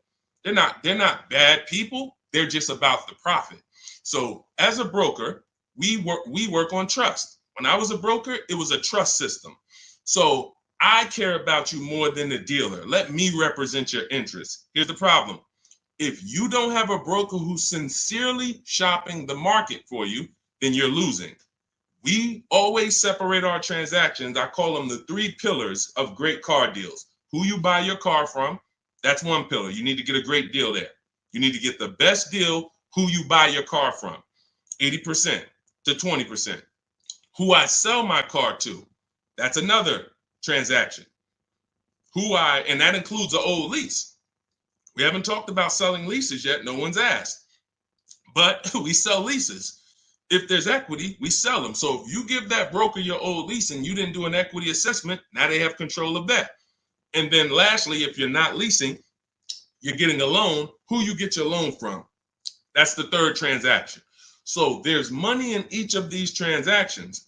They're not bad people. They're just about the profit. So as a broker, we work on trust. When I was a broker, it was a trust system. So I care about you more than the dealer. Let me represent your interests. Here's the problem. If you don't have a broker who's sincerely shopping the market for you, then you're losing. We always separate our transactions. I call them the 3 pillars of great car deals. Who you buy your car from, that's one pillar. You need to get a great deal there. You need to get the best deal, who you buy your car from, 80% to 20%. Who I sell my car to, that's another transaction. And that includes an old lease. We haven't talked about selling leases yet. No one's asked. But we sell leases. If there's equity, we sell them. So if you give that broker your old lease and you didn't do an equity assessment, now they have control of that. And then lastly, if you're not leasing, you're getting a loan, who you get your loan from. That's the 3rd transaction. So there's money in each of these transactions.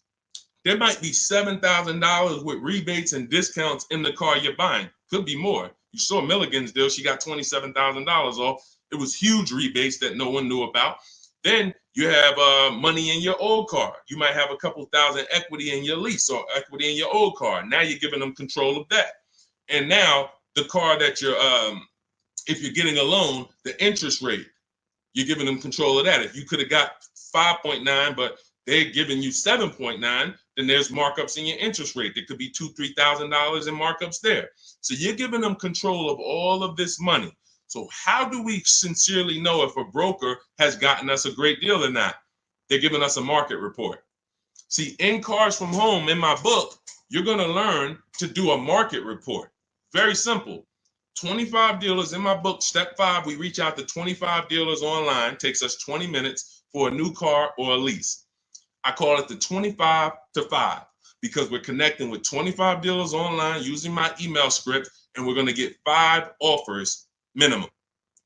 There might be $7,000 with rebates and discounts in the car you're buying. Could be more. You saw Milligan's deal. She got $27,000 off. It was huge rebates that no one knew about. Then you have money in your old car. You might have a couple thousand equity in your lease or equity in your old car. Now you're giving them control of that. And now the car that you're, if you're getting a loan, the interest rate, you're giving them control of that. If you could have got 5.9, but they're giving you 7.9, then there's markups in your interest rate. There could be $2,000, $3,000 in markups there. So you're giving them control of all of this money. So how do we sincerely know if a broker has gotten us a great deal or not? They're giving us a market report. See, in Cars from Home, in my book, you're going to learn to do a market report. Very simple. 25 dealers in my book, step 5, we reach out to 25 dealers online. Takes us 20 minutes for a new car or a lease. I call it the 25 to 5 because we're connecting with 25 dealers online using my email script, and we're going to get 5 offers minimum.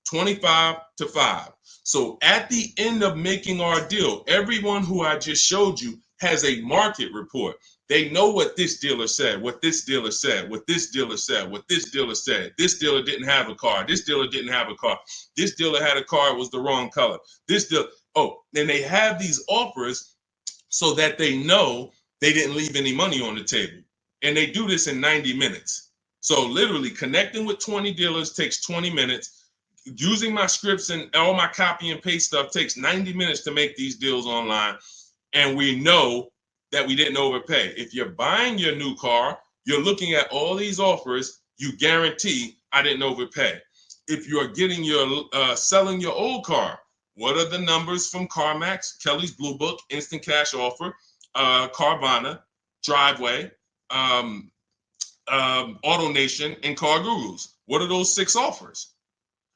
25 to 5. So at the end of making our deal, everyone who I just showed you has a market report. They know what this dealer said, what this dealer said, what this dealer said, what this dealer said. This dealer didn't have a car. This dealer didn't have a car. This dealer had a car, it was the wrong color. This dealer, and they have these offers so that they know they didn't leave any money on the table. And they do this in 90 minutes. So literally connecting with 20 dealers takes 20 minutes. Using my scripts and all my copy and paste stuff takes 90 minutes to make these deals online. And we know that we didn't overpay. If you're buying your new car, you're looking at all these offers, you guarantee I didn't overpay. If you're getting your selling your old car, what are the numbers from CarMax, Kelly's Blue Book, Instant Cash Offer, Carvana, Driveway, AutoNation, and CarGurus? What are those 6 offers?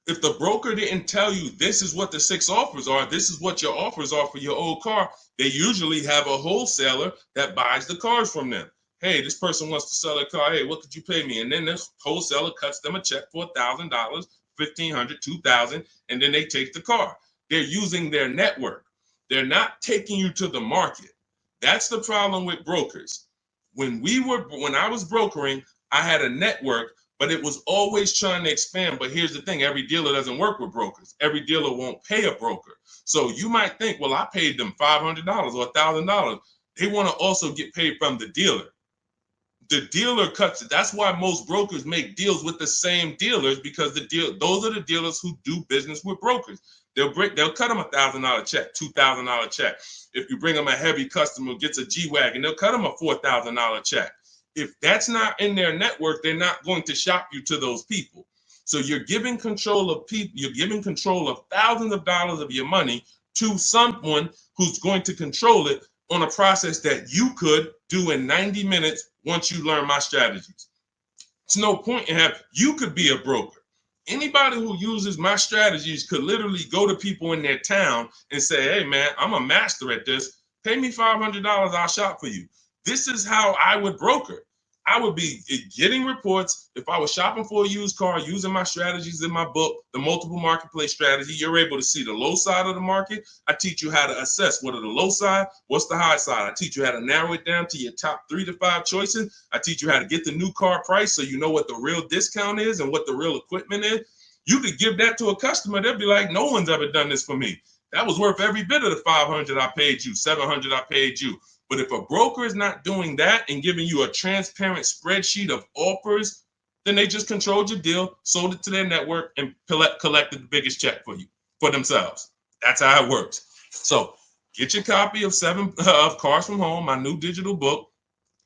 If the broker didn't tell you this is what the 6 offers are, this is what your offers are for your old car, they usually have a wholesaler that buys the cars from them. Hey, this person wants to sell a car. Hey, what could you pay me? And then this wholesaler cuts them a check for $1,000, $1,500, $2,000, and then they take the car. They're using their network. They're not taking you to the market. That's the problem with brokers. When I was brokering, I had a network, but it was always trying to expand. But here's the thing, every dealer doesn't work with brokers. Every dealer won't pay a broker. So you might think, well, I paid them $500 or $1,000. They want to also get paid from the dealer. The dealer cuts it. That's why most brokers make deals with the same dealers, because those are the dealers who do business with brokers. They'll cut them $1,000 check, $2,000 check. If you bring them a heavy customer who gets a G-Wagon, they'll cut them a $4,000 check. If that's not in their network, they're not going to shop you to those people. So you're giving control of people, you're giving control of thousands of dollars of your money to someone who's going to control it on a process that you could do in 90 minutes once you learn my strategies. It's no point in you could be a broker. Anybody who uses my strategies could literally go to people in their town and say, hey, man, I'm a master at this. Pay me $500, I'll shop for you. This is how I would broker. I would be getting reports. If I was shopping for a used car, using my strategies in my book, the multiple marketplace strategy, you're able to see the low side of the market. I teach you how to assess what are the low side, what's the high side. I teach you how to narrow it down to your top 3 to 5 choices. I teach you how to get the new car price so you know what the real discount is and what the real equipment is. You could give that to a customer. They'll be like, no one's ever done this for me. That was worth every bit of the $500 I paid you, $700 I paid you. But if a broker is not doing that and giving you a transparent spreadsheet of offers, then they just controlled your deal, sold it to their network, and collected the biggest check for you, for themselves. That's how it works. So get your copy of Cars from Home, my new digital book,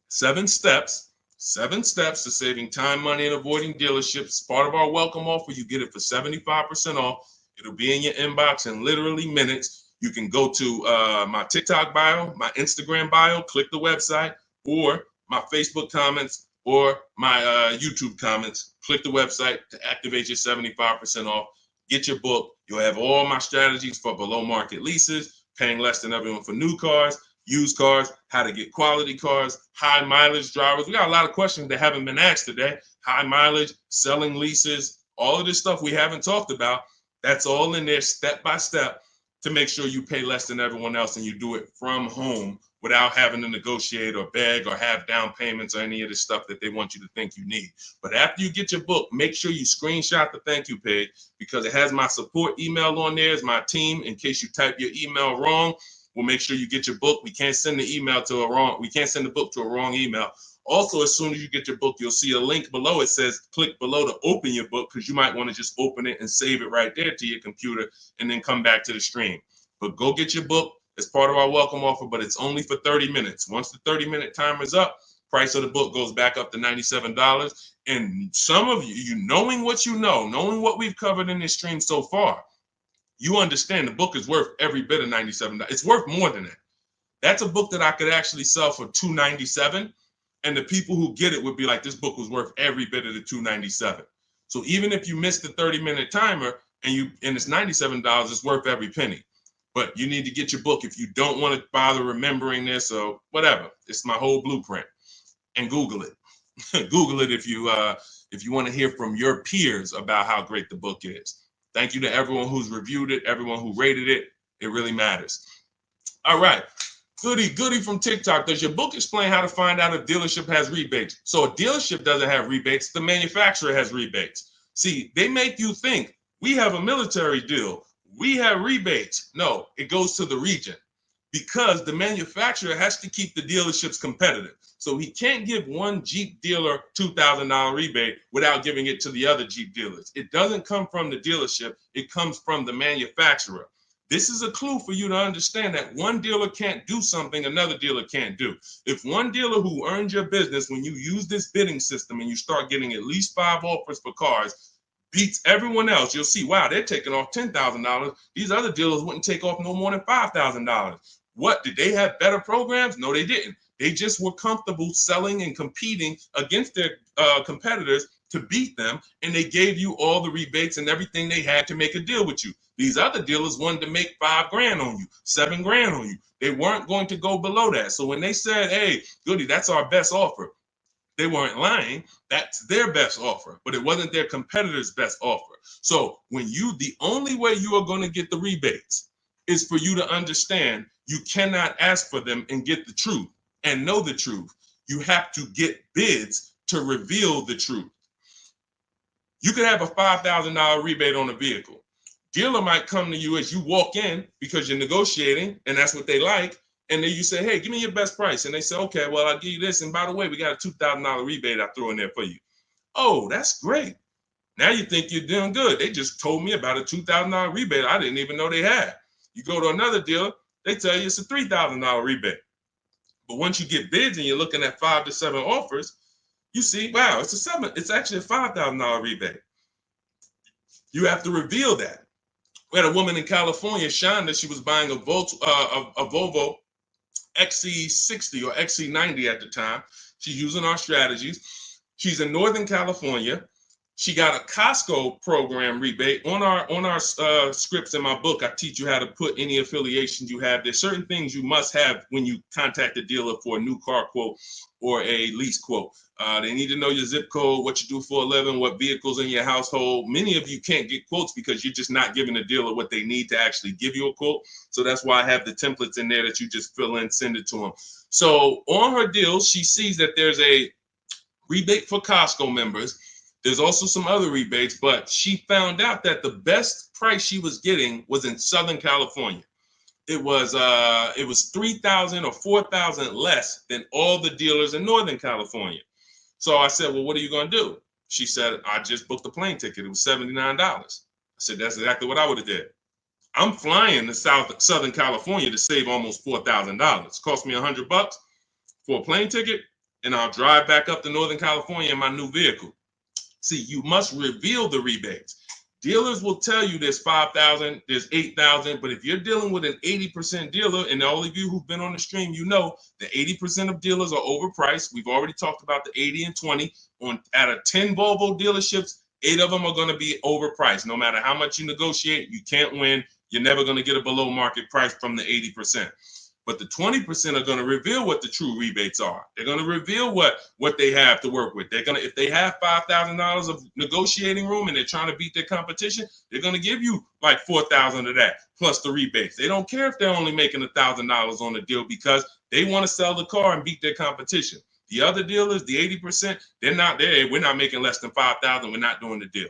7 steps to saving time, money, and avoiding dealerships. Part of our welcome offer. You get it for 75% off. It'll be in your inbox in literally minutes. You can go to my TikTok bio, my Instagram bio, click the website, or my Facebook comments, or my YouTube comments. Click the website to activate your 75% off. Get your book. You'll have all my strategies for below market leases, paying less than everyone for new cars, used cars, how to get quality cars, high mileage drivers. We got a lot of questions that haven't been asked today. High mileage, selling leases, all of this stuff we haven't talked about. That's all in there step by step to make sure you pay less than everyone else and you do it from home without having to negotiate or beg or have down payments or any of the stuff that they want you to think you need. But after you get your book, make sure you screenshot the thank you page because it has my support email on there as my team. In case you type your email wrong, we'll make sure you get your book. We can't send the book to a wrong email. Also, as soon as you get your book, you'll see a link below. It says click below to open your book because you might want to just open it and save it right there to your computer and then come back to the stream. But go get your book. It's part of our welcome offer, but it's only for 30 minutes. Once the 30-minute timer is up, price of the book goes back up to $97. And some of you knowing what you know, knowing what we've covered in this stream so far, you understand the book is worth every bit of $97. It's worth more than that. That's a book that I could actually sell for $297. And the people who get it would be like, this book was worth every bit of the $297. So even if you missed the 30-minute timer and it's $97, it's worth every penny. But you need to get your book if you don't want to bother remembering this or whatever. It's my whole blueprint. And Google it. Google it if you want to hear from your peers about how great the book is. Thank you to everyone who's reviewed it, everyone who rated it. It really matters. All right. Goody from TikTok. Does your book explain how to find out if dealership has rebates? So a dealership doesn't have rebates. The manufacturer has rebates. See, they make you think we have a military deal. We have rebates. No, it goes to the region because the manufacturer has to keep the dealerships competitive. So he can't give one Jeep dealer $2,000 rebate without giving it to the other Jeep dealers. It doesn't come from the dealership. It comes from the manufacturer. This is a clue for you to understand that one dealer can't do something another dealer can't do. If one dealer who earned your business, when you use this bidding system and you start getting at least 5 offers for cars, beats everyone else, you'll see, wow, they're taking off $10,000. These other dealers wouldn't take off no more than $5,000. What, did they have better programs? No, they didn't. They just were comfortable selling and competing against their competitors to beat them, and they gave you all the rebates and everything they had to make a deal with you. These other dealers wanted to make $5,000 on you, $7,000 on you. They weren't going to go below that. So when they said, hey, Goody, that's our best offer, they weren't lying. That's their best offer, but it wasn't their competitor's best offer. So the only way you are going to get the rebates is for you to understand you cannot ask for them and get the truth and know the truth. You have to get bids to reveal the truth. You could have a $5,000 rebate on a vehicle. Dealer might come to you as you walk in because you're negotiating and that's what they like. And then you say, hey, give me your best price. And they say, okay, well, I'll give you this. And by the way, we got a $2,000 rebate I threw in there for you. Oh, that's great. Now you think you're doing good. They just told me about a $2,000 rebate I didn't even know they had. You go to another dealer, they tell you it's a $3,000 rebate. But once you get bids and you're looking at 5 to 7 offers, you see, wow, it's actually a $5,000 rebate. You have to reveal that. We had a woman in California, Shonda, she was buying a Volvo XC60 or XC90 at the time. She's using our strategies. She's in Northern California. She got a Costco program rebate on our scripts in my book. I teach you how to put any affiliations you have. There's certain things you must have when you contact a dealer for a new car quote or a lease quote. They need to know your zip code, what you do for a living, what vehicles in your household. Many of you can't get quotes because you're just not giving the dealer what they need to actually give you a quote. So that's why I have the templates in there that you just fill in, send it to them. So on her deals, she sees that there's a rebate for Costco members. There's also some other rebates, but she found out that the best price she was getting was in Southern California. It was $3,000 or $4,000 less than all the dealers in Northern California. So I said, well, what are you going to do? She said, I just booked a plane ticket. It was $79. I said, that's exactly what I would have did. I'm flying to Southern California to save almost $4,000. It cost me $100 for a plane ticket, and I'll drive back up to Northern California in my new vehicle. See, you must reveal the rebates. Dealers will tell you there's 5,000, there's 8,000, but if you're dealing with an 80% dealer, and all of you who've been on the stream, you know the 80% of dealers are overpriced. We've already talked about the 80 and 20. Out of 10 Volvo dealerships, 8 of them are going to be overpriced. No matter how much you negotiate, you can't win. You're never going to get a below market price from the 80%. But the 20% are going to reveal what the true rebates are. They're going to reveal what they have to work with. They're going to, if they have $5,000 of negotiating room and they're trying to beat their competition, they're going to give you like $4,000 of that plus the rebates. They don't care if they're only making $1,000 on the deal because they want to sell the car and beat their competition. The other dealers, the 80%, they're not there. We're not making less than $5,000. We're not doing the deal.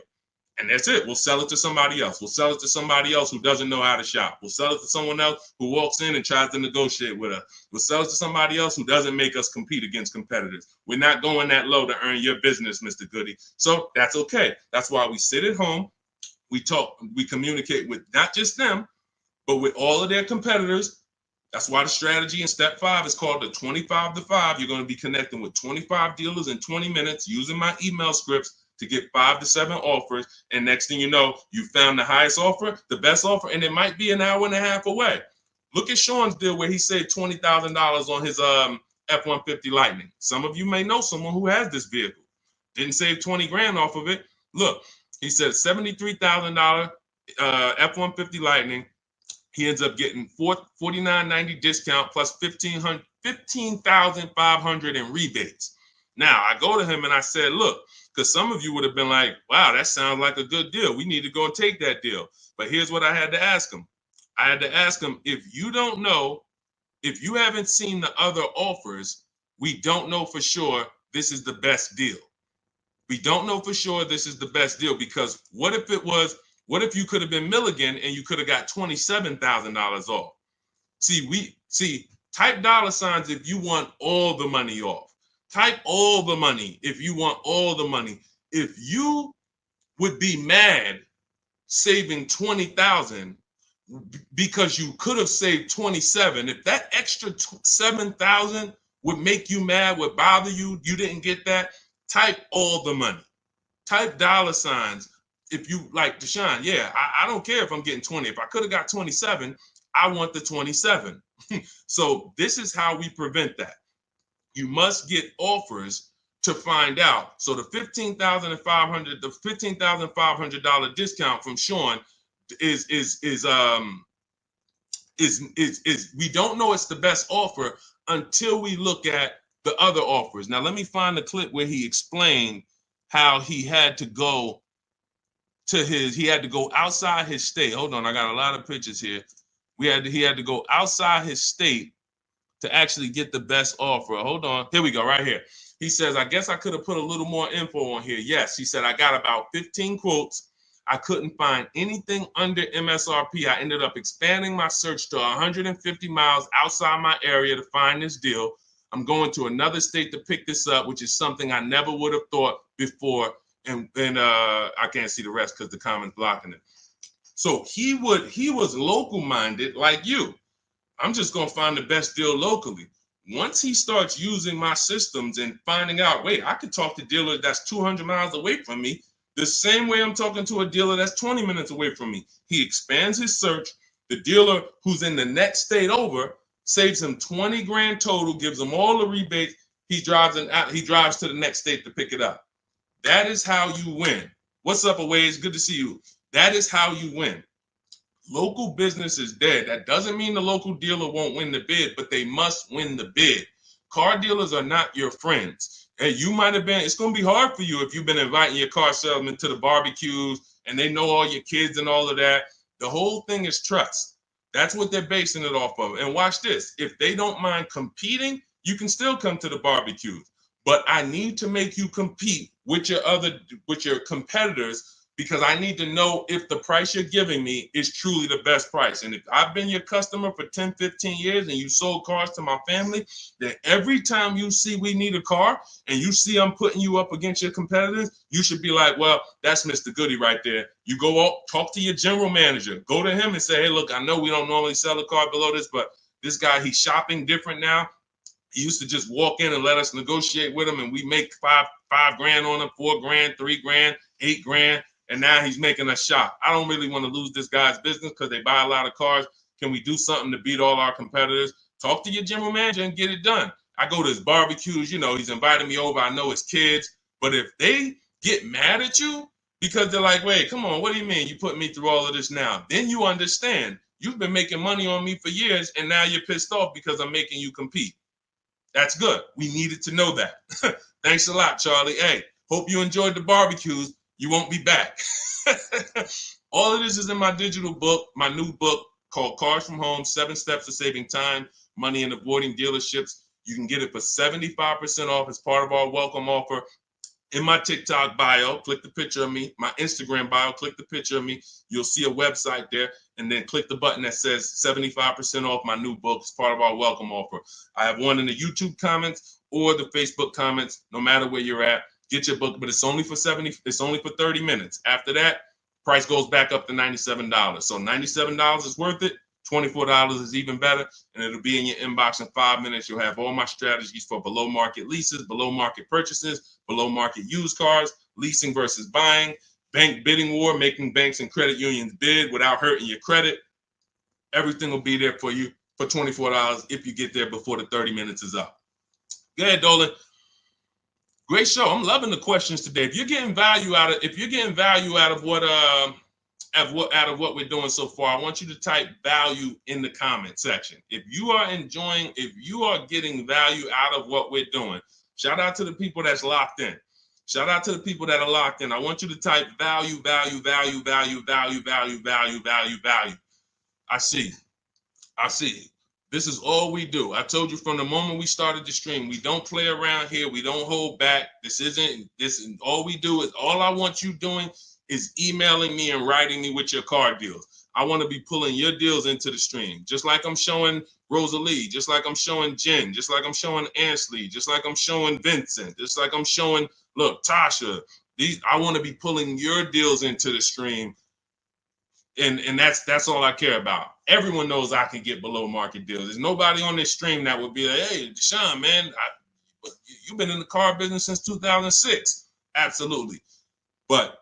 And that's it. We'll sell it to somebody else. We'll sell it to somebody else who doesn't know how to shop. We'll sell it to someone else who walks in and tries to negotiate with us. We'll sell it to somebody else who doesn't make us compete against competitors. We're not going that low to earn your business, Mr. Goody. So that's okay. That's why we sit at home. We talk, we communicate with not just them, but with all of their competitors. That's why the strategy in step 5 is called the 25 to 5. You're going to be connecting with 25 dealers in 20 minutes using my email scripts to get 5 to 7 offers. And next thing you know, you found the highest offer, the best offer, and it might be an hour and a half away. Look at Sean's deal where he saved $20,000 on his F-150 Lightning. Some of you may know someone who has this vehicle. Didn't save 20 grand off of it. Look, he said $73,000 F-150 Lightning. He ends up getting $49.90 discount plus $15,500 in rebates. Now, I go to him and I said, look, because some of you would have been like, wow, that sounds like a good deal. We need to go and take that deal. But here's what I had to ask him. I had to ask him, if you don't know, if you haven't seen the other offers, we don't know for sure this is the best deal. We don't know for sure this is the best deal because what if you could have been Milligan and you could have got $27,000 off? Type $ if you want all the money off. Type all the money if you want all the money. If you would be mad saving 20,000 because you could have saved 27, if that extra 7,000 would make you mad, would bother you, you didn't get that, type all the money. Type $ if you like Deshaun. Yeah, I don't care if I'm getting 20. If I could have got 27, I want the 27. So this is how we prevent that. You must get offers to find out. So the $15,500 discount from Sean is we don't know it's the best offer until we look at the other offers. Now let me find the clip where he explained how he had to go outside his state. Hold on, I got a lot of pictures here. He had to go outside his state to actually get the best offer. Hold on. Here we go, right here. He says, I guess I could have put a little more info on here. Yes, he said, I got about 15 quotes. I couldn't find anything under MSRP. I ended up expanding my search to 150 miles outside my area to find this deal. I'm going to another state to pick this up, which is something I never would have thought before. And I can't see the rest because the comment's blocking it. So he was local minded like you. I'm just going to find the best deal locally. Once he starts using my systems and finding out, wait, I could talk to a dealer that's 200 miles away from me the same way I'm talking to a dealer that's 20 minutes away from me. He expands his search. The dealer who's in the next state over saves him 20 grand total, gives him all the rebates. He drives to the next state to pick it up. That is how you win. What's up, Aways? Good to see you. That is how you win. Local business is dead. That doesn't mean the local dealer won't win the bid, but they must win the bid. Car dealers are not your friends. And you might have been, it's going to be hard for you if you've been inviting your car salesman to the barbecues and they know all your kids and all of that. The whole thing is trust. That's what they're basing it off of. And watch this. If they don't mind competing, you can still come to the barbecues. But I need to make you compete with your competitors, because I need to know if the price you're giving me is truly the best price. And if I've been your customer for 10, 15 years and you sold cars to my family, then every time you see we need a car and you see I'm putting you up against your competitors, you should be like, well, that's Mr. Goody right there. You go out, talk to your general manager, go to him and say, hey, look, I know we don't normally sell a car below this, but this guy, he's shopping different now. He used to just walk in and let us negotiate with him, and we make five grand on him, 4 grand, 3 grand, 8 grand. And now he's making us shop. I don't really want to lose this guy's business because they buy a lot of cars. Can we do something to beat all our competitors? Talk to your general manager and get it done. I go to his barbecues, he's inviting me over. I know his kids. But if they get mad at you because they're like, wait, come on, what do you mean you put me through all of this now? Then you understand. You've been making money on me for years, and now you're pissed off because I'm making you compete. That's good. We needed to know that. Thanks a lot, Charlie. Hey, hope you enjoyed the barbecues. You won't be back. All of this is in my digital book, my new book called Cars from Home, 7 Steps to Saving Time, Money, and Avoiding Dealerships. You can get it for 75% off as part of our welcome offer. In my TikTok bio, click the picture of me. My Instagram bio, click the picture of me. You'll see a website there, and then click the button that says 75% off my new book as part of our welcome offer. I have one in the YouTube comments or the Facebook comments, no matter where you're at. Get your book, but it's only for 30 minutes. After that, price goes back up to $97. So $97 is worth it. $24 is even better, and it'll be in your inbox in 5 minutes. You'll have all my strategies for below market leases, below market purchases, below market used cars, leasing versus buying, bank bidding war, making banks and credit unions bid without hurting your credit. Everything will be there for you for $24 if you get there before the 30 minutes is up. Go ahead, Dolan. Great show. I'm loving the questions today. If you're getting value out of what we're doing so far, I want you to type value in the comment section. If you are getting value out of what we're doing, shout out to the people that's locked in. Shout out to the people that are locked in. I want you to type value, value, value, value, value, value, value, value, value. I see. This is all we do. I told you from the moment we started the stream, we don't play around here. We don't hold back. All we do is, all I want you doing is emailing me and writing me with your car deals. I want to be pulling your deals into the stream, just like I'm showing Rosalie, just like I'm showing Jen, just like I'm showing Ansley, just like I'm showing Vincent, just like I'm showing, look, Tasha. I want to be pulling your deals into the stream. And that's all I care about. Everyone knows I can get below market deals. There's nobody on this stream that would be like, hey, Deshaun, man, you've been in the car business since 2006. Absolutely. But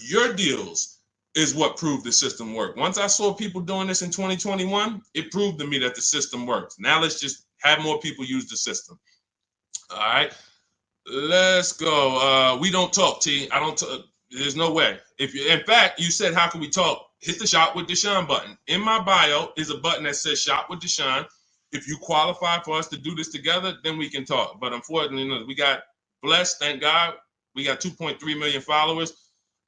your deals is what proved the system worked. Once I saw people doing this in 2021, it proved to me that the system works. Now let's just have more people use the system. All right, let's go. We don't talk, T. I don't talk. There's no way. In fact, you said, how can we talk? Hit the Shop with Deshaun button. In my bio is a button that says Shop with Deshaun. If you qualify for us to do this together, then we can talk. But unfortunately, we got blessed, thank God. We got 2.3 million followers.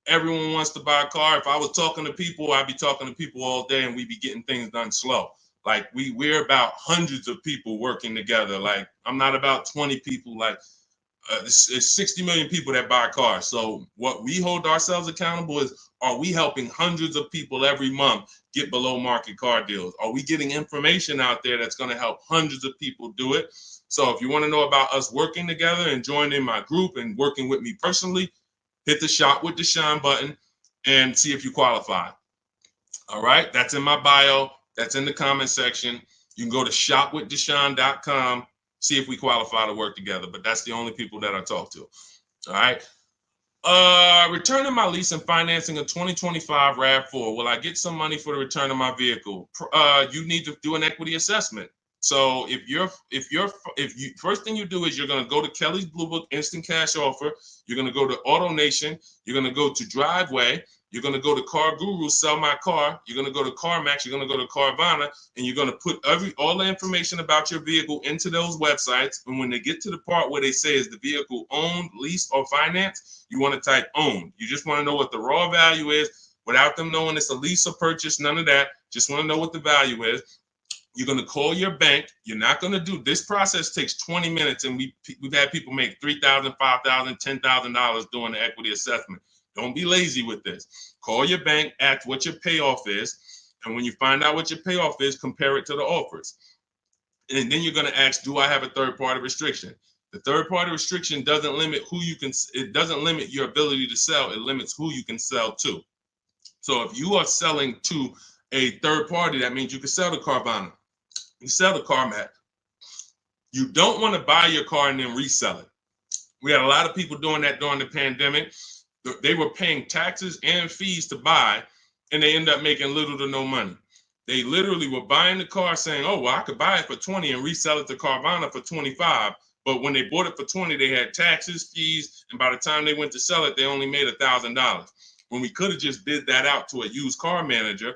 Everyone wants to buy a car. If I was talking to people, I'd be talking to people all day and we'd be getting things done slow. Like we're about hundreds of people working together. Like I'm not about 20 people. Like it's 60 million people that buy cars. So what we hold ourselves accountable is, are we helping hundreds of people every month get below market car deals? Are we getting information out there that's going to help hundreds of people do it? So if you want to know about us working together and joining my group and working with me personally, hit the Shop with Deshaun button and see if you qualify. All right, that's in my bio. That's in the comment section. You can go to shopwithdeshaun.com. See if we qualify to work together, but that's the only people that I talk to. All right. Returning my lease and financing a 2025 RAV4. Will I get some money for the return of my vehicle? You need to do an equity assessment. So if you first thing you do is you're gonna go to Kelly's Blue Book Instant Cash Offer. You're gonna go to AutoNation. You're gonna go to Driveway. You're gonna go to Car Guru, Sell My Car. You're gonna go to CarMax. You're gonna go to Carvana, and you're gonna put all the information about your vehicle into those websites. And when they get to the part where they say is the vehicle owned, leased, or financed, you want to type owned. You just want to know what the raw value is without them knowing it's a lease or purchase. None of that. Just want to know what the value is. You're going to call your bank. You're not going to do this process takes 20 minutes, and we've had people make $3,000, $5,000, $10,000 doing the equity assessment. Don't be lazy with this. Call your bank, ask what your payoff is, and when you find out what your payoff is, compare it to the offers. And then you're going to ask, do I have a third-party restriction? The third-party restriction doesn't limit who you can. It doesn't limit your ability to sell. It limits who you can sell to. So if you are selling to a third party, that means you can sell to Carvana. You sell the CarMax. You don't want to buy your car and then resell it. We had a lot of people doing that during the pandemic. They were paying taxes and fees to buy, and they end up making little to no money. They literally were buying the car saying, oh, well, I could buy it for 20 and resell it to Carvana for 25. But when they bought it for 20, they had taxes, fees, and by the time they went to sell it, they only made $1,000. When we could have just bid that out to a used car manager,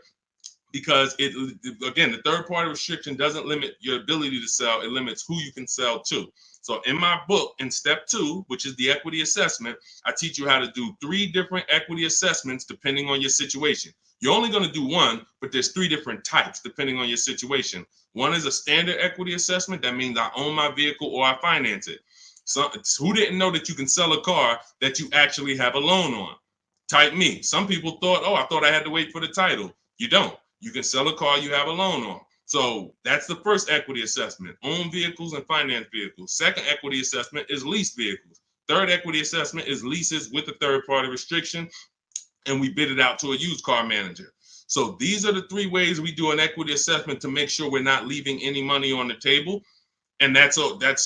because again, the third party restriction doesn't limit your ability to sell. It limits who you can sell to. So in my book, in step 2, which is the equity assessment, I teach you how to do 3 different equity assessments depending on your situation. You're only going to do one, but there's 3 different types depending on your situation. One is a standard equity assessment. That means I own my vehicle or I finance it. So who didn't know that you can sell a car that you actually have a loan on? Type me. Some people thought, oh, I thought I had to wait for the title. You don't. You can sell a car you have a loan on. So that's the first equity assessment, own vehicles and finance vehicles. Second equity assessment is lease vehicles. Third equity assessment is leases with a third party restriction, and we bid it out to a used car manager. So these are the 3 ways we do an equity assessment to make sure we're not leaving any money on the table. And that's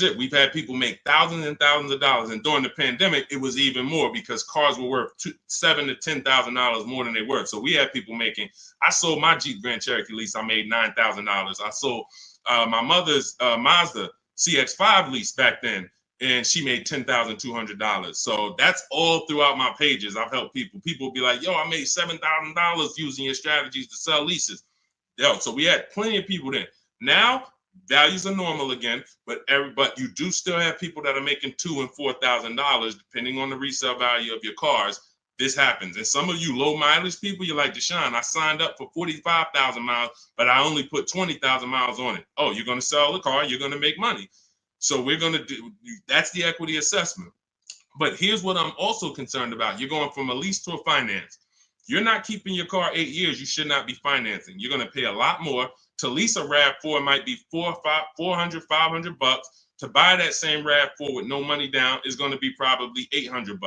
it. We've had people make thousands and thousands of dollars. And during the pandemic, it was even more because cars were worth $7,000 to $10,000 more than they were. So we had people making, I sold my Jeep Grand Cherokee lease. I made $9,000. I sold my mother's Mazda CX-5 lease back then, and she made $10,200. So that's all throughout my pages. I've helped people. People be like, yo, I made $7,000 using your strategies to sell leases. Yo, so we had plenty of people then. Now, values are normal again, but you do still have people that are making $2,000 and $4,000 depending on the resale value of your cars. This happens, and some of you low mileage people, you're like, Deshaun, I signed up for 45,000 miles, but I only put 20,000 miles on it. Oh, you're going to sell the car, you're going to make money. So we're going to do that's the equity assessment. But here's what I'm also concerned about: you're going from a lease to a finance. You're not keeping your car 8 years. You should not be financing. You're going to pay a lot more. To lease a RAV4, it might be $400, $500. To buy that same RAV4 with no money down is going to be probably $800.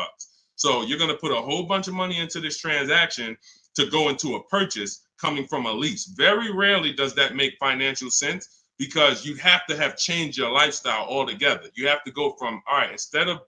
So you're going to put a whole bunch of money into this transaction to go into a purchase coming from a lease. Very rarely does that make financial sense because you have to have changed your lifestyle altogether. You have to go from, all right, instead of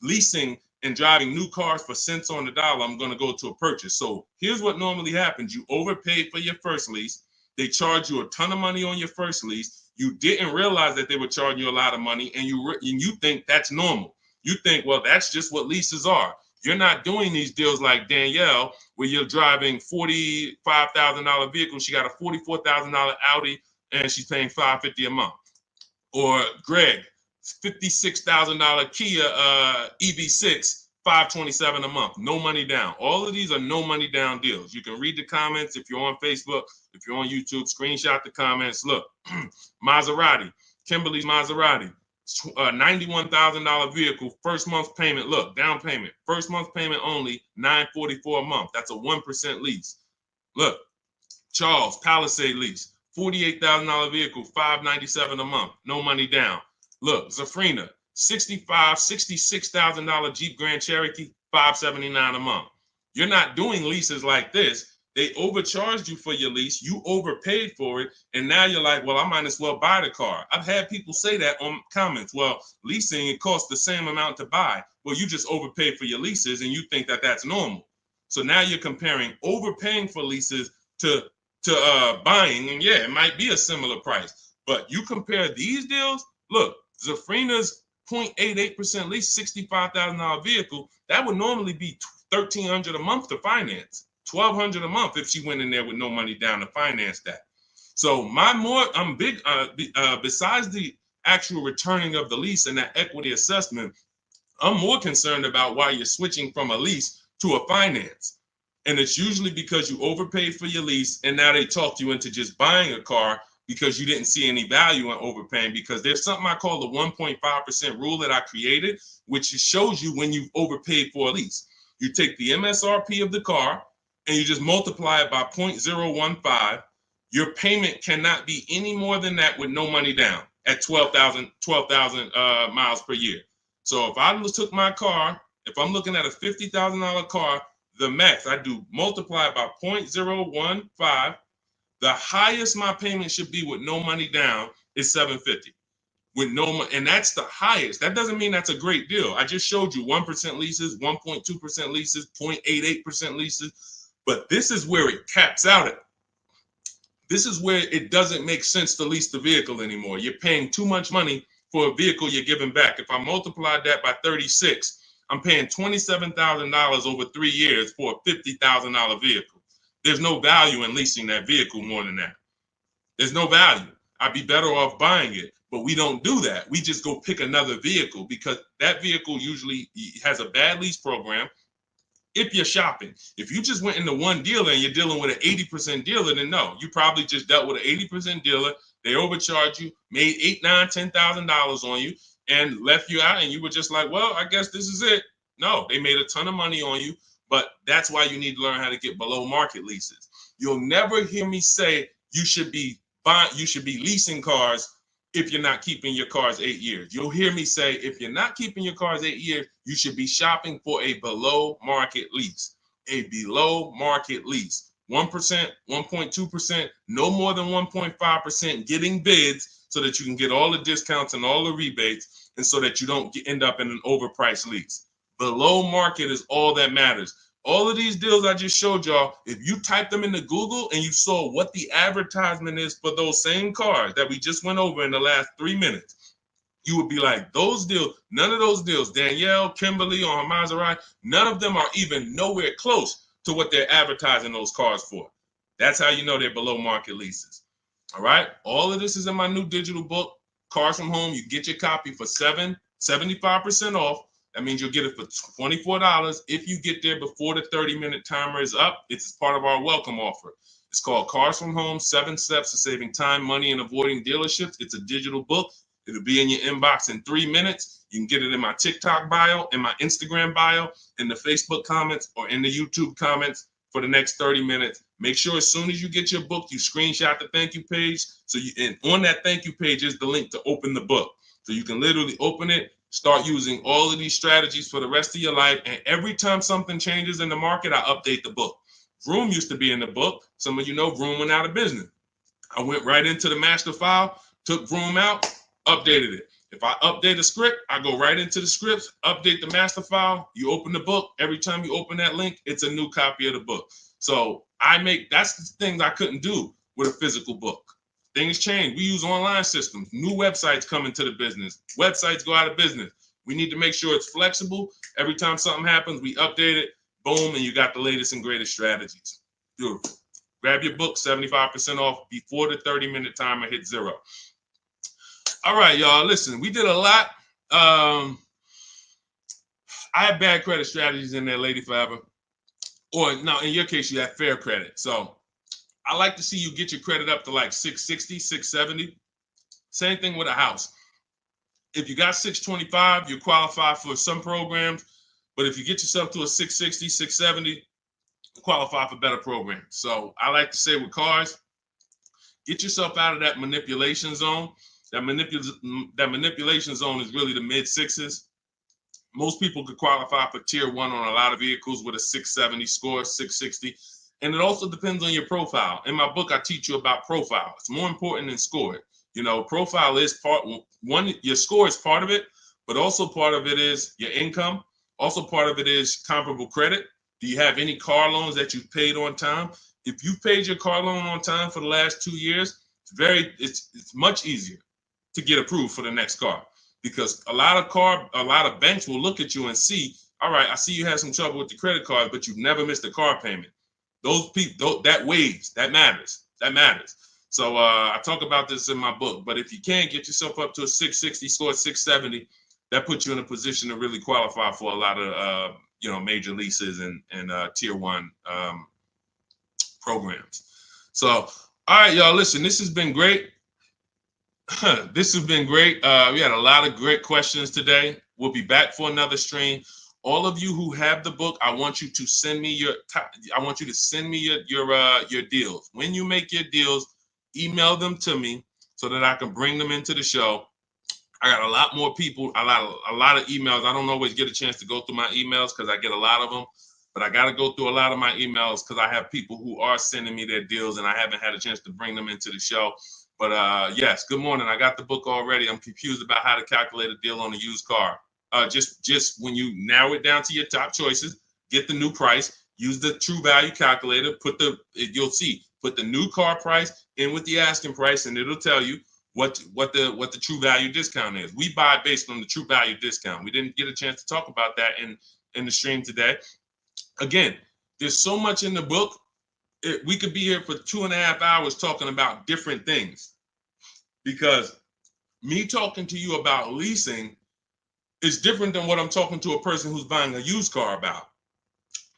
leasing and driving new cars for cents on the dollar, I'm going to go to a purchase. So here's what normally happens. You overpaid for your first lease. They charge you a ton of money on your first lease. You didn't realize that they were charging you a lot of money, and you think that's normal. You think, well, that's just what leases are. You're not doing these deals like Danielle, where you're driving $45,000 vehicle. She got a $44,000 Audi, and she's paying $550 a month. Or Greg, $56,000 Kia EV6. $527 a month, no money down. All of these are no money down deals. You can read the comments if you're on Facebook, if you're on YouTube, screenshot the comments. Look, Maserati, Kimberly's Maserati, $91,000 vehicle, first month's payment. Look, down payment, first month's payment only, $944 a month. That's a 1% lease. Look, Charles, Palisade lease, $48,000 vehicle, $597 a month, no money down. Look, Zafrina, $66,000 Jeep Grand Cherokee, $579 a month. You're not doing leases like this. They overcharged you for your lease. You overpaid for it. And now you're like, well, I might as well buy the car. I've had people say that on comments. Well, leasing, it costs the same amount to buy. Well, you just overpaid for your leases and you think that that's normal. So now you're comparing overpaying for leases to buying. And yeah, it might be a similar price. But you compare these deals, look, Zafrina's 0.88% lease, $65,000 vehicle, that would normally be $1,300 a month to finance, $1,200 a month if she went in there with no money down to finance that. So I'm big, besides the actual returning of the lease and that equity assessment, I'm more concerned about why you're switching from a lease to a finance. And it's usually because you overpaid for your lease and now they talked you into just buying a car because you didn't see any value in overpaying, because there's something I call the 1.5% rule that I created, which shows you when you've overpaid for a lease. You take the MSRP of the car and you just multiply it by 0.015. Your payment cannot be any more than that with no money down at 12,000 miles per year. So if I took my car, if I'm looking at a $50,000 car, the max I do multiply by 0.015. The highest my payment should be with no money down is $750. With no money, and that's the highest. That doesn't mean that's a great deal. I just showed you 1% leases, 1.2% leases, 0.88% leases, but this is where it caps out at. This is where it doesn't make sense to lease the vehicle anymore. You're paying too much money for a vehicle you're giving back. If I multiplied that by 36, I'm paying $27,000 over 3 years for a $50,000 vehicle. There's no value in leasing that vehicle more than that. There's no value. I'd be better off buying it, but we don't do that. We just go pick another vehicle because that vehicle usually has a bad lease program. If you're shopping, if you just went into one dealer and you're dealing with an 80% dealer, then no, you probably just dealt with an 80% dealer. They overcharged you, made $8,000, $9,000, $10,000 on you, and left you out. And you were just like, well, I guess this is it. No, they made a ton of money on you, but that's why you need to learn how to get below market leases. You'll never hear me say you should be leasing cars if you're not keeping your cars 8 years. You'll hear me say, if you're not keeping your cars 8 years, you should be shopping for a below market lease. A below market lease. 1%, 1.2%, no more than 1.5%, getting bids so that you can get all the discounts and all the rebates, and so that you don't end up in an overpriced lease. Below market is all that matters. All of these deals I just showed y'all, if you type them into Google and you saw what the advertisement is for those same cars that we just went over in the last 3 minutes, you would be like, those deals, none of those deals, Danielle, Kimberly, or Maserati, none of them are even nowhere close to what they're advertising those cars for. That's how you know they're below market leases. All right. All of this is in my new digital book, Cars from Home. You get your copy for 75% off. That means you'll get it for $24 if you get there before the 30-minute timer is up. It's part of our welcome offer. It's called Cars from Home, 7 Steps to Saving Time, Money, and Avoiding Dealerships. It's a digital book. It'll be in your inbox in 3 minutes. You can get it in my TikTok bio, in my Instagram bio, in the Facebook comments, or in the YouTube comments for the next 30 minutes. Make sure as soon as you get your book, you screenshot the thank you page. And on that thank you page is the link to open the book. So you can literally open it, start using all of these strategies for the rest of your life. And every time something changes in the market, I update the book. Vroom used to be in the book. Some of you know Vroom went out of business. I went right into the master file, took Vroom out, updated it. If I update a script, I go right into the scripts, update the master file. You open the book. Every time you open that link, it's a new copy of the book. So that's the things I couldn't do with a physical book. Things change. We use online systems. New websites come into the business. Websites go out of business. We need to make sure it's flexible. Every time something happens, we update it. Boom, and you got the latest and greatest strategies. Beautiful. Grab your book, 75% off before the 30-minute timer hits 0. All right, y'all. Listen, we did a lot. I have bad credit strategies in there, Lady Forever. Or no, in your case, you have fair credit. So I like to see you get your credit up to like 660, 670. Same thing with a house. If you got 625, you qualify for some programs. But if you get yourself to a 660, 670, you qualify for better programs. So I like to say with cars, get yourself out of that manipulation zone. That manipulation zone is really the mid-6s. Most people could qualify for tier 1 on a lot of vehicles with a 670 score, 660. And it also depends on your profile. In my book, I teach you about profile. It's more important than score. You know, profile is part one. Your score is part of it, but also part of it is your income. Also part of it is comparable credit. Do you have any car loans that you've paid on time? If you've paid your car loan on time for the last 2 years, It's much easier to get approved for the next car, because a lot of banks will look at you and see, all right, I see you had some trouble with the credit card, but you've never missed a car payment. Those people, that weighs, that matters. So I talk about this in my book. But if you can't get yourself up to a 660 score, 670, that puts you in a position to really qualify for a lot of major leases and tier one programs. So, all right, y'all, listen, this has been great. This has been great. We had a lot of great questions today. We'll be back for another stream. All of you who have the book, I want you to send me your deals. When you make your deals, email them to me so that I can bring them into the show. I got a lot more people, a lot of emails. I don't always get a chance to go through my emails because I get a lot of them, but I got to go through a lot of my emails because I have people who are sending me their deals and I haven't had a chance to bring them into the show. But yes, good morning. I got the book already. I'm confused about how to calculate a deal on a used car. Just when you narrow it down to your top choices, get the new price, use the true value calculator, put the new car price in with the asking price, and it'll tell you what the true value discount is. We buy based on the true value discount. We didn't get a chance to talk about that in the stream today. Again, there's so much in the book. We could be here for 2.5 hours talking about different things, because me talking to you about leasing is different than what I'm talking to a person who's buying a used car about.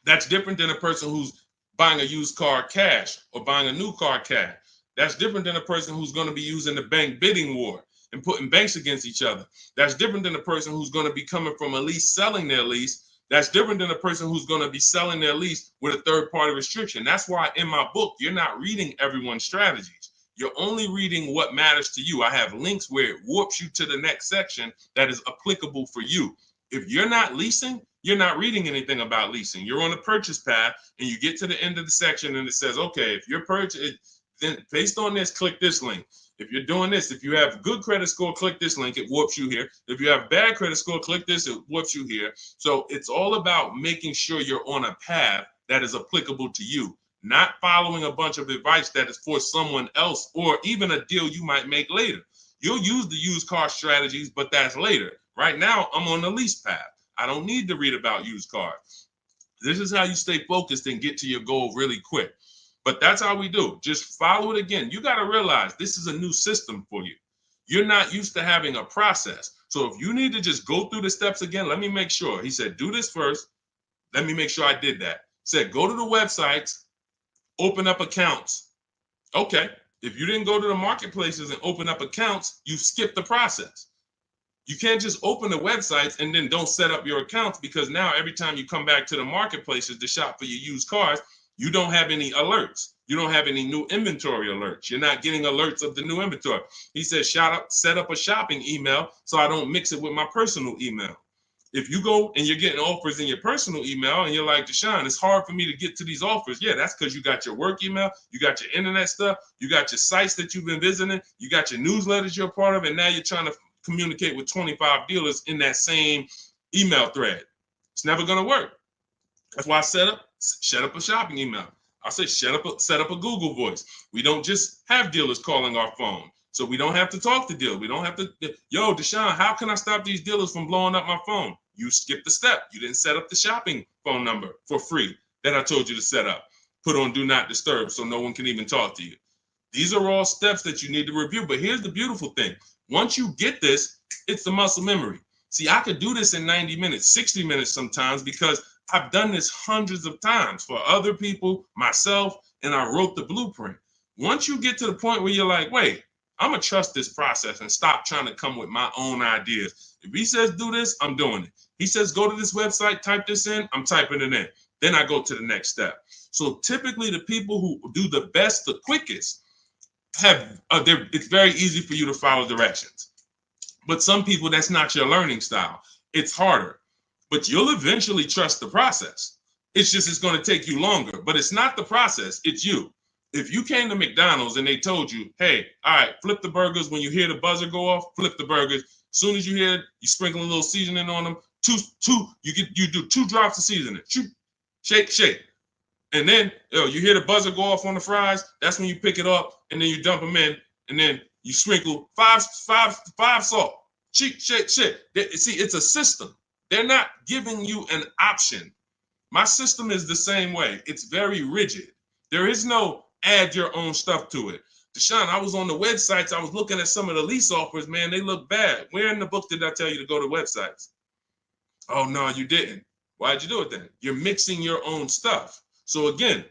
That's different than a person who's buying a used car cash or buying a new car cash. That's different than a person who's going to be using the bank bidding war and putting banks against each other. That's different than a person who's going to be coming from a lease, selling their lease. That's different than a person who's going to be selling their lease with a third-party restriction. That's why in my book, you're not reading everyone's strategies. You're only reading what matters to you. I have links where it warps you to the next section that is applicable for you. If you're not leasing, you're not reading anything about leasing. You're on a purchase path and you get to the end of the section and it says, okay, if you're purchasing, then based on this, click this link. If you're doing this, if you have good credit score, click this link, it warps you here. If you have bad credit score, click this, it warps you here. So it's all about making sure you're on a path that is applicable to you, not following a bunch of advice that is for someone else or even a deal you might make later. You'll use the used car strategies, but that's later. Right now, I'm on the lease path. I don't need to read about used cars. This is how you stay focused and get to your goal really quick. But that's how we do. Just follow it again. You got to realize this is a new system for you. You're not used to having a process. So if you need to just go through the steps again, let me make sure. He said, do this first. Let me make sure I did that. Said, go to the websites, open up accounts. Okay. If you didn't go to the marketplaces and open up accounts, you skipped the process. You can't just open the websites and then don't set up your accounts, because now every time you come back to the marketplaces to shop for your used cars, you don't have any alerts. You don't have any new inventory alerts. You're not getting alerts of the new inventory. He says, set up a shopping email so I don't mix it with my personal email. If you go and you're getting offers in your personal email and you're like, Deshaun, it's hard for me to get to these offers. Yeah, that's because you got your work email, you got your internet stuff, you got your sites that you've been visiting, you got your newsletters you're a part of, and now you're trying to communicate with 25 dealers in that same email thread. It's never going to work. That's why I set up a shopping email. I say set up a Google Voice. We don't just have dealers calling our phone, so we don't have to talk to dealers. We don't have to, yo, Deshaun, how can I stop these dealers from blowing up my phone? You skipped the step. You didn't set up the shopping phone number for free that I told you to set up. Put on do not disturb so no one can even talk to you. These are all steps that you need to review. But here's the beautiful thing. Once you get this, it's the muscle memory. See, I could do this in 90 minutes, 60 minutes sometimes, because I've done this hundreds of times for other people, myself, and I wrote the blueprint. Once you get to the point where you're like, wait, I'm going to trust this process and stop trying to come with my own ideas. If he says do this, I'm doing it. He says go to this website, type this in, I'm typing it in. Then I go to the next step. So typically the people who do the best, the quickest, it's very easy for you to follow directions. But some people, that's not your learning style. It's harder. But you'll eventually trust the process. It's going to take you longer. But it's not the process, it's you. If you came to McDonald's and they told you, hey, all right, flip the burgers. When you hear the buzzer go off, flip the burgers. As soon as you hear it, you sprinkle a little seasoning on them. You do 2 drops of seasoning. Shake. And then you hear the buzzer go off on the fries. That's when you pick it up and then you dump them in. and then you sprinkle five salt. Shit. See, it's a system. They're not giving you an option. My system is the same way. It's very rigid. There is no add your own stuff to it. Deshaun, I was on the websites. I was looking at some of the lease offers, man. They look bad. Where in the book did I tell you to go to websites? Oh, no, you didn't. Why'd you do it then? You're mixing your own stuff. So again,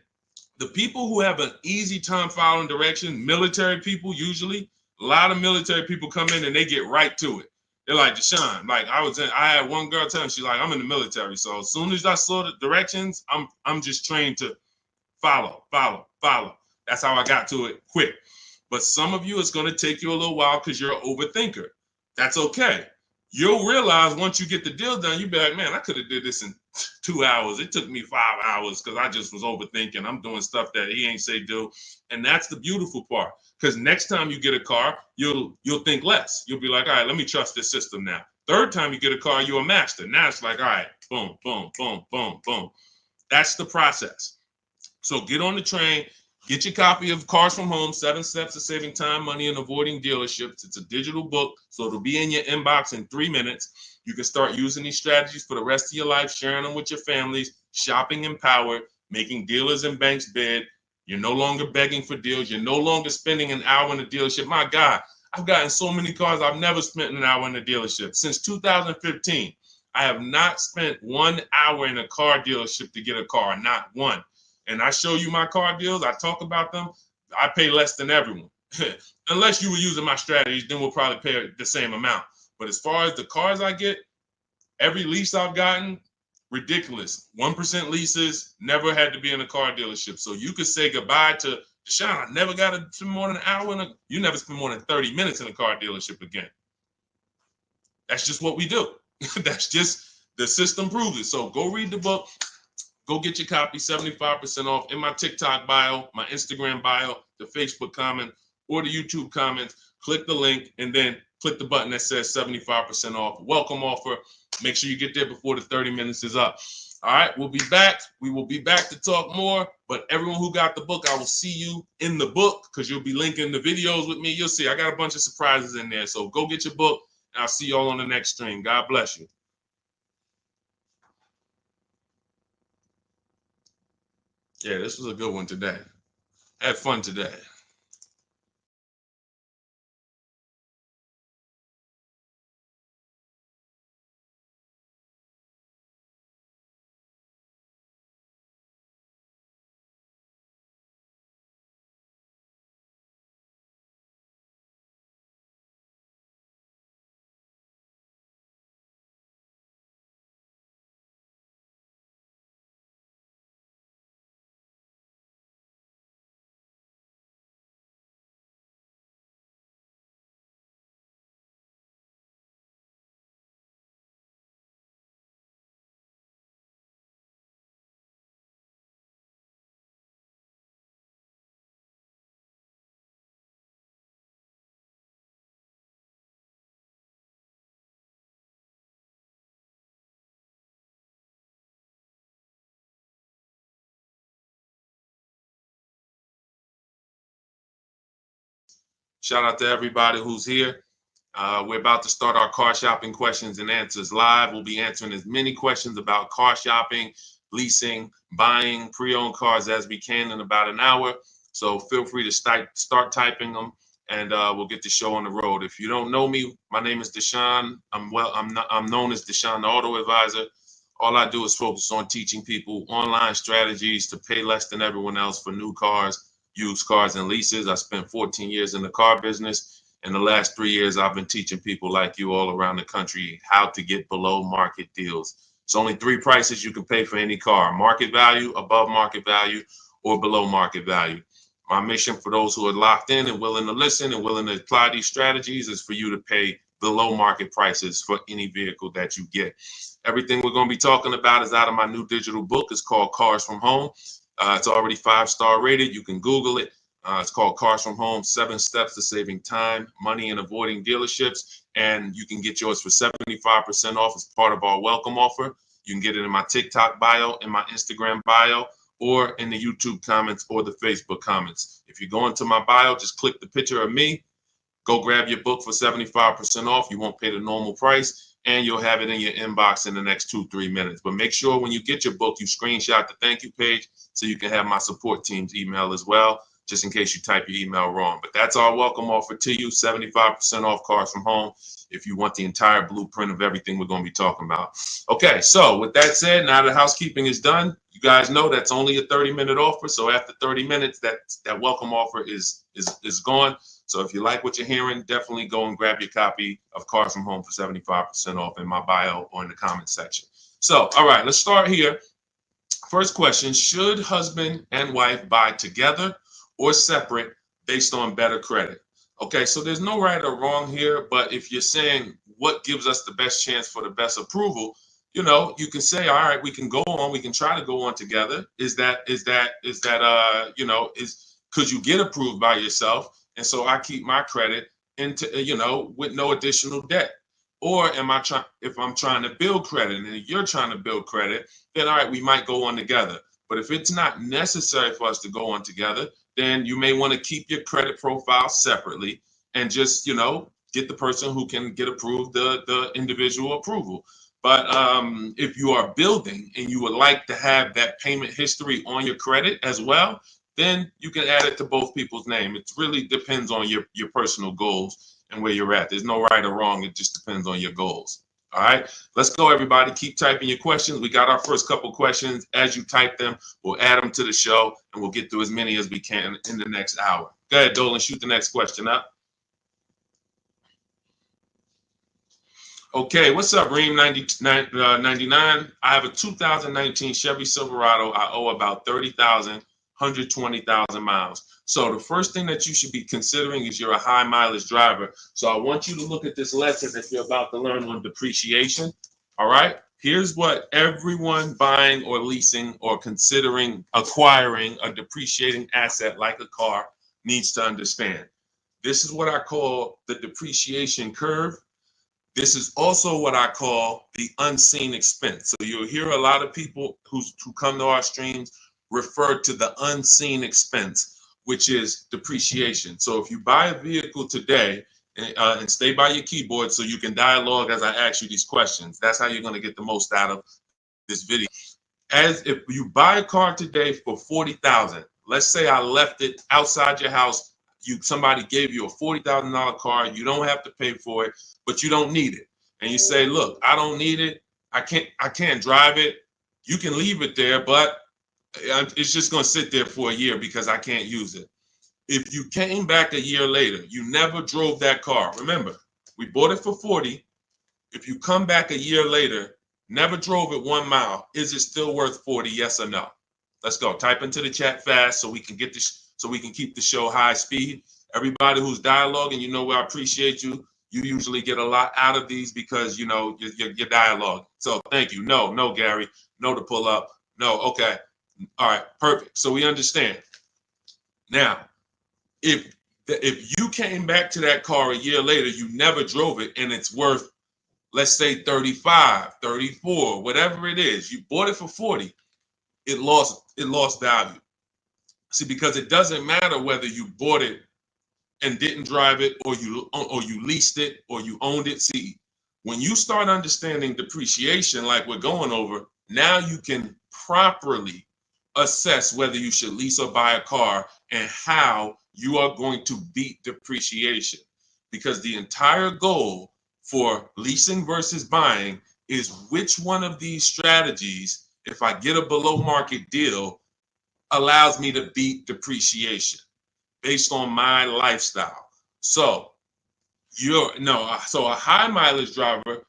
the people who have an easy time following direction, military people usually, a lot of military people come in and they get right to it. They're like, Deshaun, like I had one girl tell me, she's like, I'm in the military. So as soon as I saw the directions, I'm just trained to follow. That's how I got to it quick. But some of you, it's going to take you a little while because you're an overthinker. That's okay. You'll realize once you get the deal done, you'll be like, man, I could have did this in 2 hours. It took me 5 hours because I just was overthinking. I'm doing stuff that he ain't say do. And that's the beautiful part. Because next time you get a car, you'll think less. You'll be like, all right, let me trust this system now. Third time you get a car, you're a master. Now it's like, all right, boom, boom, boom, boom, boom. That's the process. So get on the train. Get your copy of Cars from Home, 7 Steps to Saving Time, Money, and Avoiding Dealerships. It's a digital book, so it'll be in your inbox in 3 minutes. You can start using these strategies for the rest of your life, sharing them with your families, shopping empowered, making dealers and banks bid. You're no longer begging for deals. You're no longer spending an hour in a dealership. My God, I've gotten so many cars. I've never spent an hour in a dealership. Since 2015, I have not spent 1 hour in a car dealership to get a car, not one. And I show you my car deals, I talk about them, I pay less than everyone. Unless you were using my strategies, then we'll probably pay the same amount. But as far as the cars I get, every lease I've gotten, ridiculous. 1% leases, never had to be in a car dealership. So you could say goodbye to Deshaun, I never got to spend more than an hour you never spend more than 30 minutes in a car dealership again. That's just what we do. That's just, the system proves it. So go read the book. Go get your copy, 75% off in my TikTok bio, my Instagram bio, the Facebook comment, or the YouTube comments. Click the link and then click the button that says 75% off. Welcome offer. Make sure you get there before the 30 minutes is up. All right, we'll be back. We will be back to talk more. But everyone who got the book, I will see you in the book because you'll be linking the videos with me. You'll see I got a bunch of surprises in there. So go get your book and I'll see you all on the next stream. God bless you. Yeah, this was a good one today. Had fun today. Shout out to everybody who's here. We're about to start our car shopping questions and answers live. We'll be answering as many questions about car shopping, leasing, buying, pre-owned cars as we can in about an hour. So feel free to start typing them, and we'll get the show on the road. If you don't know me, my name is Deshaun. I'm known as Deshaun, the Auto Advisor. All I do is focus on teaching people online strategies to pay less than everyone else for new cars, used cars, and leases. I spent 14 years in the car business. In the last 3 years, I've been teaching people like you all around the country how to get below market deals. It's only 3 prices you can pay for any car: market value, above market value, or below market value. My mission for those who are locked in and willing to listen and willing to apply these strategies is for you to pay below market prices for any vehicle that you get. Everything we're going to be talking about is out of my new digital book. It's called Cars from Home. It's already 5-star rated. You can Google it. It's called Cars from Home, 7 Steps to Saving Time, Money, and Avoiding Dealerships. And you can get yours for 75% off as part of our welcome offer. You can get it in my TikTok bio, in my Instagram bio, or in the YouTube comments or the Facebook comments. If you go into my bio, just click the picture of me, go grab your book for 75% off. You won't pay the normal price, and you'll have it in your inbox in the next 2-3 minutes. But make sure when you get your book, you screenshot the thank you page so you can have my support team's email as well, just in case you type your email wrong. But that's our welcome offer to you, 75% off Cars from Home, if you want the entire blueprint of everything we're going to be talking about. Okay, so with that said, now the housekeeping is done. You guys know that's only a 30-minute offer. So after 30 minutes, that welcome offer is gone. So if you like what you're hearing, definitely go and grab your copy of Cars from Home for 75% off in my bio or in the comment section. So, all right, let's start here. First question, should husband and wife buy together or separate based on better credit? Okay, so there's no right or wrong here, but if you're saying what gives us the best chance for the best approval, you know, you can say, all right, we can go on, we can try to go on together. Could you get approved by yourself? And so I keep my credit into, with no additional debt. Or if I'm trying to build credit and you're trying to build credit, then all right, we might go on together. But if it's not necessary for us to go on together, then you may want to keep your credit profile separately and just, get the person who can get approved the individual approval. But if you are building and you would like to have that payment history on your credit as well, then you can add it to both people's name. It really depends on your personal goals and where you're at. There's no right or wrong. It just depends on your goals. All right, let's go, everybody. Keep typing your questions. We got our first couple questions. As you type them, we'll add them to the show, and we'll get through as many as we can in the next hour. Go ahead, Dolan, shoot the next question up. Okay, what's up, Reem 99? I have a 2019 Chevy Silverado. I owe about 30,000, 120,000 miles. So the first thing that you should be considering is you're a high mileage driver. So I want you to look at this lesson that you're about to learn on depreciation. All right. Here's what everyone buying or leasing or considering acquiring a depreciating asset like a car needs to understand. This is what I call the depreciation curve. This is also what I call the unseen expense. So you'll hear a lot of people who come to our streams refer to the unseen expense, which is depreciation. So if you buy a vehicle today, and stay by your keyboard so you can dialogue as I ask you these questions. That's how you're going to get the most out of this video. As if you buy a car today for 40,000, let's say I left it outside your house. Somebody gave you a $40,000 car. You don't have to pay for it, but you don't need it. And you say, look, I don't need it. I can't drive it. You can leave it there, but it's just going to sit there for a year because I can't use it. If you came back a year later, you never drove that car. Remember, we bought it for 40. If you come back a year later, never drove it 1 mile, is it still worth 40? Yes or no? Let's go. Type into the chat fast so we can get this, so we can keep the show high speed. Everybody who's dialoguing, I appreciate you. You usually get a lot out of these because your dialogue. So thank you. No, Gary. No to pull up. No. Okay. All right. Perfect. So we understand. Now, if you came back to that car a year later, you never drove it, and it's worth, let's say 35, 34, whatever it is, you bought it for 40, it lost value. See, because it doesn't matter whether you bought it and didn't drive it, or you leased it, or you owned it. See, when you start understanding depreciation like we're going over, now you can properly assess whether you should lease or buy a car and how you are going to beat depreciation. Because the entire goal for leasing versus buying is which one of these strategies, if I get a below market deal, allows me to beat depreciation based on my lifestyle. So so a high mileage driver,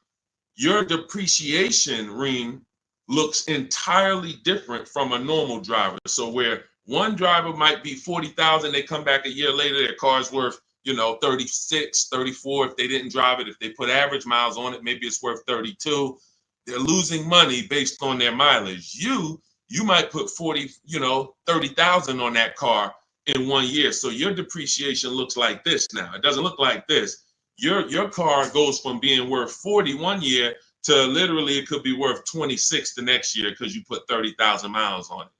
your depreciation ring looks entirely different from a normal driver. So where one driver might be 40,000, they come back a year later, their car's worth, 36, 34 if they didn't drive it. If they put average miles on it, maybe it's worth 32. They're losing money based on their mileage. You might put 30,000 on that car in 1 year. So your depreciation looks like this now. It doesn't look like this. Your car goes from being worth 40 1 year to literally it could be worth 26 the next year because you put 30,000 miles on it.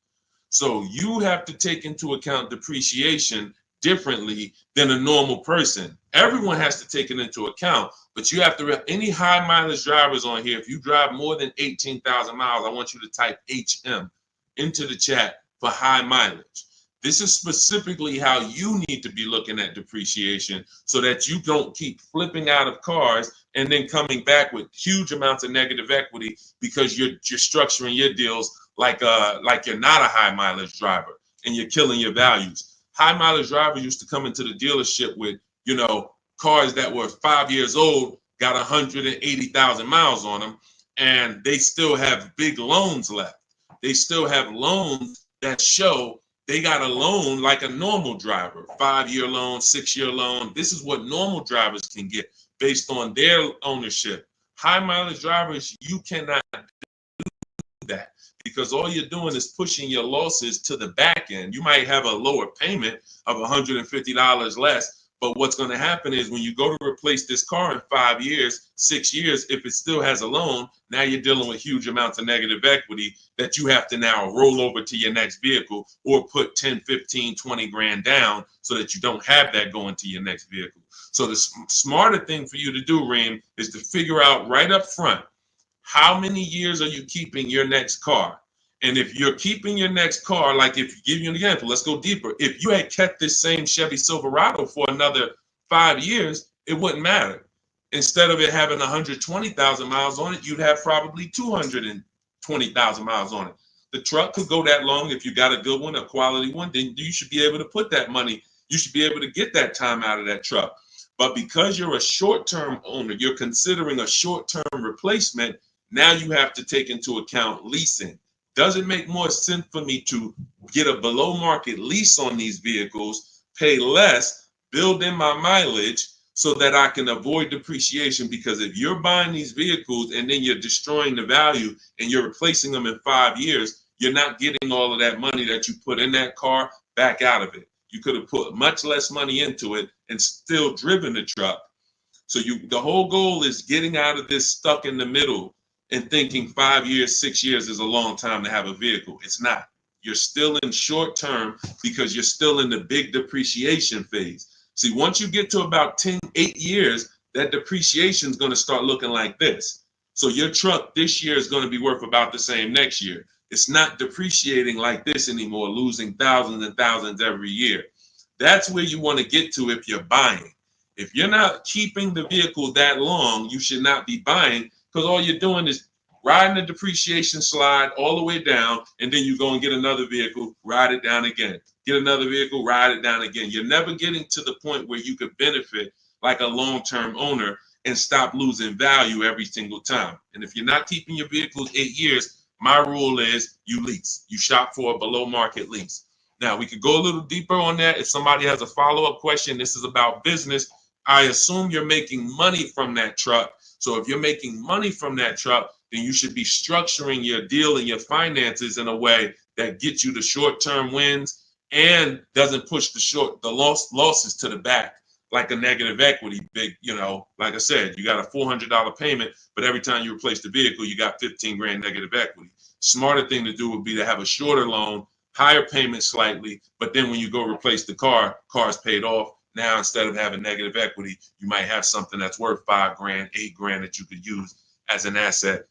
So you have to take into account depreciation differently than a normal person. Everyone has to take it into account, but you have to, any high mileage drivers on here, if you drive more than 18,000 miles, I want you to type HM into the chat for high mileage. This is specifically how you need to be looking at depreciation so that you don't keep flipping out of cars and then coming back with huge amounts of negative equity because you're structuring your deals like you're not a high mileage driver and you're killing your values. High mileage drivers used to come into the dealership with, cars that were 5 years old, got 180,000 miles on them, and they still have big loans left. They still have loans that show they got a loan like a normal driver, 5-year loan, 6-year loan. This is what normal drivers can get based on their ownership. High mileage drivers, you cannot do that because all you're doing is pushing your losses to the back end. You might have a lower payment of $150 less, but what's going to happen is when you go to replace this car in 5 years, 6 years, if it still has a loan, now you're dealing with huge amounts of negative equity that you have to now roll over to your next vehicle or put 10, 15, 20 grand down so that you don't have that going to your next vehicle. So the smarter thing for you to do, Reem, is to figure out right up front, how many years are you keeping your next car? And if you're keeping your next car, like if you give you an example, let's go deeper. If you had kept this same Chevy Silverado for another 5 years, it wouldn't matter. Instead of it having 120,000 miles on it, you'd have probably 220,000 miles on it. The truck could go that long. If you got a good one, a quality one, then you should be able to put that money. You should be able to get that time out of that truck. But because you're a short-term owner, you're considering a short-term replacement, now you have to take into account leasing. Does it make more sense for me to get a below market lease on these vehicles, pay less, build in my mileage so that I can avoid depreciation? Because if you're buying these vehicles and then you're destroying the value and you're replacing them in 5 years, you're not getting all of that money that you put in that car back out of it. You could have put much less money into it and still driven the truck. So the whole goal is getting out of this stuck in the middle and thinking 5 years, 6 years is a long time to have a vehicle. It's not. You're still in short term because you're still in the big depreciation phase. See, once you get to about 8 years, that depreciation is going to start looking like this. So your truck this year is going to be worth about the same next year. It's not depreciating like this anymore, losing thousands and thousands every year. That's where you want to get to if you're buying. If you're not keeping the vehicle that long, you should not be buying, because all you're doing is riding the depreciation slide all the way down, and then you go and get another vehicle, ride it down again. Get another vehicle, ride it down again. You're never getting to the point where you could benefit like a long-term owner and stop losing value every single time. And if you're not keeping your vehicles 8 years, my rule is you lease. You shop for a below-market lease. Now, we could go a little deeper on that. If somebody has a follow-up question, this is about business. I assume you're making money from that truck. So if you're making money from that truck, then you should be structuring your deal and your finances in a way that gets you the short-term wins and doesn't push the losses to the back like a negative equity. Big, like I said, you got a $400 payment, but every time you replace the vehicle, you got 15 grand negative equity. Smarter thing to do would be to have a shorter loan, higher payment slightly, but then when you go replace the car's paid off. Now, instead of having negative equity, you might have something that's worth 5 grand, 8 grand that you could use as an asset,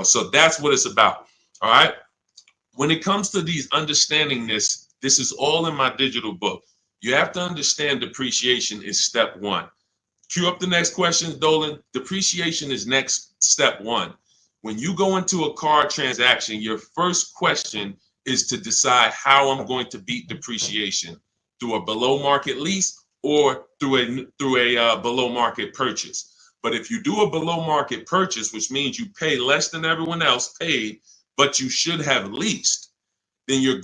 so that's what it's about. All right. When it comes to these understanding this is all in my digital book. You have to understand depreciation is step one. Cue up the next question, Dolan. Depreciation is next step one. When you go into a car transaction, your first question is to decide how I'm going to beat depreciation, through a below market lease or through a below market purchase. But if you do a below market purchase, which means you pay less than everyone else paid, but you should have leased, then you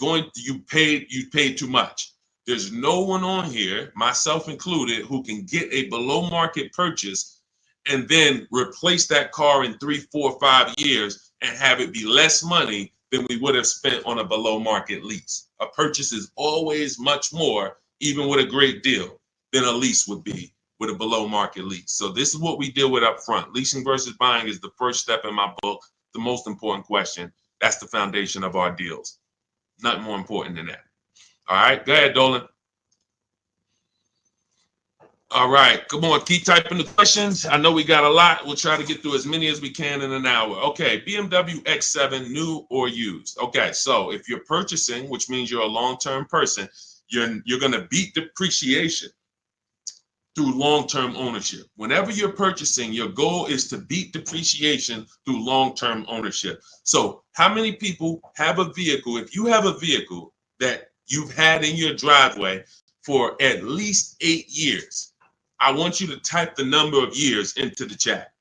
paid too much. There's no one on here, myself included, who can get a below market purchase and then replace that car in 3, 4, 5 years and have it be less money than we would have spent on a below market lease. A purchase is always much more, even with a great deal, than a lease would be with a below market lease. So this is what we deal with up front. Leasing versus buying is the first step in my book, the most important question. That's the foundation of our deals. Nothing more important than that. All right, go ahead, Dolan. All right, come on, keep typing the questions. I know we got a lot. We'll try to get through as many as we can in an hour. Okay, BMW X7, new or used. Okay, so if you're purchasing, which means you're a long-term person, you're going to beat depreciation through long-term ownership. Whenever you're purchasing, your goal is to beat depreciation through long-term ownership. So how many people have a vehicle? If you have a vehicle that you've had in your driveway for at least 8 years, I want you to type the number of years into the chat.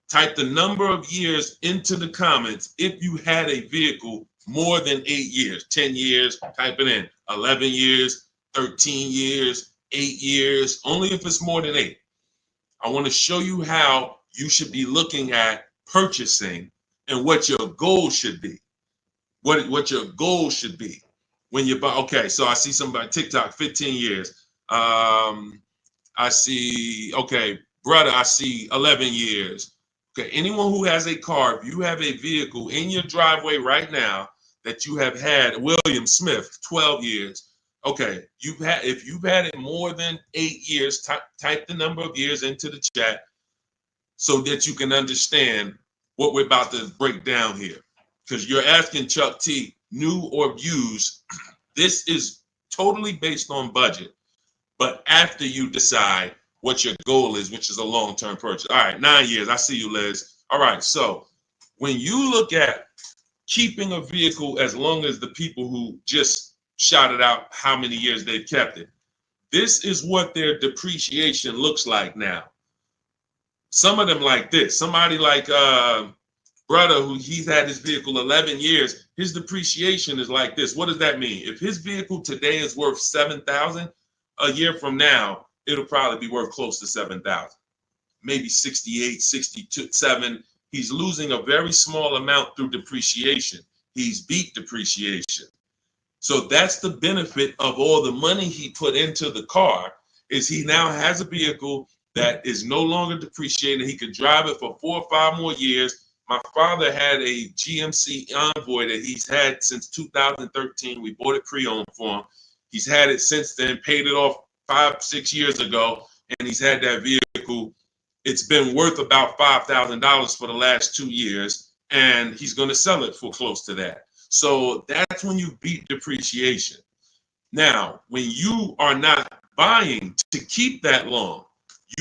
Type the number of years into the comments if you had a vehicle more than 8 years, 10 years, type it in, 11 years, 13 years, 8 years, only if it's more than 8. I want to show you how you should be looking at purchasing and what your goal should be. What your goal should be when you buy. Okay, so I see somebody TikTok 15 years. I see, okay, brother, I see 11 years. Okay, anyone who has a car, if you have a vehicle in your driveway right now that you have had, William Smith, 12 years. Okay, if you've had it more than 8 years, type the number of years into the chat so that you can understand what we're about to break down here. Because you're asking Chuck T, new or used. This is totally based on budget. But after you decide what your goal is, which is a long-term purchase. All right, 9 years. I see you, Liz. All right, so when you look at keeping a vehicle as long as the people who just shouted out how many years they've kept it, this is what their depreciation looks like now. Some of them like this. Somebody like brother who he's had his vehicle 11 years, his depreciation is like this. What does that mean? If his vehicle today is worth $7,000, a year from now, it'll probably be worth close to 7,000, maybe 68, 62, 7. He's losing a very small amount through depreciation. He's beat depreciation. So that's the benefit of all the money he put into the car, is he now has a vehicle that is no longer depreciated. He could drive it for 4 or 5 more years. My father had a GMC Envoy that he's had since 2013. We bought it pre-owned for him. He's had it since then, paid it off 5, 6 years ago, and he's had that vehicle. It's been worth about $5,000 for the last 2 years, and he's going to sell it for close to that. So that's when you beat depreciation. Now, when you are not buying to keep that long,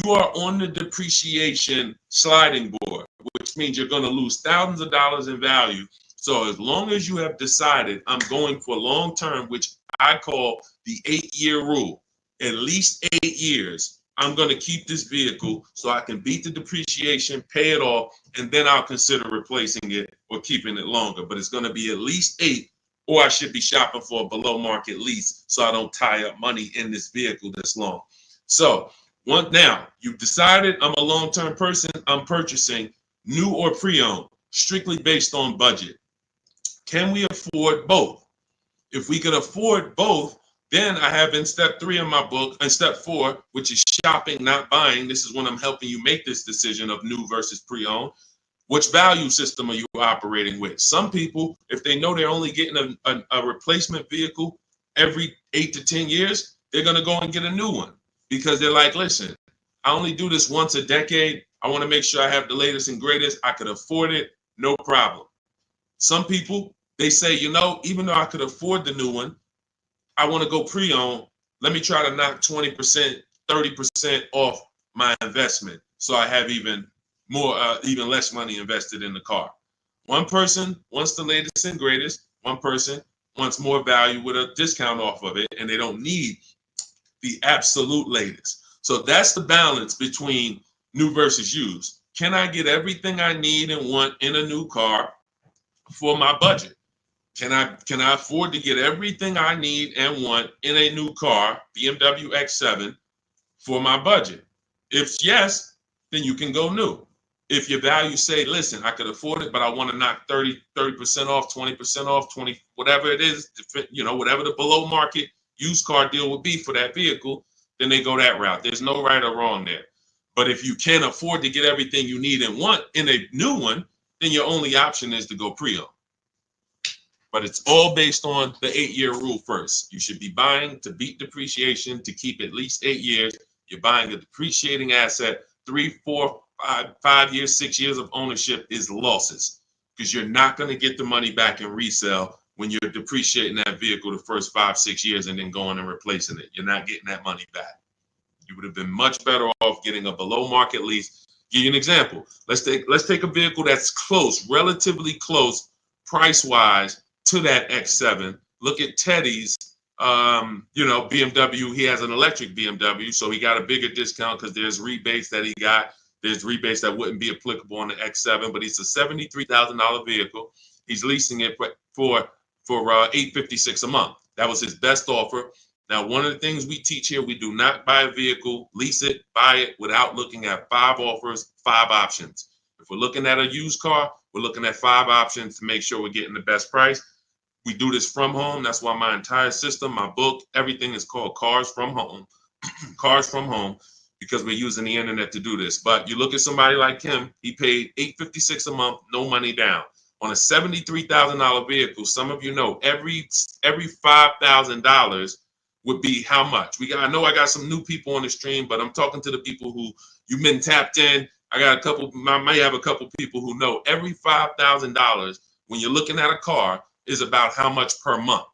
you are on the depreciation sliding board, which means you're going to lose thousands of dollars in value. So as long as you have decided I'm going for long term, which I call the 8-year rule, at least 8 years, I'm going to keep this vehicle so I can beat the depreciation, pay it off, and then I'll consider replacing it or keeping it longer. But it's going to be at least 8, or I should be shopping for a below market lease so I don't tie up money in this vehicle this long. So now you've decided I'm a long-term person, I'm purchasing new or pre-owned, strictly based on budget. Can we afford both? If we can afford both, then I have in step 3 of my book, and step 4, which is shopping, not buying. This is when I'm helping you make this decision of new versus pre-owned. Which value system are you operating with? Some people, if they know they're only getting a replacement vehicle every 8 to 10 years, they're going to go and get a new one because they're like, listen, I only do this once a decade. I want to make sure I have the latest and greatest. I could afford it, no problem. Some people, they say, you know, even though I could afford the new one, I want to go pre-owned. Let me try to knock 20%, 30% off my investment so I have even less money invested in the car. One person wants the latest and greatest. One person wants more value with a discount off of it, and they don't need the absolute latest. So that's the balance between new versus used. Can I get everything I need and want in a new car for my budget? Can I afford to get everything I need and want in a new car, BMW X7, for my budget? If yes, then you can go new. If your value say, listen, I could afford it, but I want to knock 30% off, 20% off, 20, whatever it is, you know, whatever the below market used car deal would be for that vehicle, then they go that route. There's no right or wrong there. But if you can't afford to get everything you need and want in a new one, then your only option is to go pre-owned. But it's all based on the 8-year rule first. You should be buying to beat depreciation to keep at least 8 years. You're buying a depreciating asset. 3, 4, 5 years, 6 years of ownership is losses because you're not going to get the money back in resale when you're depreciating that vehicle the first 5, 6 years and then going and replacing it. You're not getting that money back. You would have been much better off getting a below market lease. Give you an example. Let's take a vehicle that's close, relatively close, price wise to that X7. Look at Teddy's, BMW. He has an electric BMW, so he got a bigger discount because there's rebates that he got. There's rebates that wouldn't be applicable on the X7, but it's a $73,000 vehicle. He's leasing it for $856 a month. That was his best offer. Now, one of the things we teach here, we do not buy a vehicle, lease it, buy it without looking at 5 offers, 5 options. If we're looking at a used car, we're looking at 5 options to make sure we're getting the best price. We do this from home. That's why my entire system, my book, everything is called Cars from Home. Cars from Home, because we're using the internet to do this. But you look at somebody like him, he paid $856 a month, no money down. On a $73,000 vehicle, some of you know every $5,000 would be how much? I know I got some new people on the stream, but I'm talking to the people who you've been tapped in. I may have a couple people who know every $5,000 when you're looking at a car is about how much per month.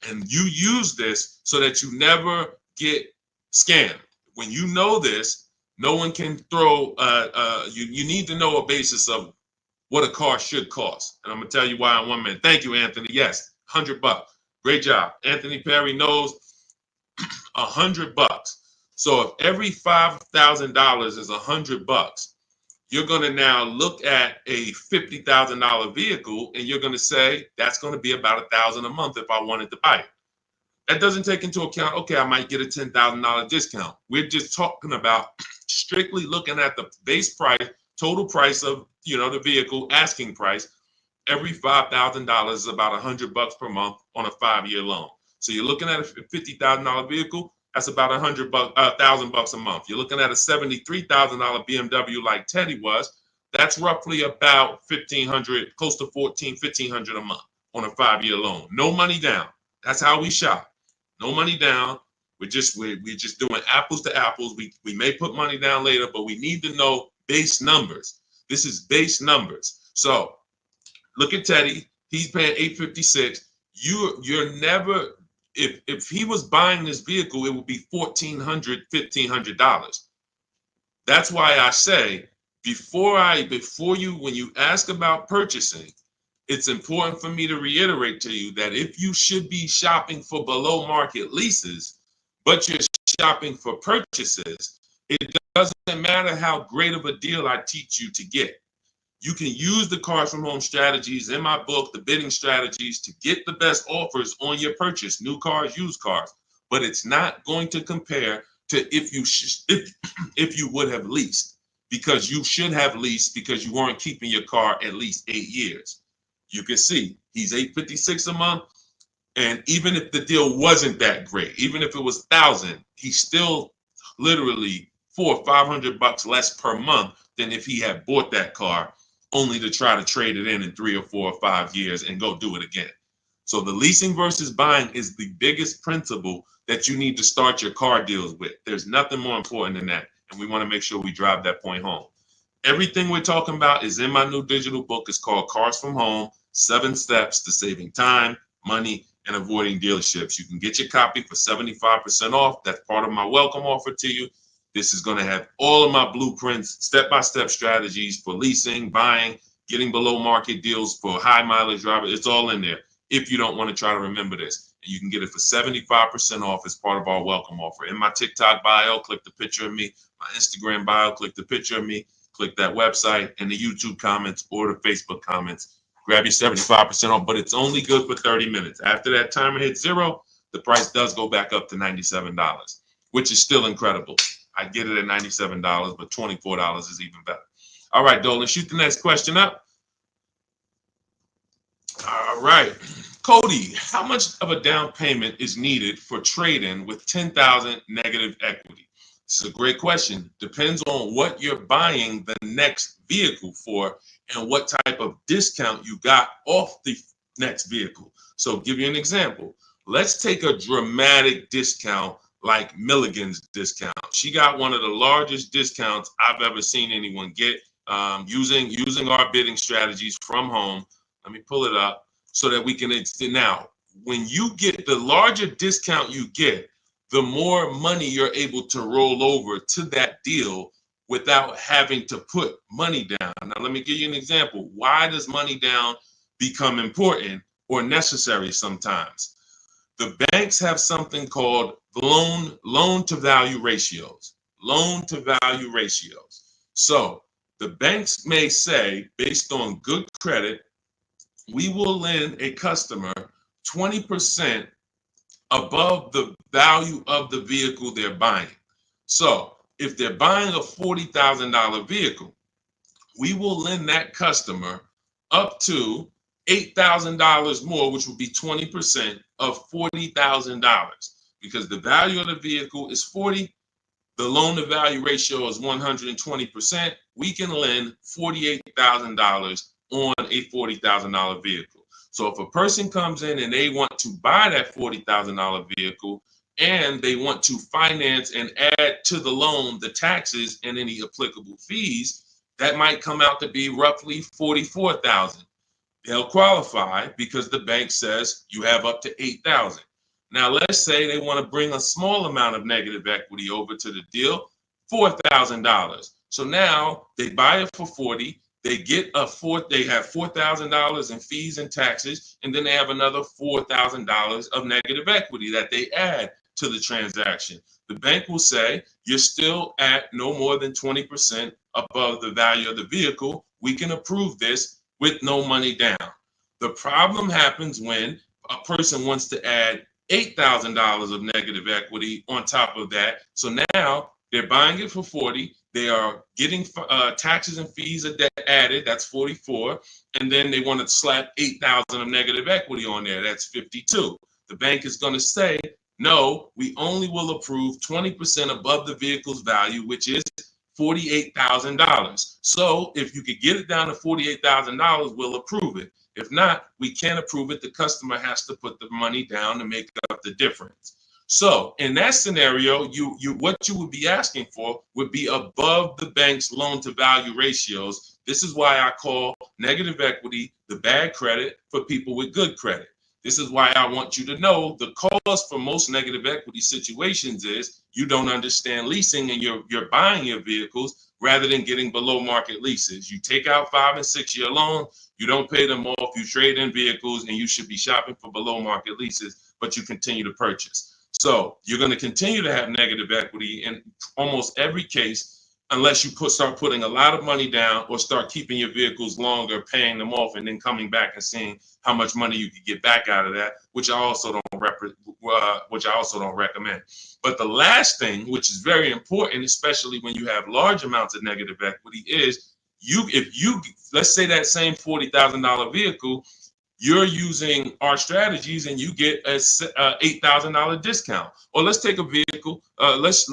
And you use this so that you never get scammed. When you know this, no one can throw, you need to know a basis of what a car should cost. And I'm gonna tell you why in 1 minute. Thank you, Anthony. Yes, $100. Great job. Anthony Perry knows $100. So if every $5,000 is $100, you're going to now look at a $50,000 vehicle and you're going to say that's going to be about $1,000 a month if I wanted to buy it. That doesn't take into account, okay, I might get a $10,000 discount. We're just talking about strictly looking at the base price, total price of the vehicle, asking price. Every $5,000 is about $100 per month on a 5-year loan. So you're looking at a $50,000 vehicle, that's about $1,000 a month. You're looking at a $73,000 BMW like Teddy was, that's roughly about $1,500, close to $1,500 a month on a 5-year loan. No money down. That's how we shop. No money down. We're just doing apples to apples. We may put money down later, but we need to know base numbers. This is base numbers. So look at Teddy. He's paying $856. You're never, if he was buying this vehicle, it would be $1,400, $1,500. That's why I say when you ask about purchasing, it's important for me to reiterate to you that if you should be shopping for below market leases, but you're shopping for purchases, it doesn't matter how great of a deal I teach you to get. You can use the Cars from Home strategies in my book, the bidding strategies, to get the best offers on your purchase, new cars, used cars. But it's not going to compare to if you would have leased, because you should have leased because you weren't keeping your car at least 8 years. You can see he's $856 a month, and even if the deal wasn't that great, even if it was $1,000, he's still literally $400 or $500 less per month than if he had bought that car only to try to trade it in 3 or 4 or 5 years and go do it again. So the leasing versus buying is the biggest principle that you need to start your car deals with. There's nothing more important than that, and we want to make sure we drive that point home. Everything we're talking about is in my new digital book. It's called Cars from Home, 7 Steps to Saving Time, Money, and Avoiding Dealerships. You can get your copy for 75% off. That's part of my welcome offer to you. This is going to have all of my blueprints, step-by-step strategies for leasing, buying, getting below market deals for high mileage drivers. It's all in there if you don't want to try to remember this. You can get it for 75% off as part of our welcome offer. In my TikTok bio, click the picture of me. My Instagram bio, click the picture of me. Click that website and the YouTube comments or the Facebook comments. Grab your 75% off, but it's only good for 30 minutes. After that timer hits 0, the price does go back up to $97, which is still incredible. I get it at $97, but $24 is even better. All right, Dolan, shoot the next question up. All right. Cody, how much of a down payment is needed for trade-in with $10,000 negative equity? This is a great question. Depends on what you're buying the next vehicle for and what type of discount you got off the next vehicle. So give you an example. Let's take a dramatic discount like Milligan's discount. She got one of the largest discounts I've ever seen anyone get using our bidding strategies from home. Let me pull it up so that we can now. When you get the larger discount you get, the more money you're able to roll over to that deal without having to put money down. Now, let me give you an example. Why does money down become important or necessary sometimes? The banks have something called loan to value ratios. Loan to value ratios. So the banks may say, based on good credit, we will lend a customer 20% above the value of the vehicle they're buying. So if they're buying a $40,000 vehicle, we will lend that customer up to $8,000 more, which would be 20% of $40,000, because the value of the vehicle is 40. The loan to value ratio is 120%. We can lend $48,000 on a $40,000 vehicle. So if a person comes in and they want to buy that $40,000 vehicle and they want to finance and add to the loan the taxes and any applicable fees, that might come out to be roughly $44,000. They'll qualify because the bank says you have up to $8,000. Now, let's say they want to bring a small amount of negative equity over to the deal, $4,000. So now they buy it for 40. They get they have $4,000 in fees and taxes, and then they have another $4,000 of negative equity that they add to the transaction. The bank will say you're still at no more than 20% above the value of the vehicle. We can approve this with no money down. The problem happens when a person wants to add $8,000 of negative equity on top of that. So now they're buying it for 40. They are getting taxes and fees added. That's 44. And then they want to slap 8,000 of negative equity on there. That's 52. The bank is going to say, no, we only will approve 20% above the vehicle's value, which is $48,000. So if you could get it down to $48,000, we'll approve it. If not, we can't approve it. The customer has to put the money down to make up the difference. So in that scenario, what you would be asking for would be above the bank's loan to value ratios. This is why I call negative equity the bad credit for people with good credit. This is why I want you to know the cause for most negative equity situations is you don't understand leasing and you're buying your vehicles rather than getting below market leases. You take out 5 and 6 year loans, you don't pay them off, you trade in vehicles, and you should be shopping for below market leases, but you continue to purchase. So you're going to continue to have negative equity in almost every case unless you start putting a lot of money down or start keeping your vehicles longer, paying them off, and then coming back and seeing how much money you could get back out of that, which I also don't recommend. But the last thing, which is very important, especially when you have large amounts of negative equity, is let's say that same $40,000 vehicle, you're using our strategies and you get a $8,000 discount. Or let's take a vehicle. Let's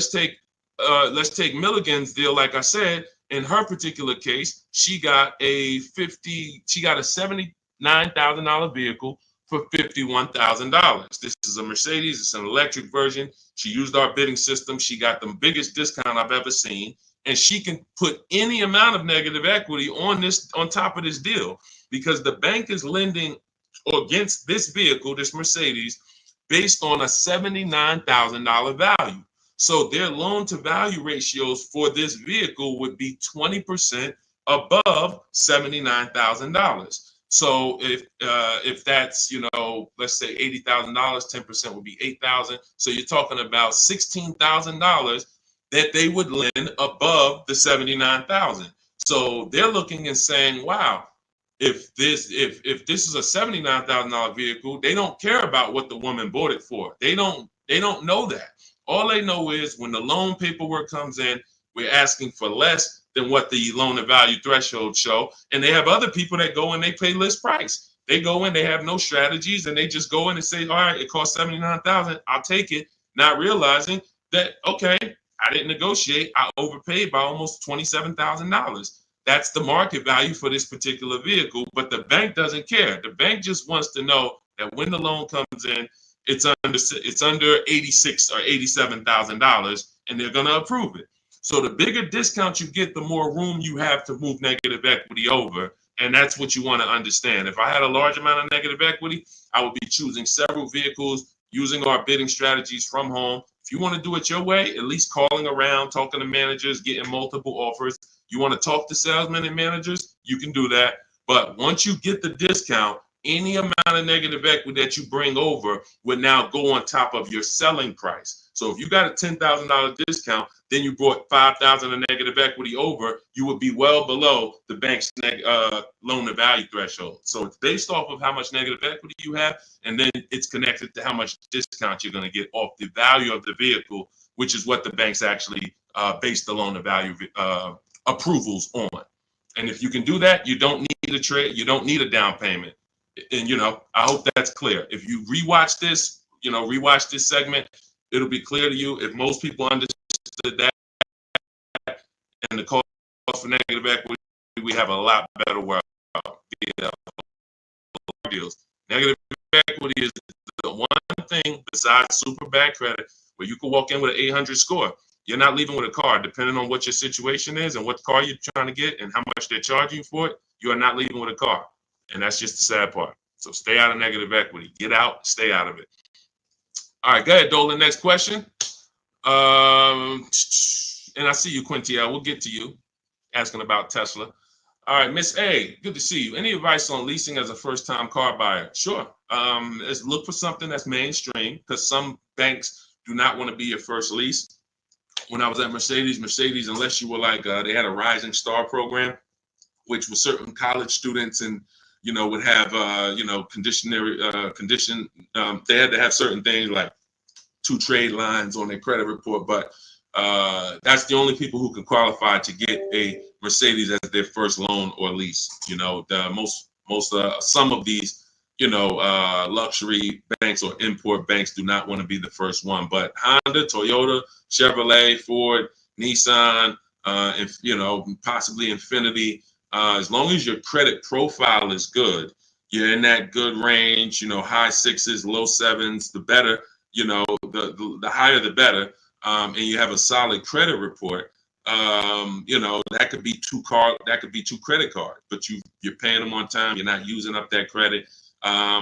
take Milligan's deal. Like I said, in her particular case, she got a $79,000 vehicle for $51,000. This is a Mercedes. It's an electric version. She used our bidding system. She got the biggest discount I've ever seen, and she can put any amount of negative equity on top of this deal because the bank is lending against this vehicle, this Mercedes, based on a $79,000 value. So their loan to value ratios for this vehicle would be 20% above $79,000. So if that's, let's say $80,000, 10% would be $8,000. So you're talking about $16,000 that they would lend above the $79,000. So they're looking and saying, wow, if this is a $79,000 vehicle, they don't care about what the woman bought it for. They don't know that. All they know is when the loan paperwork comes in, we're asking for less than what the loan to value threshold show. And they have other people that go and they pay list price. They go in, they have no strategies, and they just go in and say, all right, it costs $79,000, I'll take it, not realizing that, okay, I didn't negotiate, I overpaid by almost $27,000. that's the market value for this particular vehicle, but the bank doesn't care. The bank just wants to know that when the loan comes in, it's under $86,000 or $87,000, and they're going to approve it. So the bigger discount you get, the more room you have to move negative equity over, and that's what you want to understand. If I had a large amount of negative equity, I would be choosing several vehicles, using our bidding strategies from home. If you want to do it your way, at least calling around, talking to managers, getting multiple offers. You want to talk to salesmen and managers, you can do that. But once you get the discount, any amount of negative equity that you bring over would now go on top of your selling price. So if you got a $10,000 discount, then you brought $5,000 of negative equity over, you would be well below the bank's loan to value threshold. So it's based off of how much negative equity you have, and then it's connected to how much discount you're going to get off the value of the vehicle, which is what the banks actually base the loan to value approvals on. And if you can do that, you don't need a trade, you don't need a down payment. And, I hope that's clear. If you rewatch this, rewatch this segment, it'll be clear to you. If most people understood that and the cost for negative equity, we have a lot better world. Deals. Negative equity is the one thing besides super bad credit where you can walk in with an 800 score. You're not leaving with a car, depending on what your situation is and what car you're trying to get and how much they're charging you for it. You are not leaving with a car. And that's just the sad part. So stay out of negative equity. Get out, stay out of it. All right, go ahead, Dolan. Next question. And I see you, Quinty. We'll get to you asking about Tesla. All right, Miss A, good to see you. Any advice on leasing as a first-time car buyer? Sure. Let's look for something that's mainstream because some banks do not want to be your first lease. When I was at Mercedes, unless you were like, they had a Rising Star program, which was certain college students and, would have, condition. They had to have certain things like 2 trade lines on their credit report, but that's the only people who can qualify to get a Mercedes as their first loan or lease. Some of these, luxury banks or import banks do not want to be the first one, but Honda, Toyota, Chevrolet, Ford, Nissan, and possibly Infiniti. As long as your credit profile is good, you're in that good range, high 6s, low 7s, the better, the higher the better, and you have a solid credit report, that could be 2 credit cards, but you're paying them on time, you're not using up that credit. I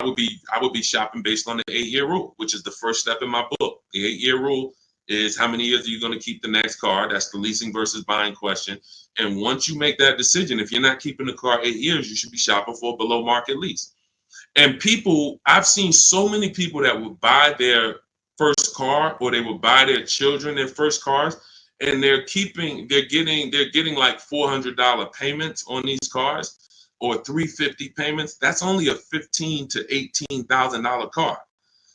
would be shopping based on the 8-year rule, which is the first step in my book. The 8-year rule is how many years are you going to keep the next car? That's the leasing versus buying question. And once you make that decision, if you're not keeping the car 8 years, you should be shopping for a below market lease. And I've seen so many people that would buy their first car or they would buy their children their first cars, and they're getting like $400 payments on these cars or $350 payments. That's only a $15,000 to $18,000 car.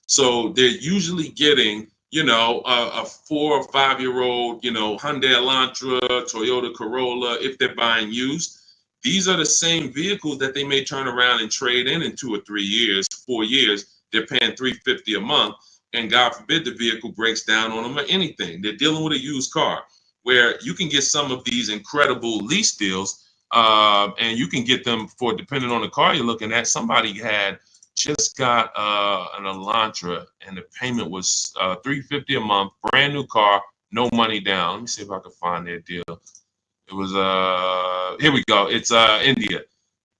So they're usually getting a 4 or 5-year-old, Hyundai Elantra, Toyota Corolla, if they're buying used. These are the same vehicles that they may turn around and trade in 2 or 3 years, 4 years. They're paying $350 a month, and God forbid the vehicle breaks down on them or anything. They're dealing with a used car, where you can get some of these incredible lease deals, and you can get them for, depending on the car you're looking at. Somebody had just got an Elantra, and the payment was $350 a month, brand new car, no money down. Let me see if I can find their deal. It was here we go. It's India.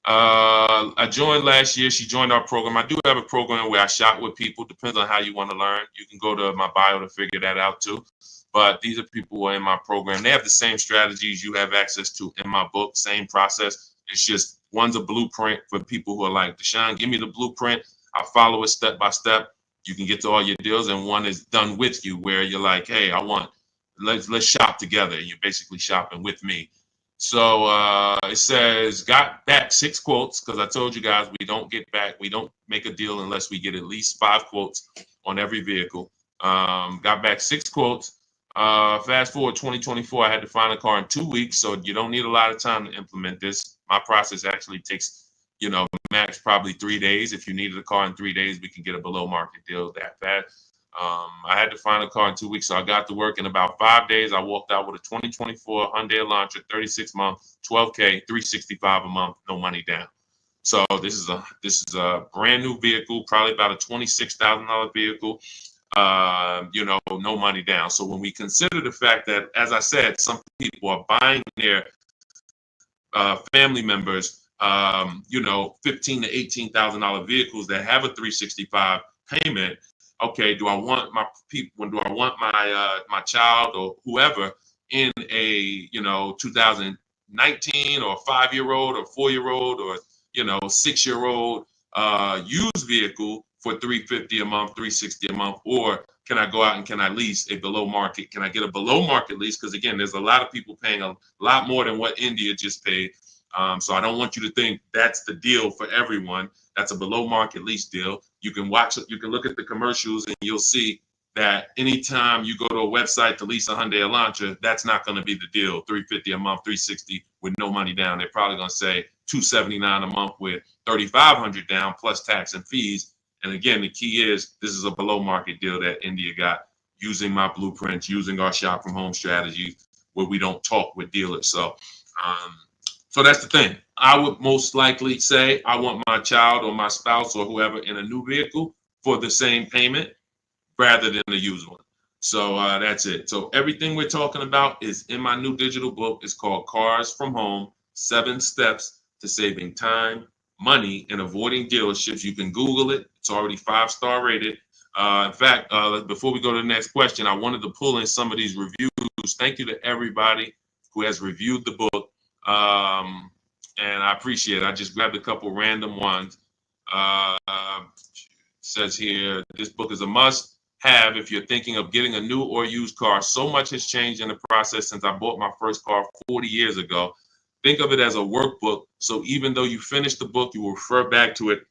I joined last year. She joined our program. I do have a program where I shop with people. Depends on how you want to learn. You can go to my bio to figure that out too. But these are people who are in my program. They have the same strategies you have access to in my book. Same process. It's just one's a blueprint for people who are like, Deshaun, give me the blueprint. I'll follow it step by step. You can get to all your deals, and one is done with you, where you're like, hey, let's shop together. You're basically shopping with me. So it says, got back 6 quotes, because I told you guys we don't make a deal unless we get at least 5 quotes on every vehicle. Got back 6 quotes. Fast forward 2024, I had to find a car in 2 weeks, so you don't need a lot of time to implement this. My process actually takes, max probably 3 days. If you needed a car in 3 days, we can get a below market deal that fast. I had to find a car in 2 weeks, so I got to work in about 5 days. I walked out with a 2024 Hyundai Elantra, 36 month, 12K, 365 a month, no money down. So this is a brand new vehicle, probably about a $26,000 vehicle. No money down. So when we consider the fact that, as I said, some people are buying their family members, $15,000 to $18,000 vehicles that have a 365 payment. Okay, do I want my people? Do I want my child or whoever in a 2019 or 5-year-old or 4-year-old or 6-year-old used vehicle for $350 a month, $360 a month, or can I go out and can I lease a below market? Can I get a below market lease? Because again, there's a lot of people paying a lot more than what India just paid. So I don't want you to think that's the deal for everyone. That's a below market lease deal. You can look at the commercials and you'll see that anytime you go to a website to lease a Hyundai Elantra, that's not going to be the deal. $350 a month, $360 with no money down. They're probably going to say $279 a month with $3,500 down plus tax and fees. And again, the key is this is a below market deal that India got using my blueprints, using our shop from home strategy where we don't talk with dealers. So that's the thing. I would most likely say I want my child or my spouse or whoever in a new vehicle for the same payment rather than a used one. So that's it. So everything we're talking about is in my new digital book. It's called Cars from Home, 7 Steps to Saving Time, Money, and Avoiding Dealerships. You can Google it. It's already 5-star rated. In fact, before we go to the next question, I wanted to pull in some of these reviews. Thank you to everybody who has reviewed the book. And I appreciate it. I just grabbed a couple random ones. Says here, this book is a must have if you're thinking of getting a new or used car. So much has changed in the process since I bought my first car 40 years ago. Think of it as a workbook. So even though you finish the book, you will refer back to it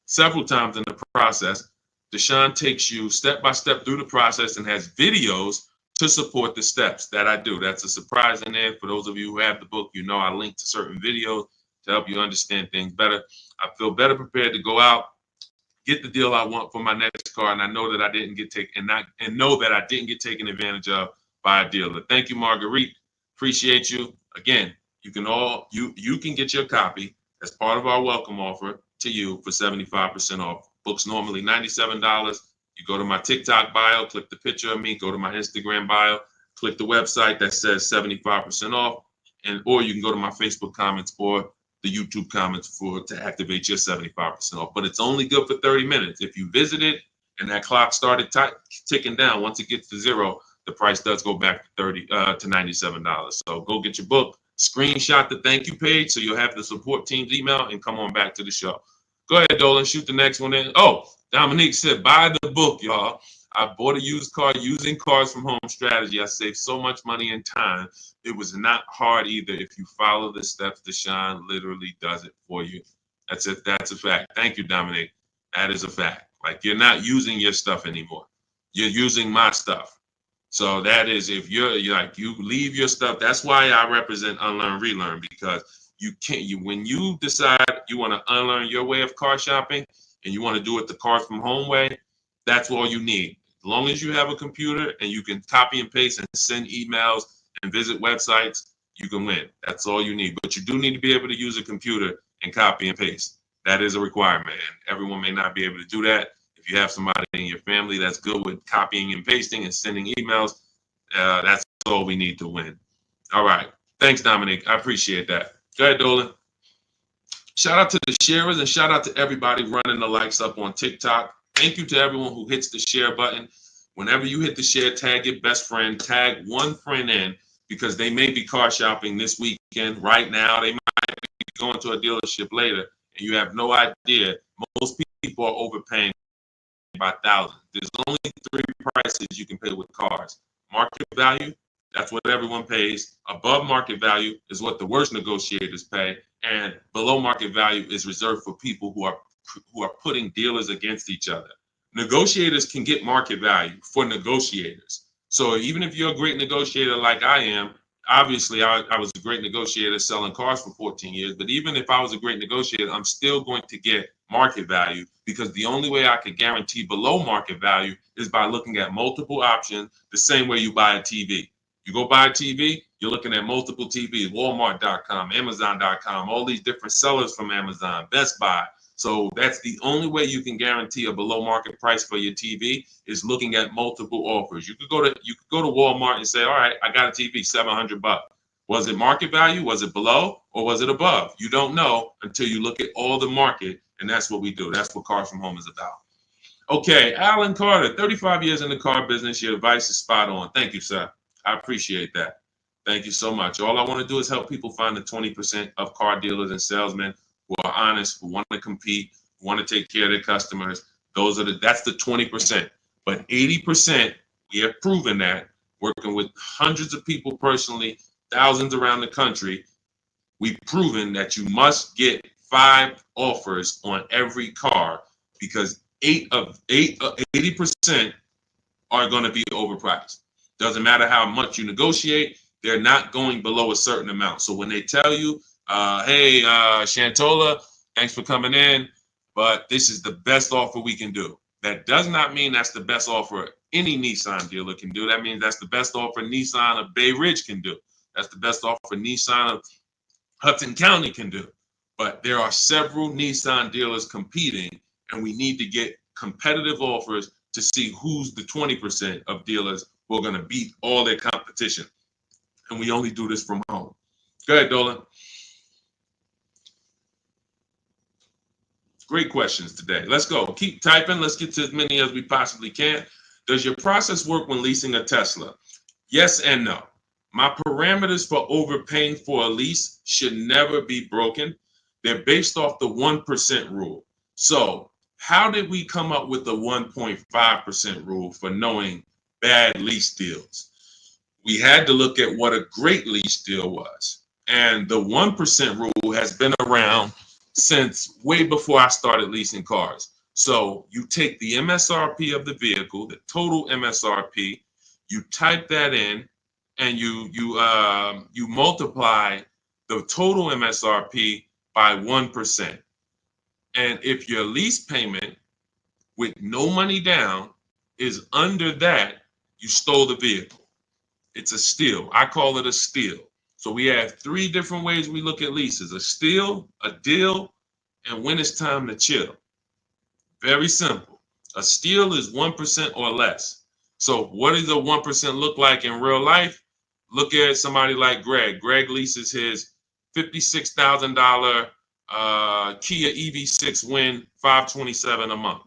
several times in the process. Deshaun takes you step by step through the process and has videos to support the steps that I do. That's a surprise in there. For those of you who have the book, I link to certain videos to help you understand things better. I feel better prepared to go out, get the deal I want for my next car, and I know that I didn't get taken advantage of by a dealer. Thank you, Marguerite. Appreciate you. Again, you can get your copy as part of our welcome offer to you for 75% off. Books normally $97. You go to my TikTok bio, click the picture of me, go to my Instagram bio, click the website that says 75% off, or you can go to my Facebook comments or the YouTube comments to activate your 75% off. But it's only good for 30 minutes. If you visit it and that clock started ticking down, once it gets to 0, the price does go back to $97. So go get your book, screenshot the thank you page so you'll have the support team's email and come on back to the show. Go ahead, Dolan, shoot the next one in. Oh, Dominique said, buy the book, y'all. I bought a used car using Cars from Home strategy. I saved so much money and time. It was not hard either. If you follow the steps, Deshaun literally does it for you. That's it. That's a fact. Thank you, Dominique. That is a fact. Like, you're not using your stuff anymore. You're using my stuff. So that is, if you leave your stuff, that's why I represent Unlearn, Relearn, because when you decide you want to unlearn your way of car shopping and you want to do it the Cars from Home way, that's all you need. As long as you have a computer and you can copy and paste and send emails and visit websites, you can win. That's all you need. But you do need to be able to use a computer and copy and paste. That is a requirement. And everyone may not be able to do that. If you have somebody in your family that's good with copying and pasting and sending emails, that's all we need to win. All right. Thanks, Dominique. I appreciate that. Go ahead, Dolan. Shout out to the sharers and shout out to everybody running the likes up on TikTok. Thank you to everyone who hits the share button. Whenever you hit the share, tag your best friend, tag one friend in, because they may be car shopping this weekend. Right now, they might be going to a dealership later, and you have no idea. Most people are overpaying by thousands. There's only 3 prices you can pay with cars. Market value, that's what everyone pays. Above market value is what the worst negotiators pay. And below market value is reserved for people who are putting dealers against each other. Negotiators can get market value for negotiators. So even if you're a great negotiator like I am, obviously I was a great negotiator selling cars for 14 years, but even if I was a great negotiator, I'm still going to get market value, because the only way I could guarantee below market value is by looking at multiple options, the same way you buy a TV. You go buy a TV, you're looking at multiple TVs, Walmart.com, Amazon.com, all these different sellers from Amazon, Best Buy. So that's the only way you can guarantee a below market price for your TV, is looking at multiple offers. You could go to Walmart and say, all right, I got a TV, $700. Was it market value? Was it below? Or was it above? You don't know until you look at all the market, and that's what we do. That's what Cars from Home is about. Okay, Alan Carter, 35 years in the car business. Your advice is spot on. Thank you, sir. I appreciate that. Thank you so much. All I want to do is help people find the 20% of car dealers and salesmen who are honest, who want to compete, who want to take care of their customers. That's the 20%. But 80%, we have proven that, working with hundreds of people personally, thousands around the country, we've proven that you must get 5 offers on every car, because 80% are going to be overpriced. Doesn't matter how much you negotiate, they're not going below a certain amount. So when they tell you, hey, Shantola, thanks for coming in, but this is the best offer we can do, that does not mean that's the best offer any Nissan dealer can do. That means that's the best offer Nissan of Bay Ridge can do. That's the best offer Nissan of Hudson County can do. But there are several Nissan dealers competing, and we need to get competitive offers to see who's the 20% of dealers who are going to beat all their competition. And we only do this from home. Go ahead, Dolan. Great questions today. Let's go. Keep typing. Let's get to as many as we possibly can. Does your process work when leasing a Tesla? Yes and no. My parameters for overpaying for a lease should never be broken. They're based off the 1% rule. So how did we come up with the 1.5% rule for knowing bad lease deals? We had to look at what a great lease deal was. And the 1% rule has been around since way before I started leasing cars. So you take the MSRP of the vehicle, the total MSRP, you type that in, and you multiply the total MSRP by 1%. And if your lease payment with no money down is under that, you stole the vehicle. It's a steal. I call it a steal. So we have 3 different ways we look at leases: a steal, a deal, and when it's time to chill. Very simple. A steal is 1% or less. So what does a 1% look like in real life? Look at somebody like Greg. Greg leases his $56,000 Kia EV6 Win, $527 a month.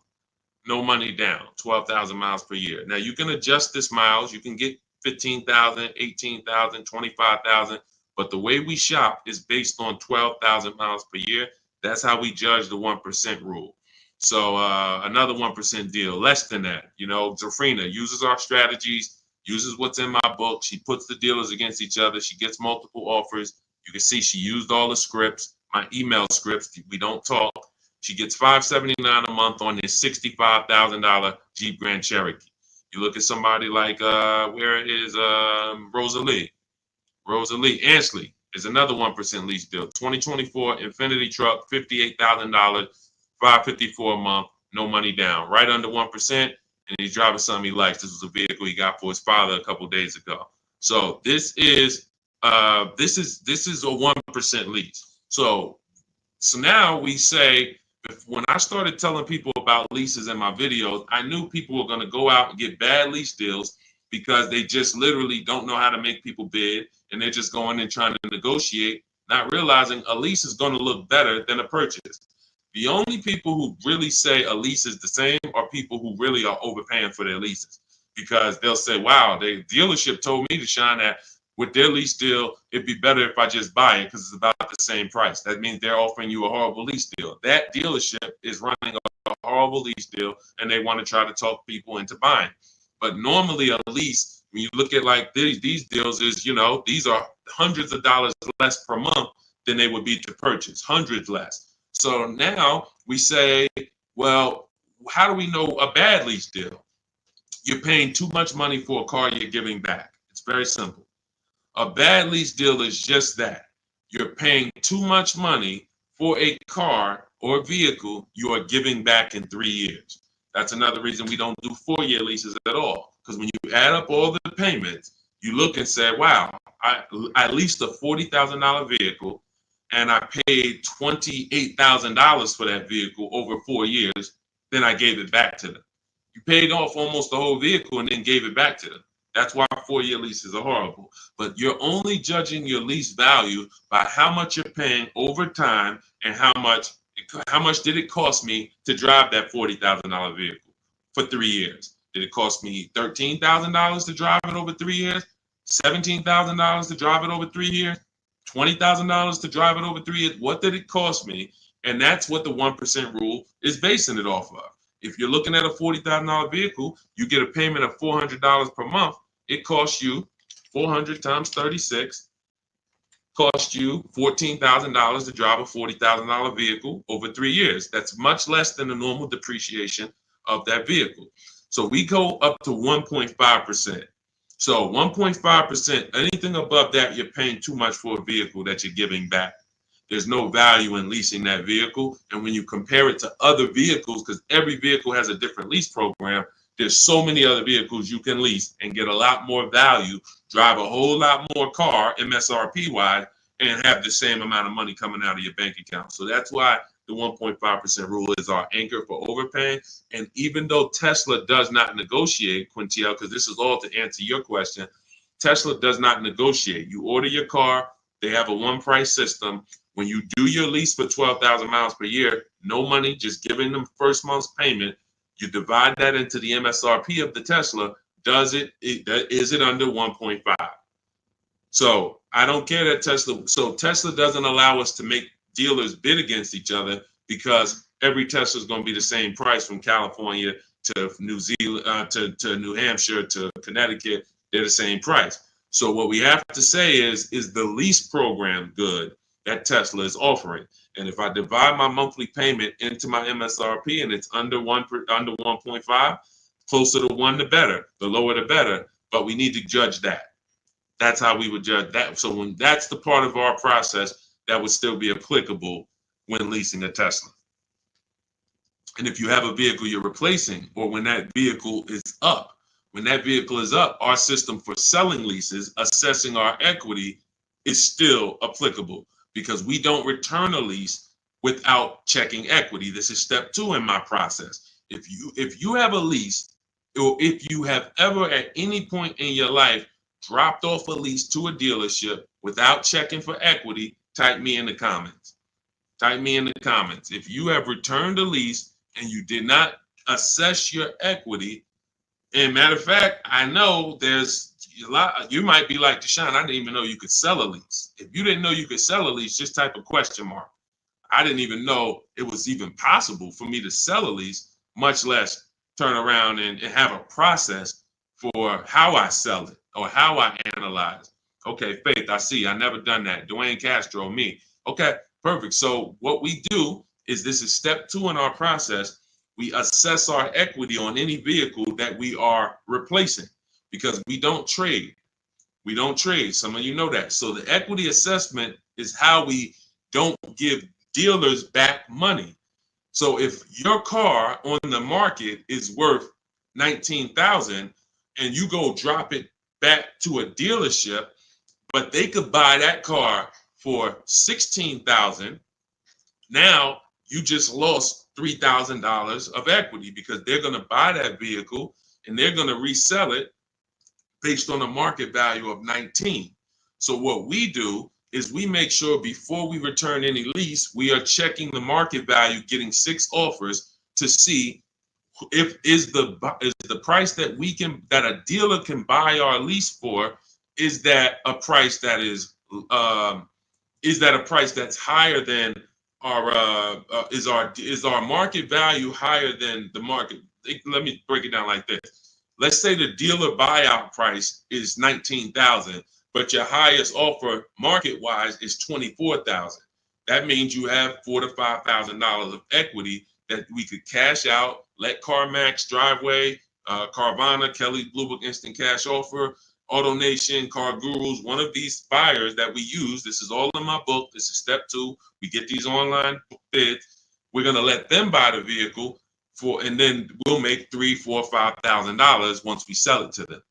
No money down, 12,000 miles per year. Now you can adjust this miles. You can get 15,000, 18,000, 25,000. But the way we shop is based on 12,000 miles per year. That's how we judge the 1% rule. So another 1% deal, less than that. You know, Zafrina uses our strategies, uses what's in my book. She puts the dealers against each other. She gets multiple offers. You can see she used all the scripts, my email scripts. We don't talk. She gets $579 a month on this $65,000 Jeep Grand Cherokee. You look at somebody like, where is Rosalie? Rosalie Ansley is another 1% lease deal. 2024 Infiniti truck, $58,000, $554 a month, no money down, right under 1%. And he's driving something he likes. This was a vehicle he got for his father a couple days ago. So this is a 1% lease. So now we say, when I started telling people about leases in my videos, I knew people were going to go out and get bad lease deals because they just literally don't know how to make people bid, and they're just going and trying to negotiate, not realizing a lease is going to look better than a purchase. The only people who really say a lease is the same are people who really are overpaying for their leases, because they'll say, wow, the dealership told me to shine that with their lease deal, it'd be better if I just buy it because it's about the same price. That means they're offering you a horrible lease deal. That dealership is running a horrible lease deal, and they want to try to talk people into buying. But normally a lease, when you look at like these deals, is, you know, these are hundreds of dollars less per month than they would be to purchase, hundreds less. So now we say, well, how do we know a bad lease deal? You're paying too much money for a car you're giving back. It's very simple. A bad lease deal is just that. You're paying too much money for a car or vehicle you are giving back in 3 years. That's another reason we don't do 4-year leases at all. Because when you add up all the payments, you look and say, wow, I leased a $40,000 vehicle and I paid $28,000 for that vehicle over 4 years. Then I gave it back to them. You paid off almost the whole vehicle and then gave it back to them. That's why 4-year leases are horrible. But you're only judging your lease value by how much you're paying over time and how much did it cost me to drive that $40,000 vehicle for 3 years. Did it cost me $13,000 to drive it over 3 years? $17,000 to drive it over 3 years? $20,000 to drive it over 3 years? What did it cost me? And that's what the 1% rule is basing it off of. If you're looking at a $40,000 vehicle, you get a payment of $400 per month. It costs you 400 times 36, cost you $14,000 to drive a $40,000 vehicle over 3 years. That's much less than the normal depreciation of that vehicle. So we go up to 1.5%. So 1.5%, anything above that, you're paying too much for a vehicle that you're giving back. There's no value in leasing that vehicle. And when you compare it to other vehicles, because every vehicle has a different lease program, there's so many other vehicles you can lease and get a lot more value, drive a whole lot more car MSRP wise, and have the same amount of money coming out of your bank account. So that's why the 1.5% rule is our anchor for overpaying. And even though Tesla does not negotiate, Quintiel, because this is all to answer your question, Tesla does not negotiate. You order your car, they have a one price system. When you do your lease for 12,000 miles per year, no money, just giving them first month's payment. You divide that into the MSRP of the Tesla. Is it under 1.5? So I don't care that Tesla. So Tesla doesn't allow us to make dealers bid against each other because every Tesla is going to be the same price from California to New Zealand to New Hampshire to Connecticut. They're the same price. So what we have to say is the lease program good that Tesla is offering? And if I divide my monthly payment into my MSRP and it's under 1.5, closer to 1 the better, the lower the better. But we need to judge that. That's how we would judge that. So when that's the part of our process that would still be applicable when leasing a Tesla. And if you have a vehicle you're replacing, or when that vehicle is up, our system for selling leases, assessing our equity, is still applicable because we don't return a lease without checking equity. This is step 2 in my process. If you have a lease, or if you have ever at any point in your life dropped off a lease to a dealership without checking for equity, type me in the comments. Type me in the comments. If you have returned a lease and you did not assess your equity, and matter of fact, I know there's a lot, you might be like Deshaun, I didn't even know you could sell a lease. If you didn't know you could sell a lease, just type a question mark. I didn't even know it was even possible for me to sell a lease, much less turn around and have a process for how I sell it or how I analyze. Okay, Faith, I see. I never done that. Dwayne Castro, me. Okay, perfect. So what we do is, this is step 2 in our process. We assess our equity on any vehicle that we are replacing because we don't trade. We don't trade. Some of you know that. So the equity assessment is how we don't give dealers back money. So if your car on the market is worth $19,000 and you go drop it back to a dealership, but they could buy that car for $16,000, now you just lost $3,000 of equity because they're going to buy that vehicle and they're going to resell it based on a market value of 19. So what we do is we make sure before we return any lease, we are checking the market value, getting 6 offers to see if is the price that a dealer can buy our lease for, is that a price that is a price that's higher than our is our market value higher than the market? Let me break it down like this. Let's say the dealer buyout price is $19,000, but your highest offer market-wise is $24,000. That means you have $4,000 to $5,000 of equity that we could cash out, let CarMax, Driveway, Carvana, Kelly Blue Book Instant Cash Offer, AutoNation, Car Gurus, one of these buyers that we use. This is all in my book. This is step 2. We get these online bids. We're going to let them buy the vehicle and then we'll make $3,000, $4,000, $5,000 once we sell it to them.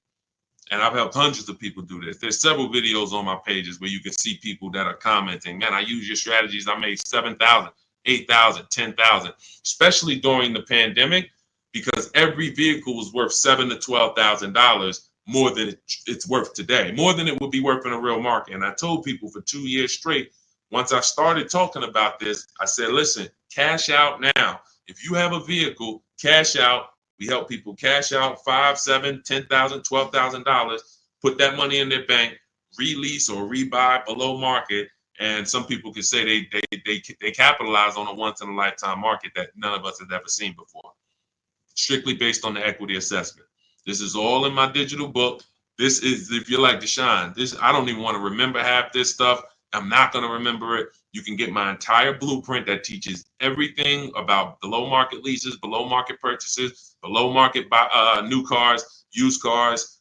And I've helped hundreds of people do this. There's several videos on my pages where you can see people that are commenting, man, I use your strategies. I made 7,000, 8,000, 10,000, especially during the pandemic, because every vehicle was worth $7,000 to $12,000 more than it's worth today, more than it would be worth in a real market. And I told people for 2 years straight, once I started talking about this, I said, listen, cash out now. If you have a vehicle, cash out. We help people cash out $5,000, $7,000, $10,000, $12,000, put that money in their bank, release or rebuy below market. And some people can say they capitalize on a once in a lifetime market that none of us have ever seen before. Strictly based on the equity assessment. This is all in my digital book. This is, if you're like Deshaun, I don't even want to remember half this stuff. I'm not going to remember it. You can get my entire blueprint that teaches everything about below market leases, below market purchases, below market new cars, used cars,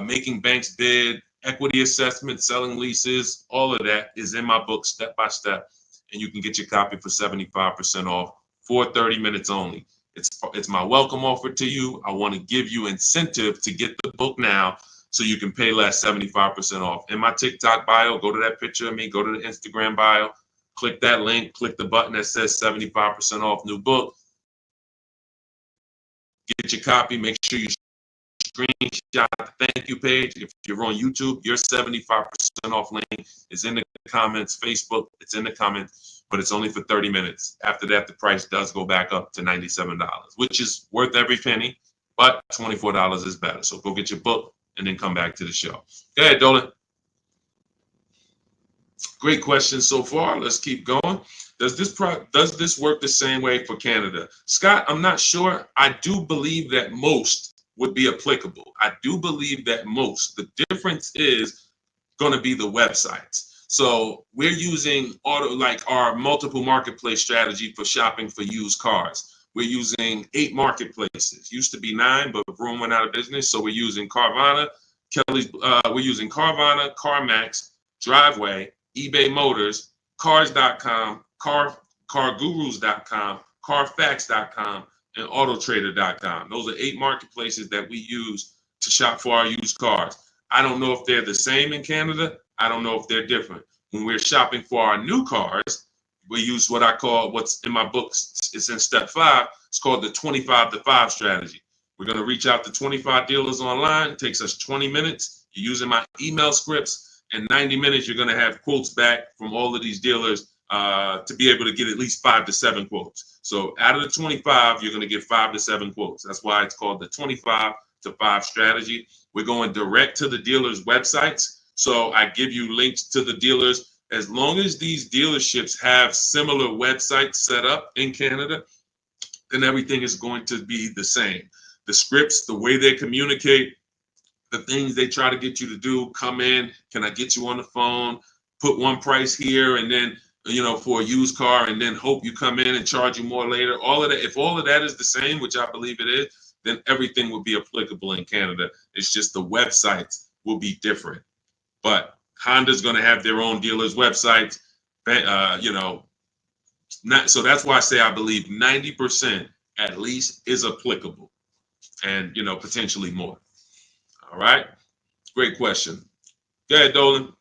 making banks bid, equity assessment, selling leases. All of that is in my book step by step. And you can get your copy for 75% off for 30 minutes only. It's my welcome offer to you. I want to give you incentive to get the book now so you can pay less, 75% off. In my TikTok bio, go to that picture of me, go to the Instagram bio, click that link, click the button that says 75% off new book. Get your copy. Make sure you screenshot the thank you page. If you're on YouTube, your 75% off link is in the comments. Facebook, it's in the comments, but it's only for 30 minutes. After that, the price does go back up to $97, which is worth every penny, but $24 is better. So go get your book and then come back to the show. Go ahead, Dolan. Great question so far. Let's keep going. Does this work the same way for Canada? Scott, I'm not sure. I do believe that most would be applicable. I do believe that most. The difference is going to be the websites. So we're using our multiple marketplace strategy for shopping for used cars. We're using 8 marketplaces. Used to be 9, but Vroom went out of business. So we're using Carvana, we're using Carvana, CarMax, Driveway, eBay Motors, Cars.com, CarGurus.com, Carfax.com, and Autotrader.com. Those are 8 marketplaces that we use to shop for our used cars. I don't know if they're the same in Canada. I don't know if they're different. When we're shopping for our new cars, we use what I call, what's in my books, it's in step 5. It's called the 25 to 5 strategy. We're going to reach out to 25 dealers online. It takes us 20 minutes. You're using my email scripts. In 90 minutes, you're going to have quotes back from all of these dealers to be able to get at least 5 to 7 quotes. So out of the 25, you're going to get 5 to 7 quotes. That's why it's called the 25 to 5 strategy. We're going direct to the dealers' websites. So I give you links to the dealers. As long as these dealerships have similar websites set up in Canada, then everything is going to be the same. The scripts, the way they communicate, the things they try to get you to do, come in, can I get you on the phone, put one price here, and then, for a used car, and then hope you come in and charge you more later. All of that, if all of that is the same, which I believe it is, then everything will be applicable in Canada. It's just the websites will be different. But Honda's going to have their own dealers' websites, so that's why I say I believe 90% at least is applicable, and potentially more. All right, great question. Go ahead, Dolan.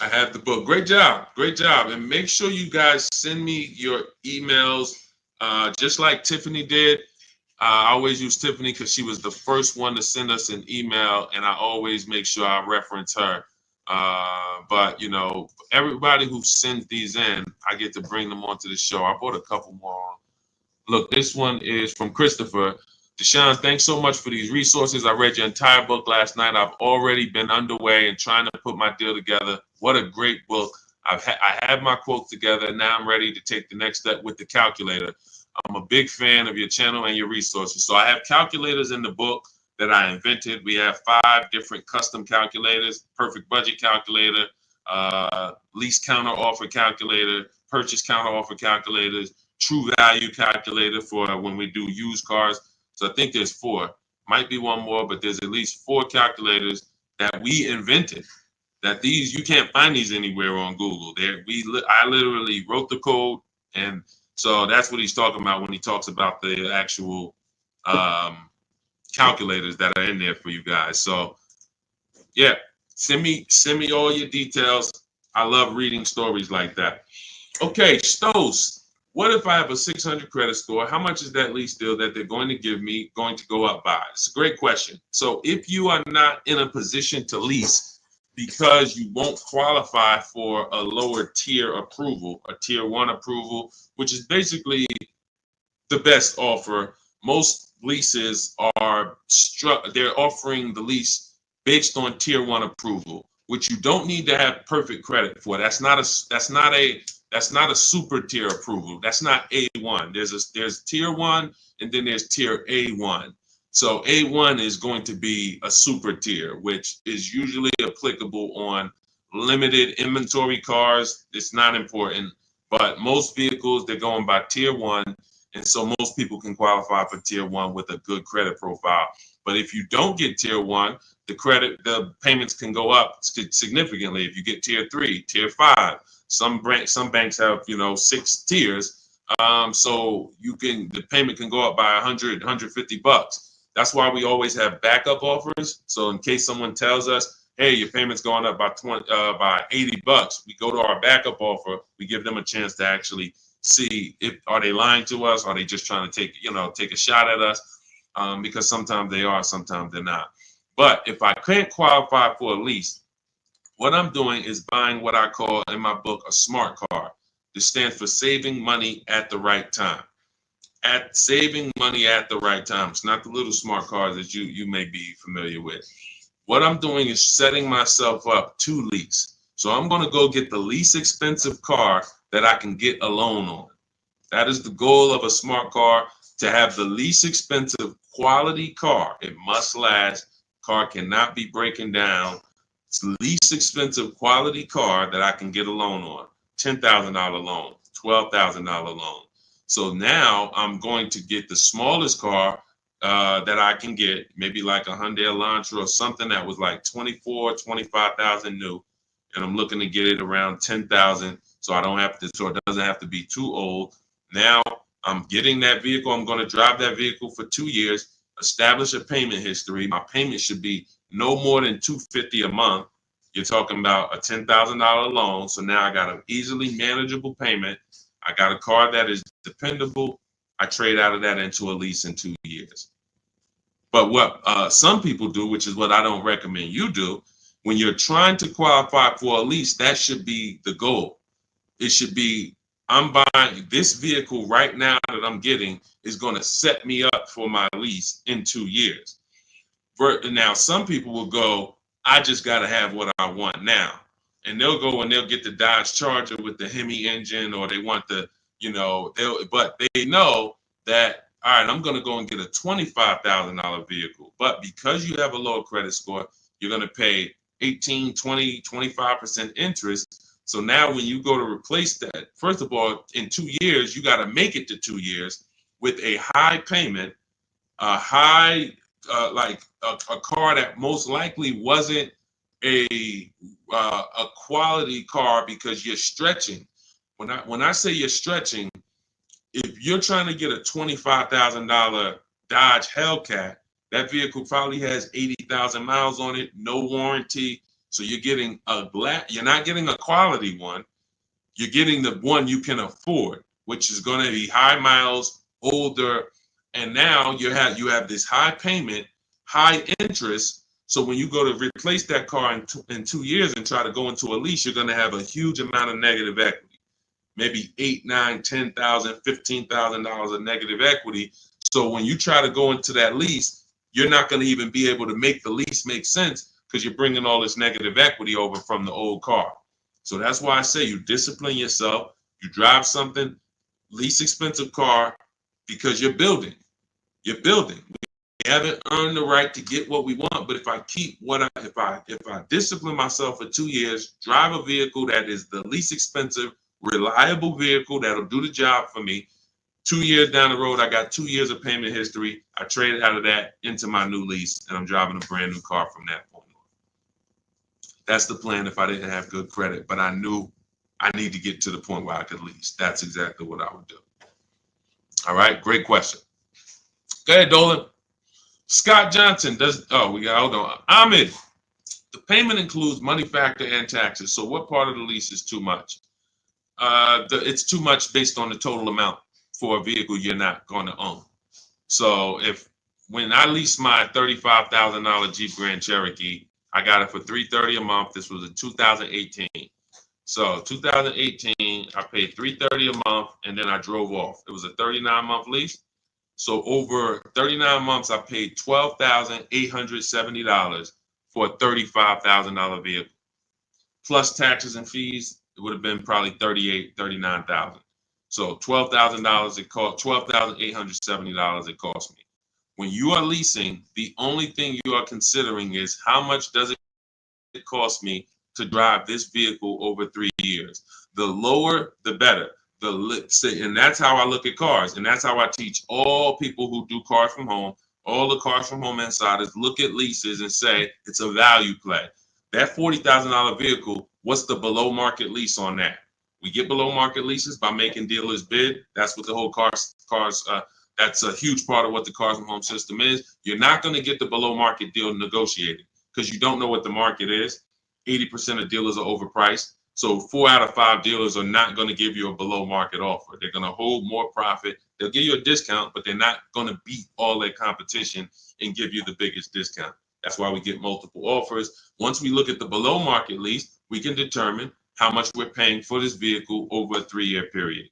I have the book. Great job, and make sure you guys send me your emails, just like Tiffany did. I always use Tiffany because she was the first one to send us an email, and I always make sure I reference her. But everybody who sends these in, I get to bring them onto the show. I brought a couple more. Look, this one is from Christopher. Deshaun, thanks so much for these resources. I read your entire book last night. I've already been underway and trying to put my deal together. What a great book. I have my quotes together. Now I'm ready to take the next step with the calculator. I'm a big fan of your channel and your resources. So I have calculators in the book that I invented. We have 5 different custom calculators: perfect budget calculator, lease counter offer calculator, purchase counter offer calculators, true value calculator for when we do used cars. So I think there's 4, might be one more, but there's at least 4 calculators that we invented that these, you can't find these anywhere on Google. I literally wrote the code, and so that's what he's talking about when he talks about the actual calculators that are in there for you guys. So yeah, send me all your details. I love reading stories like that. Okay, Stos, what if I have a 600 credit score? How much is that lease deal that they're going to give me going to go up by? It's a great question. So if you are not in a position to lease because you won't qualify for a lower tier approval, a tier 1 approval, which is basically the best offer. Most leases are they're offering the lease based on tier 1 approval, which you don't need to have perfect credit for. That's not a super tier approval. That's not A1. There's tier 1 and then there's tier A1. So A1 is going to be a super tier, which is usually applicable on limited inventory cars. It's not important, but most vehicles, they're going by tier 1. And so most people can qualify for tier 1 with a good credit profile. But if you don't get tier 1, the payments can go up significantly. If you get tier 3, tier 5, some banks have 6 tiers, so the payment can go up by $100-$150. That's why we always have backup offers. So in case someone tells us, hey, your payment's going up by $80, we go to our backup offer. We give them a chance to actually see are they lying to us? Are they just trying to take a shot at us? Because sometimes they are, sometimes they're not. But if I can't qualify for a lease, what I'm doing is buying what I call in my book a smart card. This stands for saving money at the right time. Saving money at the right time. It's not the little smart cards that you may be familiar with. What I'm doing is setting myself up to lease. So I'm going to go get the least expensive car that I can get a loan on. That is the goal of a smart car, to have the least expensive quality car. It must last. Car cannot be breaking down. It's the least expensive quality car that I can get a loan on. $10,000 loan, $12,000 loan. So now I'm going to get the smallest car that I can get, maybe like a Hyundai Elantra or something that was like 24, 25,000 new. And I'm looking to get it around 10,000. So it doesn't have to be too old. Now I'm getting that vehicle. I'm going to drive that vehicle for 2 years, establish a payment history. My payment should be no more than $250 a month. You're talking about a $10,000 loan. So now I got an easily manageable payment. I got a car that is dependable. I trade out of that into a lease in 2 years. But what some people do, which is what I don't recommend you do, when you're trying to qualify for a lease, that should be the goal. It should be, I'm buying this vehicle right now that I'm getting is going to set me up for my lease in 2 years. Now, some people will go, I just got to have what I want now. And they'll go and they'll get the Dodge Charger with the Hemi engine, or they want but they know that, all right, I'm going to go and get a $25,000 vehicle. But because you have a low credit score, you're going to pay 18, 20, 25% interest. So now when you go to replace that, first of all, in 2 years, you got to make it to 2 years with a high payment, a car that most likely wasn't a quality car, because you're stretching. When I say you're stretching, if you're trying to get a $25,000 Dodge Hellcat, that vehicle probably has 80,000 miles on it, no warranty. So you're getting you're not getting a quality one. You're getting the one you can afford, which is going to be high miles, older. And now you have this high payment, high interest. So when you go to replace that car in 2 years and try to go into a lease, you're going to have a huge amount of negative equity, maybe $8,000, $9,000, $10,000, $15,000 of negative equity. So when you try to go into that lease, you're not going to even be able to make the lease make sense, because you're bringing all this negative equity over from the old car. So that's why I say you discipline yourself. You drive something, least expensive car, because you're building. You're building. We haven't earned the right to get what we want, but if I discipline myself for 2 years, drive a vehicle that is the least expensive, reliable vehicle that'll do the job for me, 2 years down the road, I got 2 years of payment history. I traded out of that into my new lease, and I'm driving a brand new car from that point on. That's the plan if I didn't have good credit, but I knew I need to get to the point where I could lease. That's exactly what I would do. All right, great question. Go ahead, Dolan. Scott Johnson hold on. Ahmed, the payment includes money factor and taxes. So what part of the lease is too much? It's too much based on the total amount for a vehicle you're not going to own. So when I leased my $35,000 Jeep Grand Cherokee, I got it for $330 a month. This was in 2018. So 2018, I paid $330 a month, and then I drove off. It was a 39-month lease. So over 39 months, I paid $12,870 for a $35,000 vehicle. Plus taxes and fees, it would have been probably $39,000. So $12,000 it cost, $12,870 it cost me. When you are leasing, the only thing you are considering is how much does it cost me to drive this vehicle over 3 years. The lower, the better. And that's how I look at cars, and that's how I teach all people who do cars from home, all the cars from home insiders, look at leases and say it's a value play. That $40,000 vehicle, what's the below market lease on that? We get below market leases by making dealers bid. That's what the whole cars. That's a huge part of what the cars from home system is. You're not going to get the below market deal negotiated because you don't know what the market is. 80% of dealers are overpriced. So 4 out of 5 dealers are not going to give you a below market offer. They're going to hold more profit. They'll give you a discount, but they're not going to beat all their competition and give you the biggest discount. That's why we get multiple offers. Once we look at the below market lease, we can determine how much we're paying for this vehicle over a 3-year period.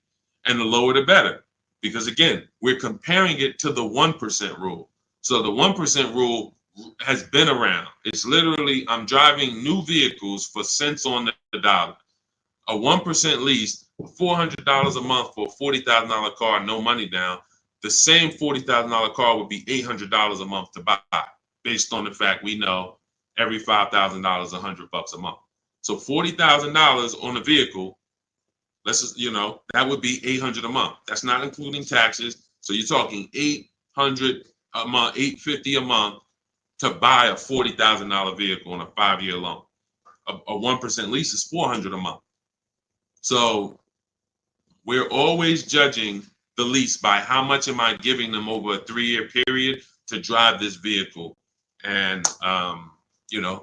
And the lower the better. Because again, we're comparing it to the 1% rule. So the 1% rule has been around. It's literally, I'm driving new vehicles for cents on the dollar. A 1% lease, $400 a month for a $40,000 car, no money down. The same $40,000 car would be $800 a month to buy, based on the fact we know every $5,000 is $100 a month. So $40,000 on a vehicle, that would be $800 a month. That's not including taxes. So you're talking $800 a month, $850 a month to buy a $40,000 vehicle on a 5-year loan. A 1% lease is $400 a month. So we're always judging the lease by how much am I giving them over a 3-year period to drive this vehicle. And,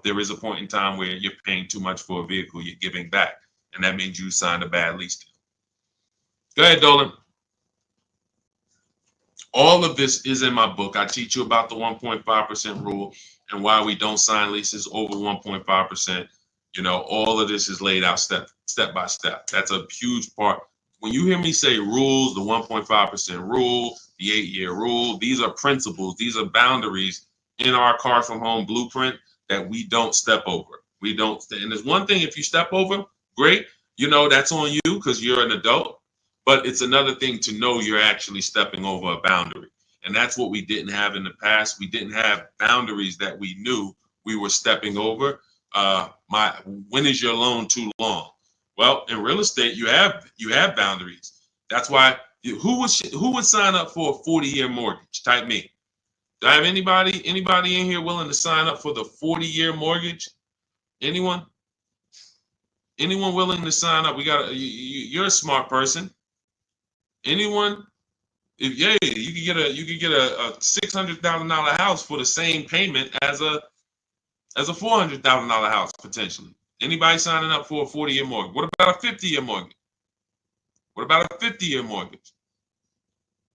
there is a point in time where you're paying too much for a vehicle you're giving back. And that means you signed a bad lease deal. Go ahead, Dolan. All of this is in my book. I teach you about the 1.5% rule and why we don't sign leases over 1.5%. All of this is laid out step by step. That's a huge part. When you hear me say rules, the 1.5% rule, the 8-year rule, these are principles. These are boundaries in our Cars from Home blueprint that we don't step over. We don't. And there's one thing, if you step over, great. That's on you because you're an adult. But it's another thing to know you're actually stepping over a boundary. And that's what we didn't have in the past. We didn't have boundaries that we knew we were stepping over. When is your loan too long? Well, in real estate, you have boundaries. That's why who would sign up for a 40-year mortgage? Type me. Do I have anybody in here willing to sign up for the 40-year mortgage? Anyone? Anyone willing to sign up? You're a smart person. Anyone? You could get a $600,000 house for the same payment as a $400,000 house potentially. Anybody signing up for a 40-year mortgage? What about a 50-year mortgage? What about a 50-year mortgage?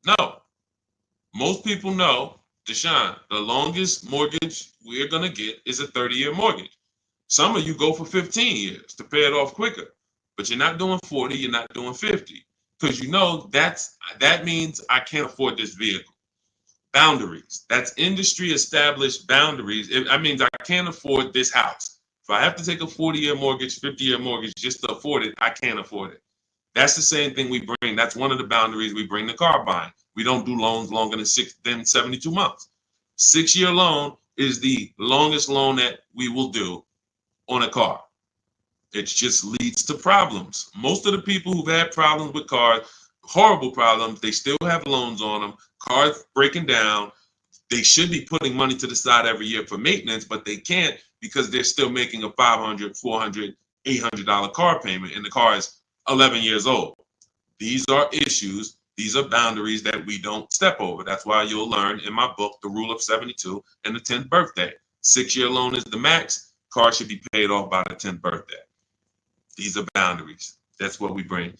No. Most people know, Deshaun, the longest mortgage we're gonna get is a 30-year mortgage. Some of you go for 15 years to pay it off quicker, but you're not doing 40, you're not doing 50. Because that means I can't afford this vehicle. Boundaries. That's industry established boundaries. That means I can't afford this house. If I have to take a 40-year mortgage, 50-year mortgage just to afford it, I can't afford it. That's the same thing we bring. That's one of the boundaries we bring to car buying. We don't do loans longer than 72 months. 6-year loan is the longest loan that we will do on a car. It just leads to problems. Most of the people who've had problems with cars, horrible problems, they still have loans on them, cars breaking down. They should be putting money to the side every year for maintenance, but they can't because they're still making a $500, $400, $800 car payment, and the car is 11 years old. These are issues. These are boundaries that we don't step over. That's why you'll learn in my book, The Rule of 72 and the 10th birthday. 6-year loan is the max. Car should be paid off by the 10th birthday. These are boundaries. That's what we bring.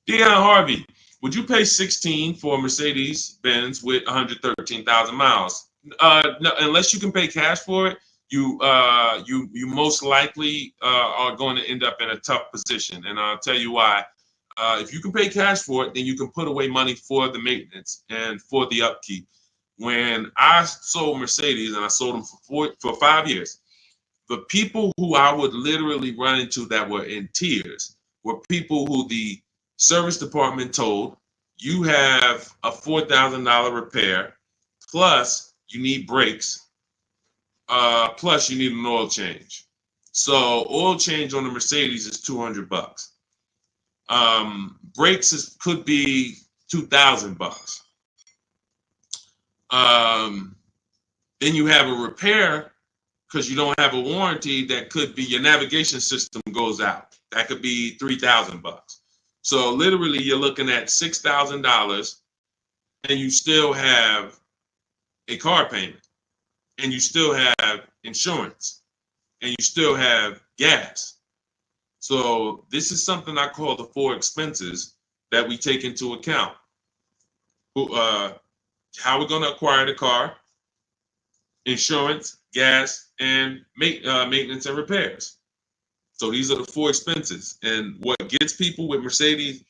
Dion Harvey, would you pay 16 for a Mercedes-Benz with 113,000 miles? No, unless you can pay cash for it, you most likely are going to end up in a tough position. And I'll tell you why. If you can pay cash for it, then you can put away money for the maintenance and for the upkeep. When I sold Mercedes, and I sold them for 5 years, the people who I would literally run into that were in tears were people who the service department told, you have a $4,000 repair, plus you need brakes, plus you need an oil change. So oil change on the Mercedes is $200. Brakes could be $2,000. Then you have a repair because you don't have a warranty that could be your navigation system goes out. That could be $3,000. So literally you're looking at $6,000 and you still have a car payment and you still have insurance and you still have gas. So this is something I call the 4 expenses that we take into account. How we're going to acquire the car, insurance, gas, and maintenance and repairs. So these are the 4 expenses. And what gets people with Mercedes,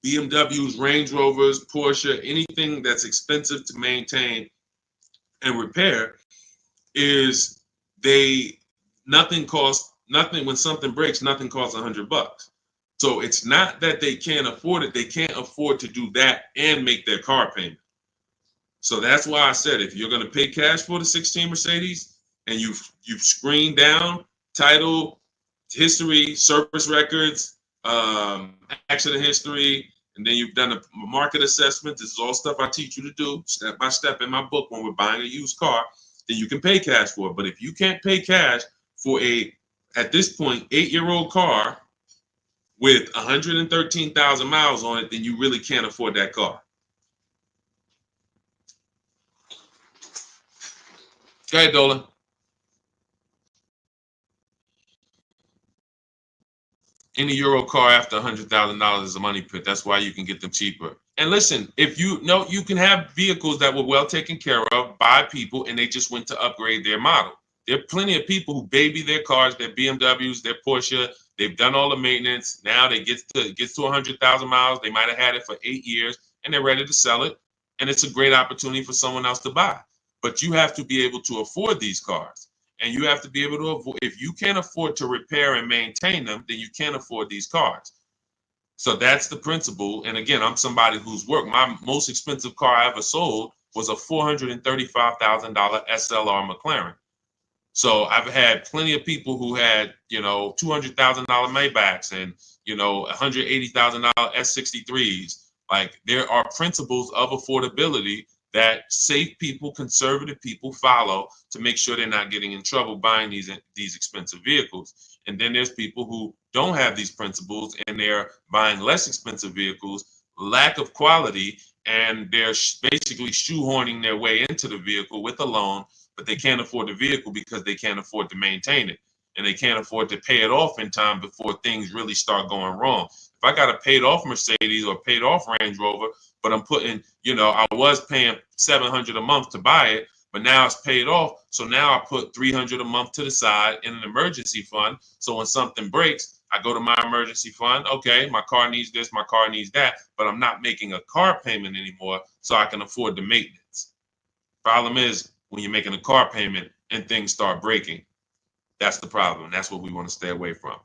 BMWs, Range Rovers, Porsche, anything that's expensive to maintain and repair is nothing when something breaks, nothing costs $100. So it's not that they can't afford it. They can't afford to do that and make their car payment. So that's why I said, if you're going to pay cash for the 16 Mercedes and you've screened down title, history, service records, accident history, and then you've done a market assessment. This is all stuff I teach you to do step by step in my book when we're buying a used car, then you can pay cash for it. But if you can't pay cash for at this point, 8-year-old car with 113,000 miles on it, then you really can't afford that car. Go ahead, Dolan. Any Euro car after $100,000 is a money pit. That's why you can get them cheaper. And listen, if you know, you can have vehicles that were well taken care of by people and they just went to upgrade their model. There are plenty of people who baby their cars, their BMWs, their Porsche. They've done all the maintenance. Now they get to 100,000 miles. They might have had it for 8 years and they're ready to sell it. And it's a great opportunity for someone else to buy. But you have to be able to afford these cars. And you have to be able to avoid, if you can't afford to repair and maintain them, then you can't afford these cars. So that's the principle. And again, I'm somebody who's worked. My most expensive car I ever sold was a $435,000 SLR McLaren. So I've had plenty of people who had, $200,000 Maybachs and, $180,000 S63s. Like, there are principles of affordability that safe people, conservative people follow to make sure they're not getting in trouble buying these expensive vehicles. And then there's people who don't have these principles and they're buying less expensive vehicles, lack of quality, and they're basically shoehorning their way into the vehicle with a loan, but they can't afford the vehicle because they can't afford to maintain it. And they can't afford to pay it off in time before things really start going wrong. If I got a paid off Mercedes or paid off Range Rover, but I'm putting, I was paying $700 a month to buy it, but now it's paid off. So now I put $300 a month to the side in an emergency fund. So when something breaks, I go to my emergency fund. Okay, my car needs this, my car needs that, but I'm not making a car payment anymore, so I can afford the maintenance. Problem is, when you're making a car payment and things start breaking, that's the problem. That's what we want to stay away from.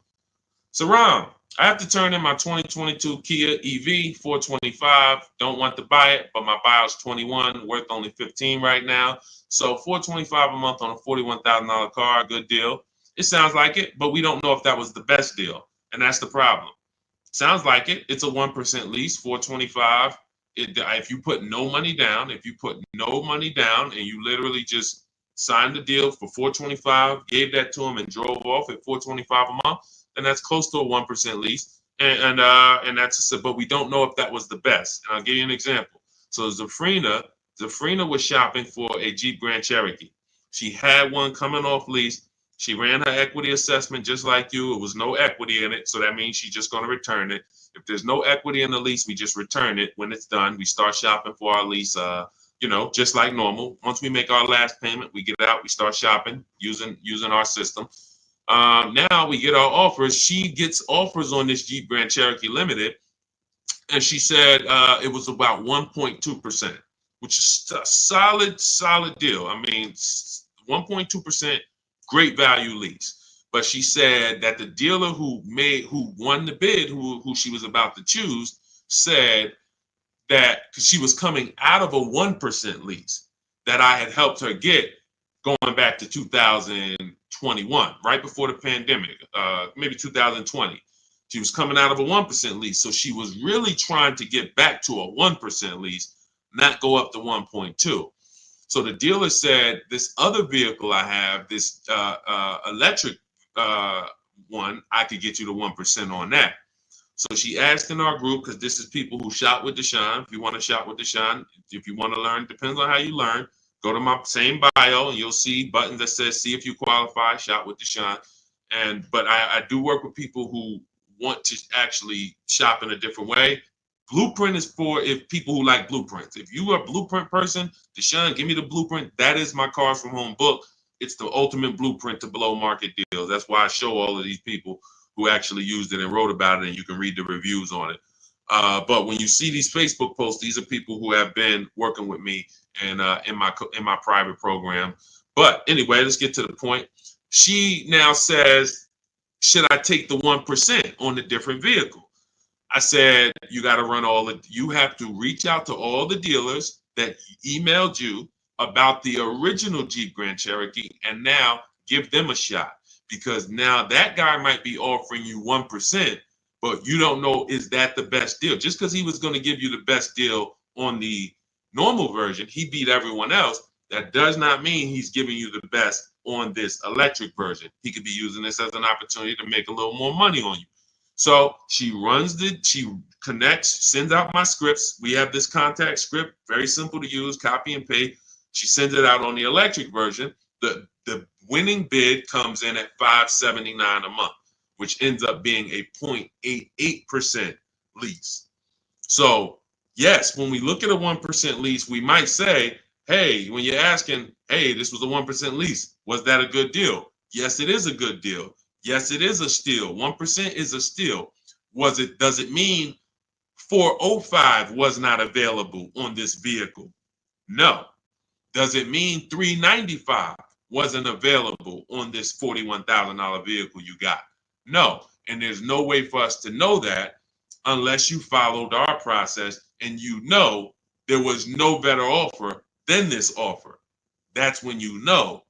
So Ron, I have to turn in my 2022 Kia EV 425. Don't want to buy it, but my buyer's 21, worth only 15 right now. So $425 a month on a $41,000 car, good deal. It sounds like it, but we don't know if that was the best deal, and that's the problem. Sounds like it. It's a 1% lease, $425. If you put no money down, and you literally just signed the deal for $425, gave that to him, and drove off at $425 a month, then that's close to a 1% lease. And that's but we don't know if that was the best. And I'll give you an example. So Zafrina was shopping for a Jeep Grand Cherokee. She had one coming off lease. She ran her equity assessment just like you. It was no equity in it, so that means she's just going to return it. If there's no equity in the lease, we just return it. When it's done, we start shopping for our lease, just like normal. Once we make our last payment, we get out, we start shopping using our system. Now we get our offers. She gets offers on this Jeep Grand Cherokee Limited, and she said it was about 1.2%, which is a solid deal. I mean, 1.2%, great value lease. But she said that the dealer who won the bid, who she was about to choose, said that because she was coming out of a 1% lease that I had helped her get going back to 2021, right before the pandemic, maybe 2020. She was coming out of a 1% lease. So she was really trying to get back to a 1% lease, not go up to 1.2. So the dealer said, this other vehicle I have, this electric one, I could get you to 1% on that. So she asked in our group, because this is people who shop with Deshaun. If you want to shop with Deshaun, if you want to learn, depends on how you learn. Go to my same bio and you'll see buttons that says, see if you qualify, shop with Deshaun. But I do work with people who want to actually shop in a different way. Blueprint is for people who like blueprints. If you are a blueprint person, Deshaun, give me the blueprint. That is my Cars from Home book. It's the ultimate blueprint to below market deals. That's why I show all of these people who actually used it and wrote about it, and you can read the reviews on it. But when you see these Facebook posts, these are people who have been working with me and in my private program. But anyway, let's get to the point. She now says, should I take the 1% on the different vehicle? I said, you got to you have to reach out to all the dealers that emailed you about the original Jeep Grand Cherokee and now give them a shot, because now that guy might be offering you 1%, but you don't know, is that the best deal? Just because he was going to give you the best deal on the normal version, he beat everyone else. That does not mean he's giving you the best on this electric version. He could be using this as an opportunity to make a little more money on you. So she connects, sends out my scripts. We have this contact script, very simple to use, copy and paste. She sends it out on the electric version. The winning bid comes in at $579 a month, which ends up being a 0.88% lease. So yes, when we look at a 1% lease, we might say, hey, when you're asking, hey, this was a 1% lease, was that a good deal? Yes, it is a good deal. Yes, it is a steal. 1% is a steal. Does it mean 405 was not available on this vehicle? No. Does it mean 395 wasn't available on this $41,000 vehicle you got? No. And there's no way for us to know that unless you followed our process and you know there was no better offer than this offer. That's when you know.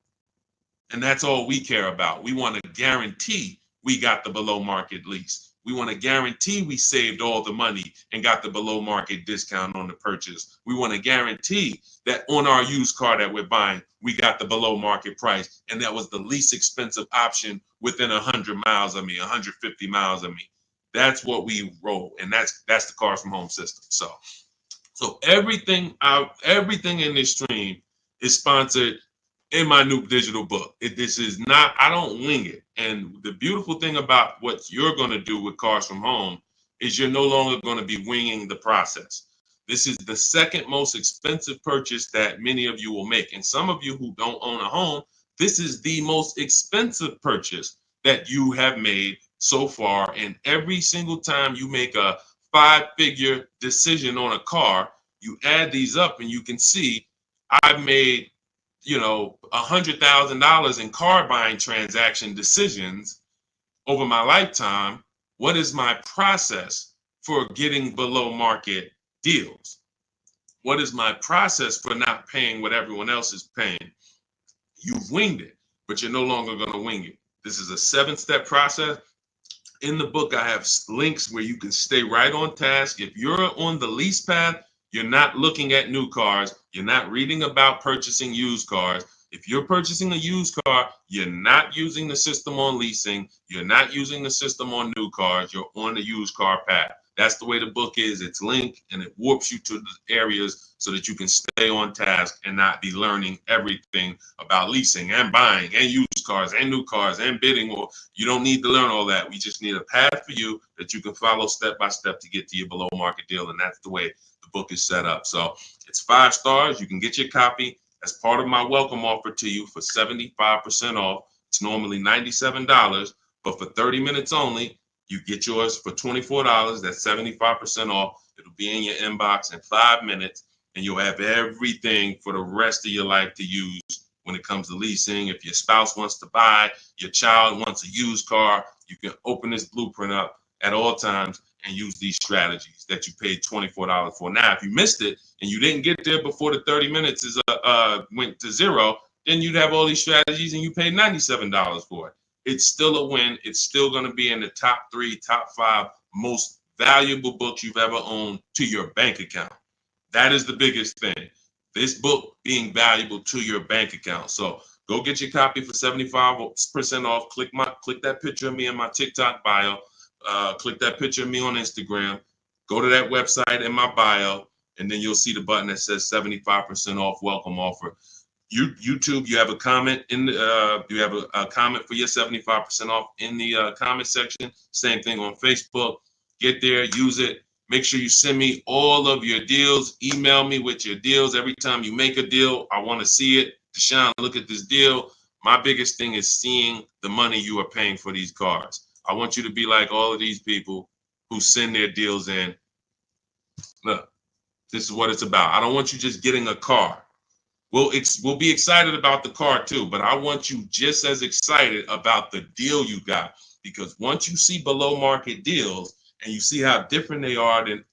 And that's all we care about. We want to guarantee we got the below market lease. We want to guarantee we saved all the money and got the below market discount on the purchase. We want to guarantee that on our used car that we're buying, we got the below market price. And that was the least expensive option within 100 miles of me, 150 miles of me. That's what we roll. And that's the Cars from Home system. So everything in this stream is sponsored in my new digital book. This is not, I don't wing it. And the beautiful thing about what you're going to do with Cars from Home is you're no longer going to be winging the process. This is the second most expensive purchase that many of you will make. And some of you who don't own a home, this is the most expensive purchase that you have made so far. And every single time you make a 5-figure decision on a car, you add these up and you can see I've made $100,000 in car buying transaction decisions over my lifetime. What is my process for getting below market deals? What is my process for not paying what everyone else is paying? You've winged it, but you're no longer going to wing it. This is a 7-step process. In the book, I have links where you can stay right on task. If you're on the lease path, you're not looking at new cars. You're not reading about purchasing used cars. If you're purchasing a used car, you're not using the system on leasing. You're not using the system on new cars. You're on the used car path. That's the way the book is. It's linked and it warps you to the areas so that you can stay on task and not be learning everything about leasing and buying and used cars and new cars and bidding. Or you don't need to learn all that. We just need a path for you that you can follow step by step to get to your below market deal. And that's the way the book is set up. So it's 5 stars. You can get your copy as part of my welcome offer to you for 75% off. It's normally $97, but for 30 minutes only, you get yours for $24. That's 75% off. It'll be in your inbox in 5 minutes, and you'll have everything for the rest of your life to use when it comes to leasing. If your spouse wants to buy, your child wants a used car, you can open this blueprint up at all times and use these strategies that you paid $24 for. Now, if you missed it and you didn't get there before the 30 minutes is went to zero, then you'd have all these strategies and you paid $97 for it. It's still a win. It's still going to be in the top 3, top 5 most valuable books you've ever owned to your bank account. That is the biggest thing. This book being valuable to your bank account. So go get your copy for 75% off. Click that picture of me in my TikTok bio. Click that picture of me on Instagram. Go to that website in my bio, and then you'll see the button that says 75% off welcome offer. YouTube, you have a comment in the, you have a comment for your 75% off in the comment section. Same thing on Facebook. Get there, use it. Make sure you send me all of your deals. Email me with your deals. Every time you make a deal, I want to see it. Deshaun, look at this deal. My biggest thing is seeing the money you are paying for these cars. I want you to be like all of these people who send their deals in. Look, this is what it's about. I don't want you just getting a car. We'll be excited about the car too, but I want you just as excited about the deal you got, because once you see below market deals and you see how different they are than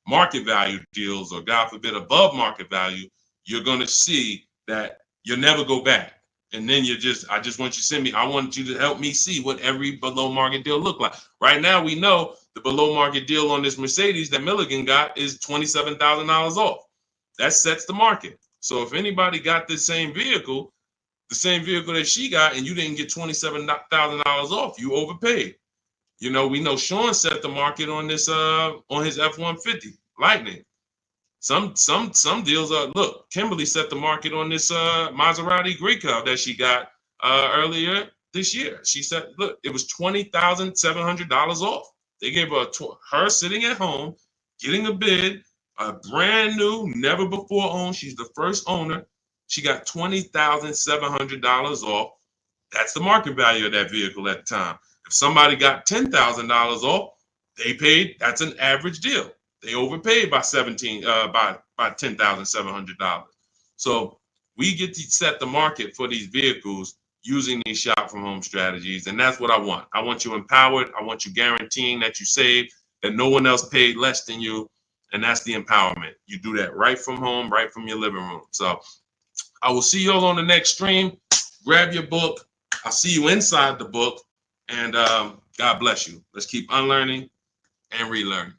market value deals, or God forbid above market value, you're going to see that you'll never go back. And then I just want you to send me, I want you to help me see what every below market deal look like. Right now, we know the below market deal on this Mercedes that Milligan got is $27,000 off. That sets the market. So if anybody got this same vehicle, the same vehicle that she got, and you didn't get $27,000 off, you overpaid. You know, we know Sean set the market on this on his F-150 Lightning. Some deals are, look, Kimberly set the market on this Maserati Greco that she got earlier this year. She said, look, it was $20,700 off. They gave her sitting at home, getting a bid, a brand new, never before owned. She's the first owner. She got $20,700 off. That's the market value of that vehicle at the time. If somebody got $10,000 off, they paid. That's an average deal. They overpaid by $10,700. So we get to set the market for these vehicles using these shop from home strategies, and that's what I want. I want you empowered. I want you guaranteeing that you save, that no one else paid less than you. And that's the empowerment. You do that right from home, right from your living room. So I will see you all on the next stream. Grab your book. I'll see you inside the book. And God bless you. Let's keep unlearning and relearning.